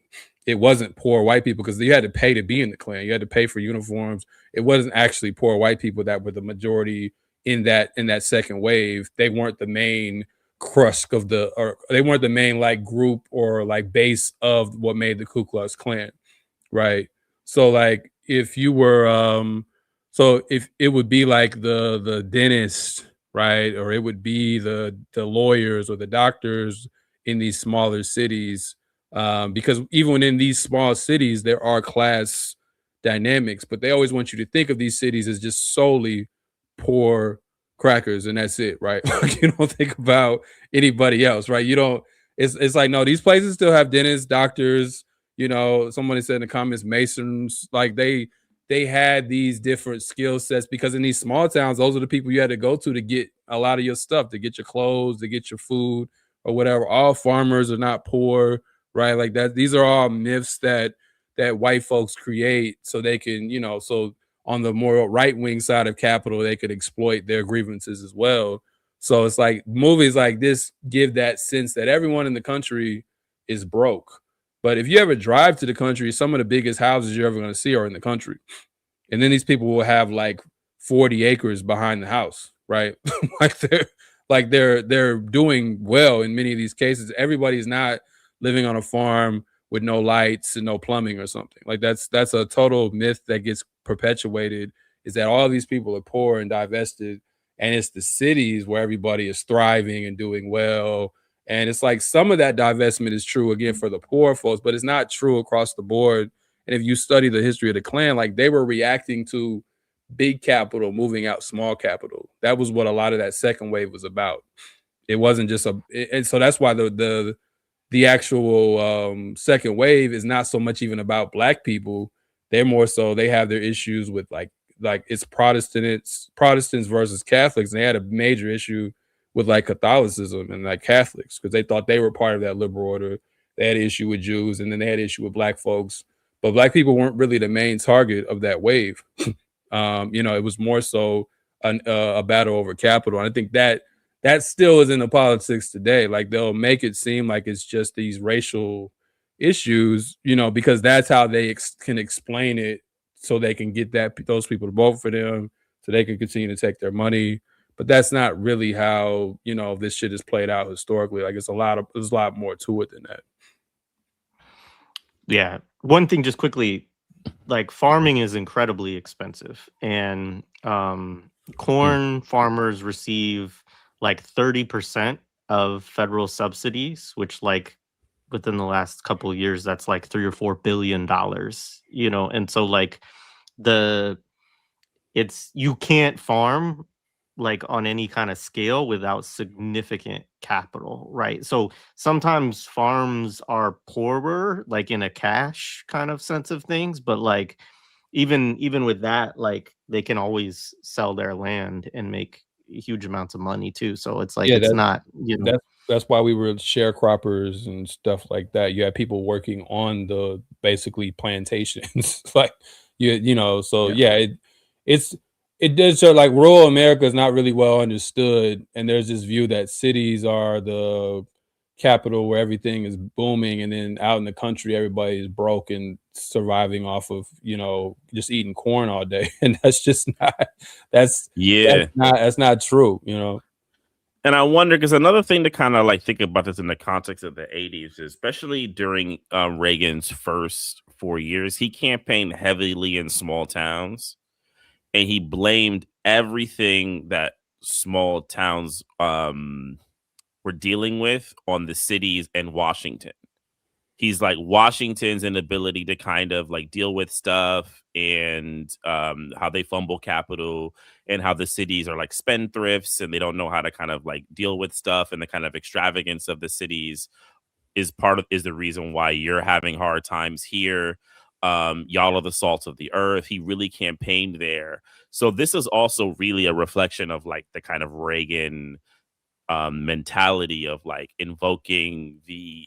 It wasn't poor white people, because you had to pay to be in the Klan. You had to pay for uniforms. It wasn't actually poor white people that were the majority in that second wave. They weren't the main crusk or they weren't the main like group or like base of what made the Ku Klux Klan, right? So like if you were so if it would be like the dentist, right, or it would be the lawyers or the doctors in these smaller cities, because even in these small cities there are class dynamics, but they always want you to think of these cities as just solely poor crackers and that's it, right? Like you don't think about anybody else, right? You don't. It's like, no, these places still have dentists, doctors. Somebody said in the comments, masons. Like they had these different skill sets, because in these small towns, those are the people you had to go to get a lot of your stuff, to get your clothes, to get your food or whatever. All farmers are not poor, right? Like that. These are all myths that white folks create so they can, so on the more right-wing side of capital, they could exploit their grievances as well. So it's like movies like this give that sense that everyone in the country is broke. But if you ever drive to the country, some of the biggest houses you're ever going to see are in the country. And then these people will have like 40 acres behind the house, right? they're doing well in many of these cases. Everybody's not living on a farm with no lights and no plumbing or something. Like that's a total myth that gets perpetuated, is that all these people are poor and divested, and it's the cities where everybody is thriving and doing well. And it's like some of that divestment is true again for the poor folks, but it's not true across the board. And if you study the history of the Klan, like they were reacting to big capital moving out small capital. That was what a lot of that second wave was about. It wasn't just and so that's why the actual second wave is not so much even about black people. They're more so, they have their issues with like it's Protestants versus Catholics. And they had a major issue with like Catholicism and like Catholics, because they thought they were part of that liberal order. They had an issue with Jews, and then they had an issue with black folks. but Black people weren't really the main target of that wave. It was more so a battle over capital. And I think that still is in the politics today. Like, they'll make it seem like it's just these racial issues, because that's how they can explain it, so they can get those people to vote for them, so they can continue to take their money. But that's not really how this shit is played out historically. Like, there's a lot more to it than that. Yeah. One thing, just quickly, like, farming is incredibly expensive, and corn farmers receive like 30% of federal subsidies, which, like, within the last couple of years, that's like $3 or $4 billion, and so, like, you can't farm like on any kind of scale without significant capital, right? So sometimes farms are poorer, like in a cash kind of sense of things, but like even with that, like, they can always sell their land and make huge amounts of money too. So it's like, it's not, that's why we were sharecroppers and stuff like that. You had people working on the basically plantations, like it does show, like, rural America is not really well understood, and there's this view that cities are the capital where everything is booming, and then out in the country everybody is broke and surviving off of just eating corn all day, and that's just not that's not true. And I wonder, because another thing to kind of like think about this in the context of the 80s, especially during Reagan's first 4 years, he campaigned heavily in small towns, and he blamed everything that small towns were dealing with on the cities and Washington. He's like, Washington's inability to kind of like deal with stuff, and how they fumble capital, and how the cities are like spendthrifts and they don't know how to kind of like deal with stuff, and the kind of extravagance of the cities is the reason why you're having hard times here. Y'all are the salt of the earth. He really campaigned there. So this is also really a reflection of like the kind of Reagan mentality of like invoking the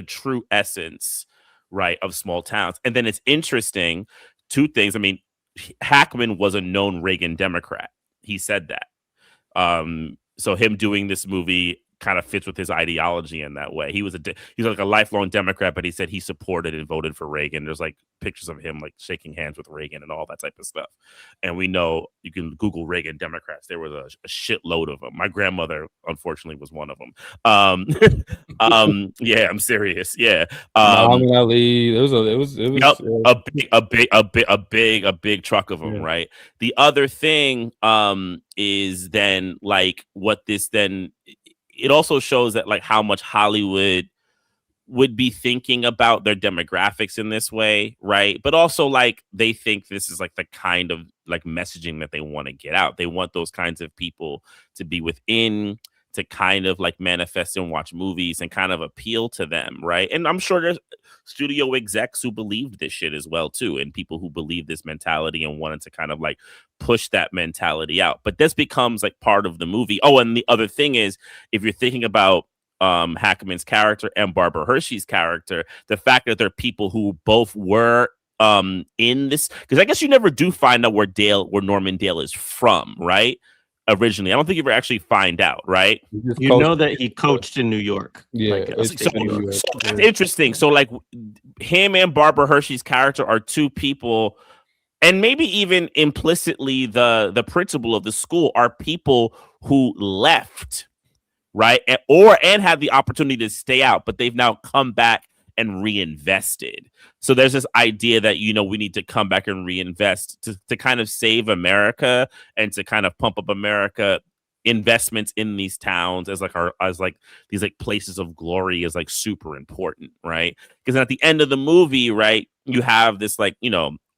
true essence, right, of small towns. And then it's interesting, two things. I mean, Hackman was a known Reagan Democrat. He said that. So him doing this movie kind of fits with his ideology in that way. He was like a lifelong Democrat, but he said he supported and voted for Reagan. There's like pictures of him like shaking hands with Reagan and all that type of stuff. And we know, you can Google Reagan Democrats. There was a shitload of them. My grandmother, unfortunately, was one of them. Yeah, I'm serious. Yeah. Muhammad Ali. It was a big truck of them, yeah. Right. The other thing is then like what this then. It also shows that like how much Hollywood would be thinking about their demographics in this way, right? But also like they think this is like the kind of like messaging that they want to get out. They want those kinds of people to be within, to kind of like manifest and watch movies and kind of appeal to them, right? And I'm sure there's studio execs who believed this shit as well too, and people who believe this mentality and wanted to kind of like push that mentality out. But this becomes like part of the movie. Oh, and the other thing is, if you're thinking about Hackman's character and Barbara Hershey's character, the fact that they're people who both were in this, because I guess you never do find out where Norman Dale is from, right? Originally, I don't think you ever actually find out, right? You know that he coached in New York. Yeah, so that's interesting. So like him and Barbara Hershey's character are two people, and maybe even implicitly the principal of the school are people who left, right? And had the opportunity to stay out, but they've now come back and reinvested. So there's this idea that, we need to come back and reinvest to kind of save America and to kind of pump up America. Investments in these towns as these like places of glory is like super important, right? Because at the end of the movie, right, you have this like,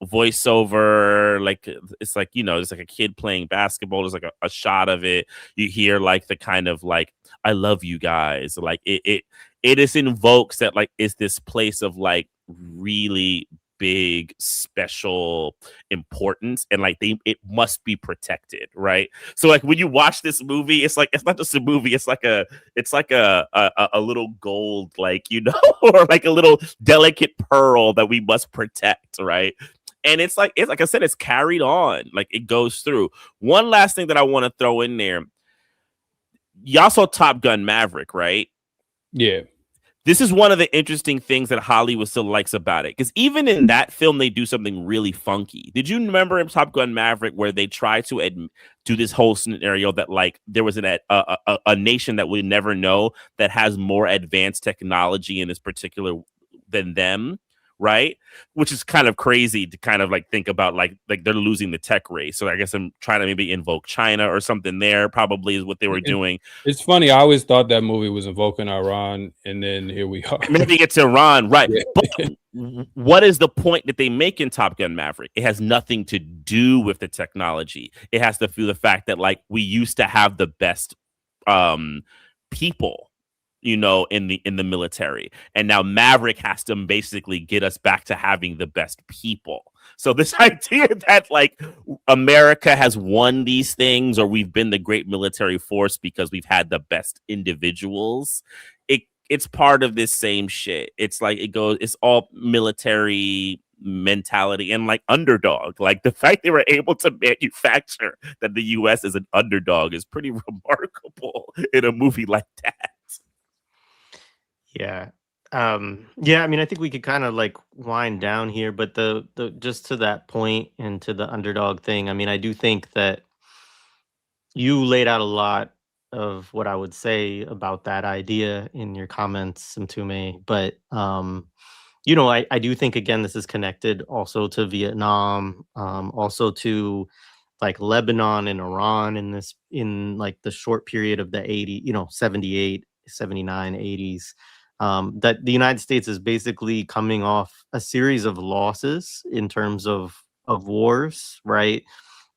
voiceover, like it's like, it's like a kid playing basketball. There's like a shot of it. You hear like the kind of like, I love you guys. Like it is invokes that like it's this place of like really big special importance, and like it must be protected, right? So like when you watch this movie, it's like it's not just a movie, it's like a little gold, like, you know, or like a little delicate pearl that we must protect, right? And it's like I said, it's carried on, like it goes through. One last thing that I want to throw in there. Y'all saw Top Gun Maverick, right? Yeah. This is one of the interesting things that Hollywood still likes about it, because even in that film, they do something really funky. Did you remember in Top Gun Maverick where they try to do this whole scenario that like there was a nation that we never know that has more advanced technology in this particular than them, right? Which is kind of crazy to kind of like think about, like they're losing the tech race. So I guess I'm trying to maybe invoke China or something there, probably is what they were doing. It's funny. I always thought that movie was invoking Iran, and then here we are. Maybe it's Iran, right? Yeah. But what is the point that they make in Top Gun Maverick? It has nothing to do with the technology. It has to do with the fact that like we used to have the best people, you know, in the military, and now Maverick has to basically get us back to having the best people. So this idea that like America has won these things, or we've been the great military force because we've had the best individuals, it's part of this same shit. It's like it's all military mentality and like underdog. Like the fact they were able to manufacture that the US is an underdog is pretty remarkable in a movie like that. Yeah. Yeah, I mean, I think we could kind of like wind down here, but the just to that point and to the underdog thing, I mean, I do think that you laid out a lot of what I would say about that idea in your comments, Mtume, but you know, I do think again this is connected also to Vietnam, also to like Lebanon and Iran in like the short period of the 80, you know, 78, 79, 80s. That the United States is basically coming off a series of losses in terms of wars, right?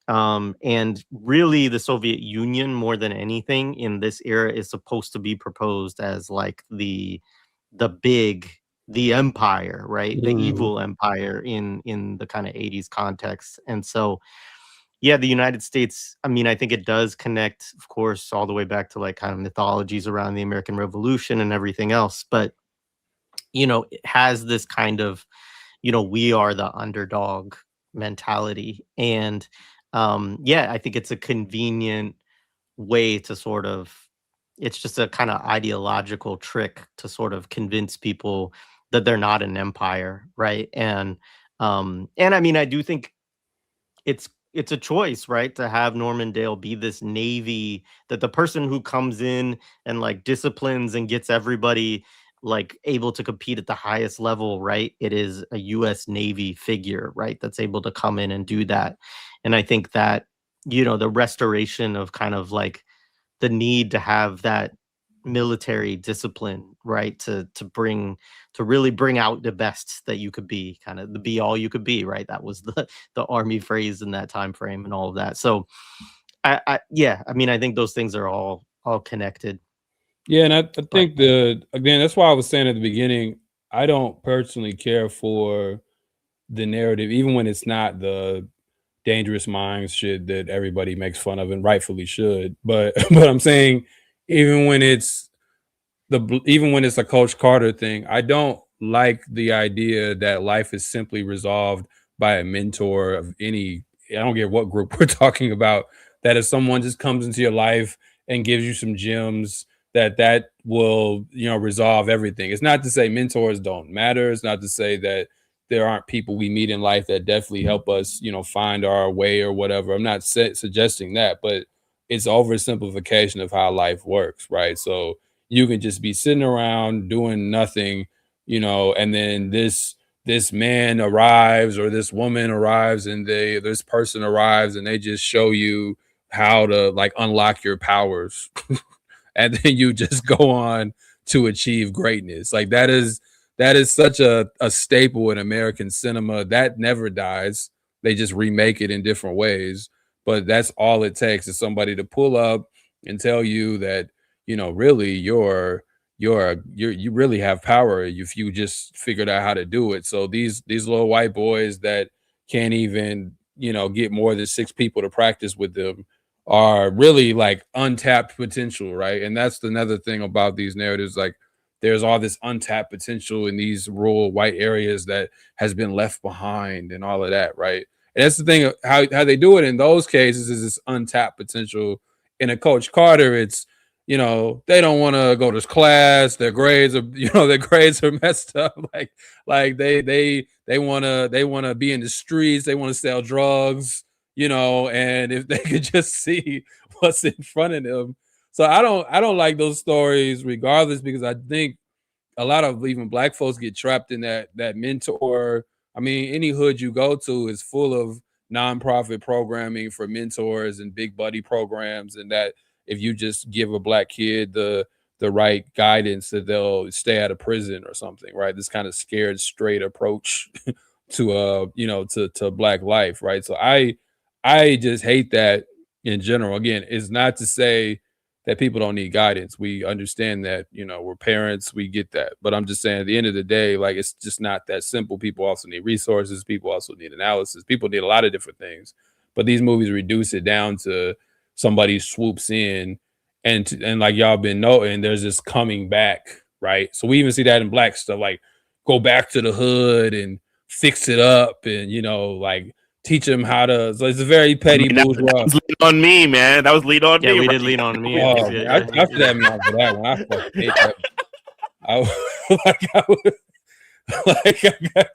And really the Soviet Union, more than anything in this era, is supposed to be proposed as like the empire, right? The evil empire in the kind of 80s context. And so yeah, the United States, I mean, I think it does connect, of course, all the way back to like kind of mythologies around the American Revolution and everything else. But, you know, it has this kind of, you know, we are the underdog mentality. And yeah, I think it's a convenient way to sort of, it's just a kind of ideological trick to sort of convince people that they're not an empire, right? And I mean, I do think it's a choice, right? To have Normandale be this navy, that the person who comes in and like disciplines and gets everybody like able to compete at the highest level, right? It is a US Navy figure, right? That's able to come in and do that. And I think that, you know, the restoration of kind of like the need to have that military discipline, right? To really bring out the best that you could be, kind of the be all you could be, right? That was the army phrase in that time frame and all of that. So I yeah, I mean, I think those things are all connected. Yeah, and I think again, that's why I was saying at the beginning, I don't personally care for the narrative, even when it's not the dangerous minds shit that everybody makes fun of and rightfully should. But but I'm saying even when it's a Coach Carter thing, I don't like the idea that life is simply resolved by a mentor of any, I don't care what group we're talking about, that if someone just comes into your life and gives you some gems, that will, you know, resolve everything. It's not to say mentors don't matter. It's not to say that there aren't people we meet in life that definitely help us, you know, find our way or whatever. I'm not suggesting that, but it's oversimplification of how life works, right? So you can just be sitting around doing nothing, you know, and then this man arrives or this woman arrives and this person arrives and they just show you how to like unlock your powers. And then you just go on to achieve greatness. Like that is such a staple in American cinema that never dies. They just remake it in different ways, but that's all it takes is somebody to pull up and tell you that, you know, really your you really have power if you just figured out how to do it. So these little white boys that can't even, get more than 6 people to practice with them are really like untapped potential, right? And that's another thing about these narratives. Like there's all this untapped potential in these rural white areas that has been left behind and all of that, right? And that's the thing of how they do it in those cases is this untapped potential. In a Coach Carter, it's they don't want to go to class. Their grades are, their grades are messed up. Like they want to be in the streets. They want to sell drugs, and if they could just see what's in front of them. So I don't like those stories regardless, because I think a lot of even black folks get trapped in that mentor. I mean, any hood you go to is full of nonprofit programming for mentors and big buddy programs, and that if you just give a black kid the right guidance, that they'll stay out of prison or something, right? This kind of scared straight approach to to black life, right? So I just hate that in general. Again, it's not to say that people don't need guidance. We understand that, we're parents, we get that. But I'm just saying at the end of the day, like, it's just not that simple. People also need resources. People also need analysis. People need a lot of different things. But these movies reduce it down to somebody swoops in and like y'all been noting, there's this coming back, right? So we even see that in black stuff, like go back to the hood and fix it up and, like teach them how to. So it's a very petty bourgeois. That was lean on me, man. That was lean on me. Yeah, we did lean on me. Oh, I should have me out for that one. I fucking hate that.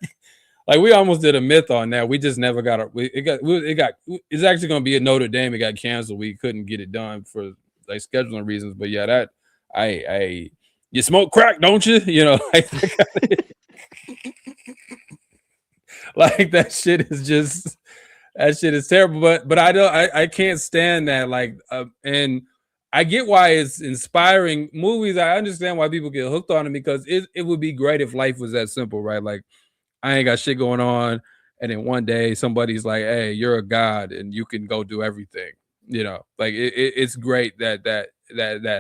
Like we almost did a myth on that. We just never got it's actually going to be at Notre Dame. It got canceled. We couldn't get it done for like scheduling reasons. But yeah, that you smoke crack, don't you? Like that shit is terrible. But I can't stand that. Like and I get why it's inspiring movies. I understand why people get hooked on it, because it would be great if life was that simple, right? Like I ain't got shit going on, and then one day somebody's like, "Hey, you're a god, and you can go do everything." Like it's great that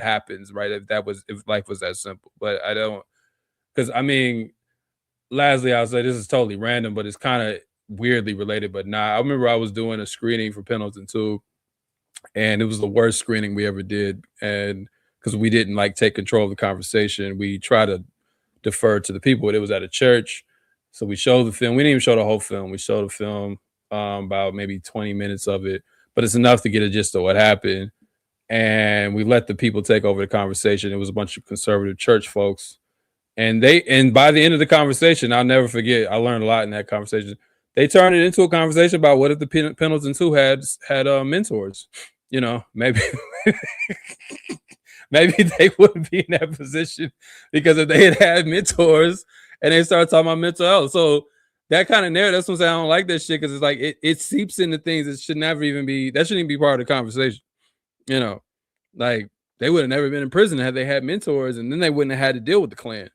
happens, right? If life was that simple, but I don't, because I mean, lastly, I'll say this is totally random, but it's kind of weirdly related. But nah, I remember I was doing a screening for Pendleton too, and it was the worst screening we ever did, and because we didn't like take control of the conversation, we try to defer to the people. It was at a church. So we showed the film. We didn't even show the whole film. We showed the film, about maybe 20 minutes of it, but it's enough to get a gist of what happened. And we let the people take over the conversation. It was a bunch of conservative church folks. And by the end of the conversation, I'll never forget, I learned a lot in that conversation. They turned it into a conversation about what if the Pendletons who had mentors, maybe maybe they wouldn't be in that position, because if they had mentors and they started talking about mental health. So that kind of narrative, that's what I'm saying. I don't like that shit, because it's like it seeps into things that should never even be, that shouldn't even be part of the conversation. Like they would have never been in prison had they had mentors, and then they wouldn't have had to deal with the Klan.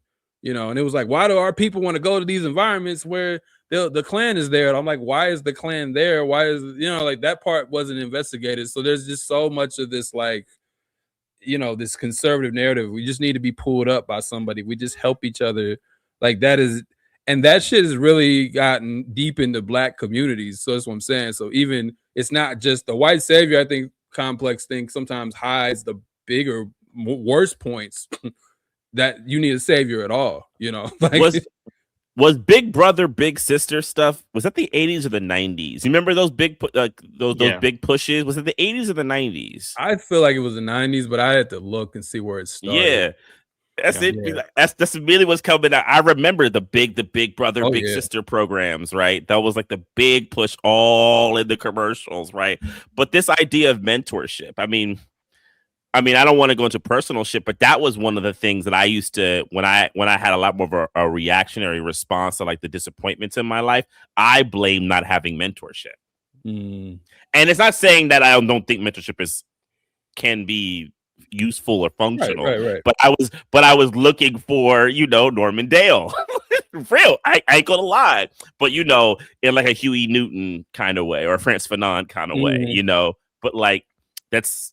And it was like, why do our people want to go to these environments where the Klan is there? And I'm like, why is the Klan there? Why is, like that part wasn't investigated. So there's just so much of this, like, this conservative narrative. We just need to be pulled up by somebody. We just help each other. Like that is, and that shit has really gotten deep into black communities. So that's what I'm saying. So even, it's not just the white savior, I think, complex thing sometimes hides the bigger, worse points that you need a savior at all, like, was Big Brother Big Sister stuff, was that the 80s or the 90s? You remember those big those big pushes? Was it the 80s or the 90s? I feel like it was the 90s, but I had to look and see where it started. Yeah, that's it. Yeah. That's really what's coming out. I remember the big Brother Big Sister programs, right? That was like the big push, all in the commercials, right? But this idea of mentorship, I mean, I don't want to go into personal shit, but that was one of the things that I used to, when I had a lot more of a reactionary response to like the disappointments in my life, I blame not having mentorship. And it's not saying that I don't think mentorship can be useful or functional, right. But I was looking for, Norman Dale. Real, I ain't gonna lie, but in like a Huey Newton kind of way or a Frantz Fanon kind of way, but like that's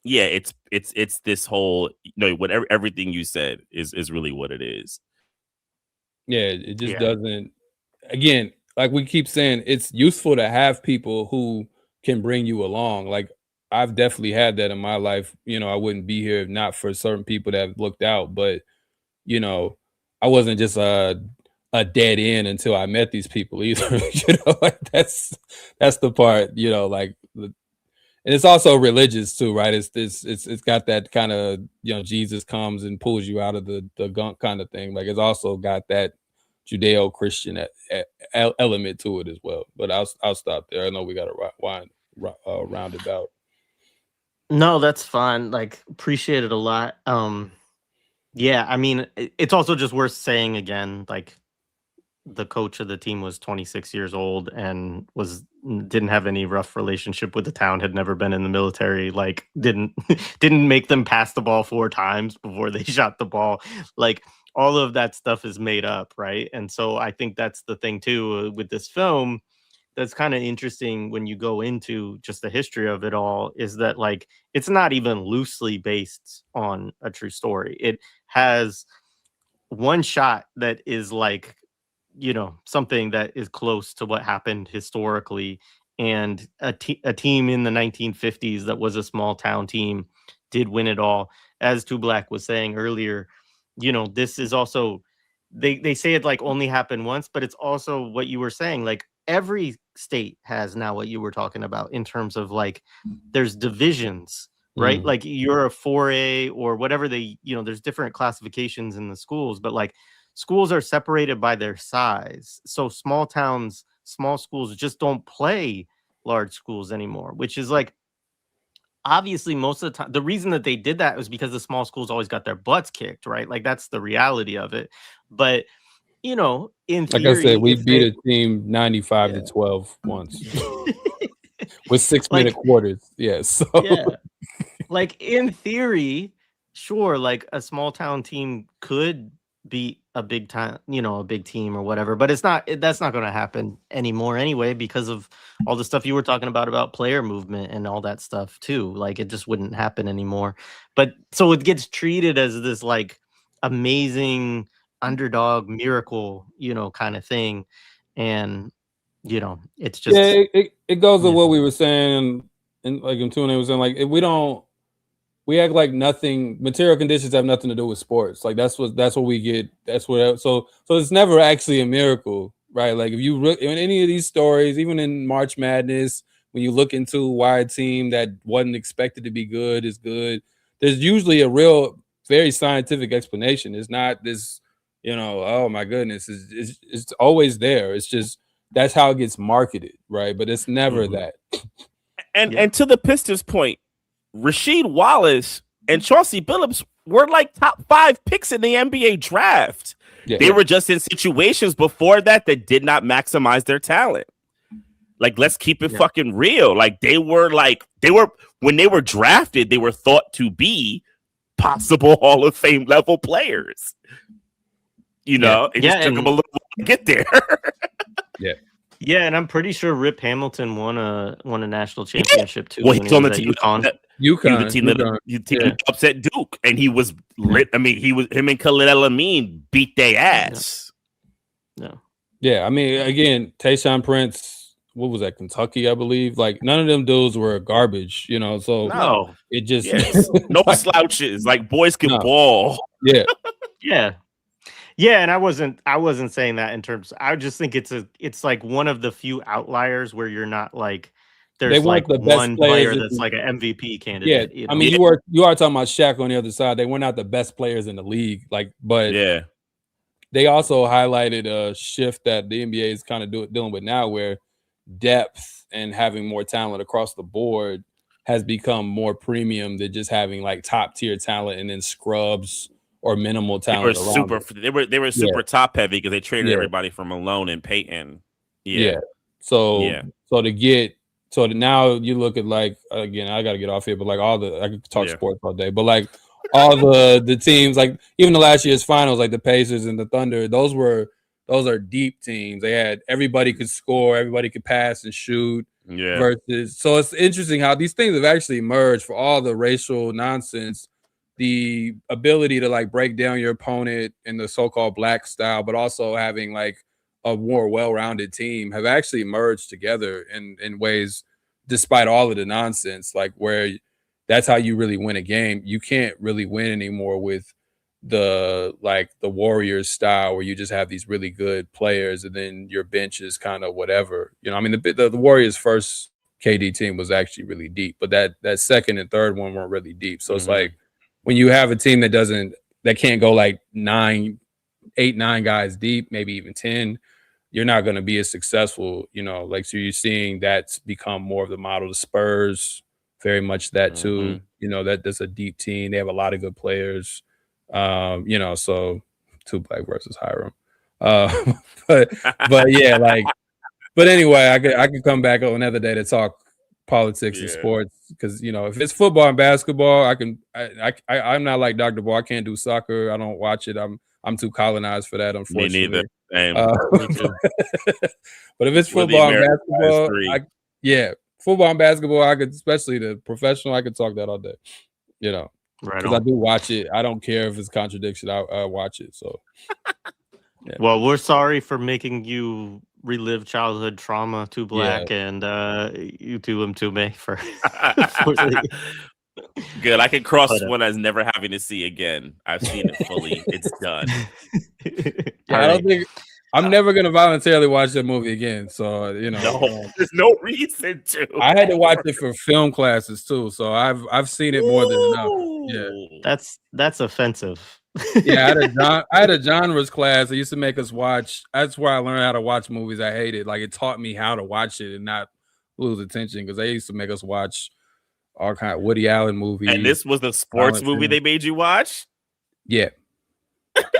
yeah, it's this whole, whatever, everything you said is really what it is. Yeah, it just doesn't. Again, like we keep saying, it's useful to have people who can bring you along. Like I've definitely had that in my life. I wouldn't be here if not for certain people that have looked out. But I wasn't just a dead end until I met these people either. Like that's the part. Like, and it's also religious too, right? It's got that kind of Jesus comes and pulls you out of the gunk kind of thing. Like it's also got that Judeo-Christian element to it as well. But I'll stop there. I know we got to round it out. No, that's fine. Like, appreciate it a lot. Yeah, I mean, it's also just worth saying again, like, the coach of the team was 26 years old and didn't have any rough relationship with the town, had never been in the military, like didn't make them pass the ball 4 times before they shot the ball. Like all of that stuff is made up, right? And so I think that's the thing too with this film that's kind of interesting when you go into just the history of it all, is that like it's not even loosely based on a true story. It has one shot that is like, something that is close to what happened historically, and a team in the 1950s that was a small town team did win it all. As Two Black was saying earlier, this is also, they say it like only happened once, but it's also what you were saying, like every state has now what you were talking about in terms of like there's divisions, right? Like you're a 4A or whatever there's different classifications in the schools, but like schools are separated by their size. So small schools just don't play large schools anymore, which is like, obviously most of the time, the reason that they did that was because the small schools always got their butts kicked, right? Like that's the reality of it. But, in theory, like I said, we beat a team 95-12 once with 6-minute quarters. Yeah. So like in theory, sure, like a small town team could beat a big time, a big team or whatever, but that's not going to happen anymore anyway, because of all the stuff you were talking about player movement and all that stuff too. Like it just wouldn't happen anymore. But so it gets treated as this like amazing underdog miracle, kind of thing. And it's just it goes to what we were saying, and like Tune was saying, like if we act like nothing, material conditions have nothing to do with sports. Like that's what we get. So it's never actually a miracle, right? Like if you look in any of these stories, even in March Madness, when you look into why a team that wasn't expected to be good is good, there's usually a real, very scientific explanation. It's not this, oh my goodness, it's always there. It's just that's how it gets marketed, right? But it's never that. And to the Pistons' point, Rasheed Wallace and Chauncey Billups were like top 5 picks in the NBA draft. They were just in situations before that did not maximize their talent. Like, let's keep it fucking real. Like they were when they were drafted, they were thought to be possible Hall of Fame level players. It just took them a little while to get there. Yeah, and I'm pretty sure Rip Hamilton won a national championship too. Well, he's on the team. UConn. The team that upset Duke, and he was lit. I mean, him and Khalid El-Amin beat their ass. Yeah. I mean, again, Tayshaun Prince, what was that? Kentucky, I believe. Like none of them dudes were garbage, So no, it just no slouches. Like boys can ball. Yeah, and I wasn't saying that in terms. I just think it's like one of the few outliers where you're not like there's like the one player that's like an MVP candidate. Yeah, I mean you are talking about Shaq on the other side. They were not the best players in the league, but they also highlighted a shift that the NBA is kind of dealing with now, where depth and having more talent across the board has become more premium than just having like top tier talent and then scrubs or minimal talent. They were super top heavy because they traded everybody from Malone and Payton. So now you look at like, again, I got to get off here, but like I could talk sports all day, but like all the teams, like even the last year's finals, like the Pacers and the Thunder, those were those are deep teams. They had everybody could score, everybody could pass and shoot. Yeah. Versus, so it's interesting how these things have actually merged for all the racial nonsense. The ability to like break down your opponent in the so-called black style, but also having like a more well-rounded team have actually merged together in ways, despite all of the nonsense, like where that's how you really win a game. You can't really win anymore with the Warriors style where you just have these really good players and then your bench is kind of whatever. You know, I mean, the Warriors' first KD team was actually really deep, but that second and third one weren't really deep. So it's like when you have a team that can't go like 8, 9 guys deep, maybe even 10, you're not going to be as successful, you know, like, so you're seeing that's become more of the model. The Spurs, very much that too, you know, that's a deep team. They have a lot of good players, you know, so 2 Black versus Hiram. But yeah, like, but anyway, I could come back on another day to talk politics and sports, because, you know, if it's football and basketball, I'm not like Dr. Ball. I can't do soccer. I don't watch it. I'm too colonized for that, unfortunately. Me neither. But if it's football and basketball, football and basketball, I could, especially the professional, I could talk that all day, you know, because I do watch it. I don't care if it's contradiction. I watch it. So, yeah. Well, we're sorry for making you relive childhood trauma, 2 Black, and you too, Mtume, for good. I can cross one as never having to see again. I've seen it fully. It's done. I don't think I'm never gonna voluntarily watch that movie again. So, you know, there's no reason to. I had to watch it for film classes too, so I've seen it more than enough. Yeah, that's offensive. Yeah, I had a genres class. They used to make us watch. That's where I learned how to watch movies I hated. Like, it taught me how to watch it and not lose attention, because they used to make us watch all kind of Woody Allen movies. And this was the sports movie they made you watch? Yeah.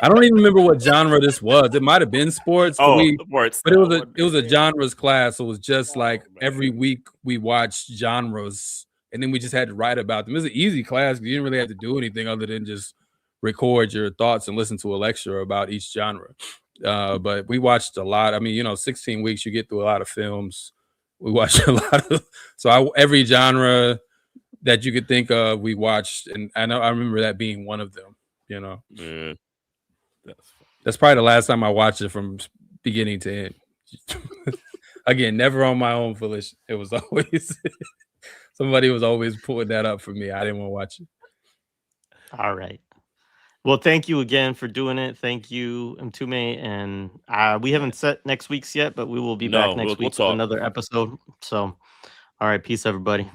I don't even remember what genre this was. It might have been sports. Sports. But it was a genres class. So it was just like every week we watched genres, and then we just had to write about them. It was an easy class. You didn't really have to do anything other than just record your thoughts and listen to a lecture about each genre. But we watched a lot. I mean, you know, 16 weeks, you get through a lot of films. We watched a lot of, every genre that you could think of, we watched. And I remember that being one of them, you know. That's probably the last time I watched it from beginning to end. Again, never on my own volition. It was always, somebody was always pulling that up for me. I didn't want to watch it. All right. Well, thank you again for doing it. Thank you, Mtume. And we haven't set next week's yet, but we will be back next week with another episode. So, all right. Peace, everybody.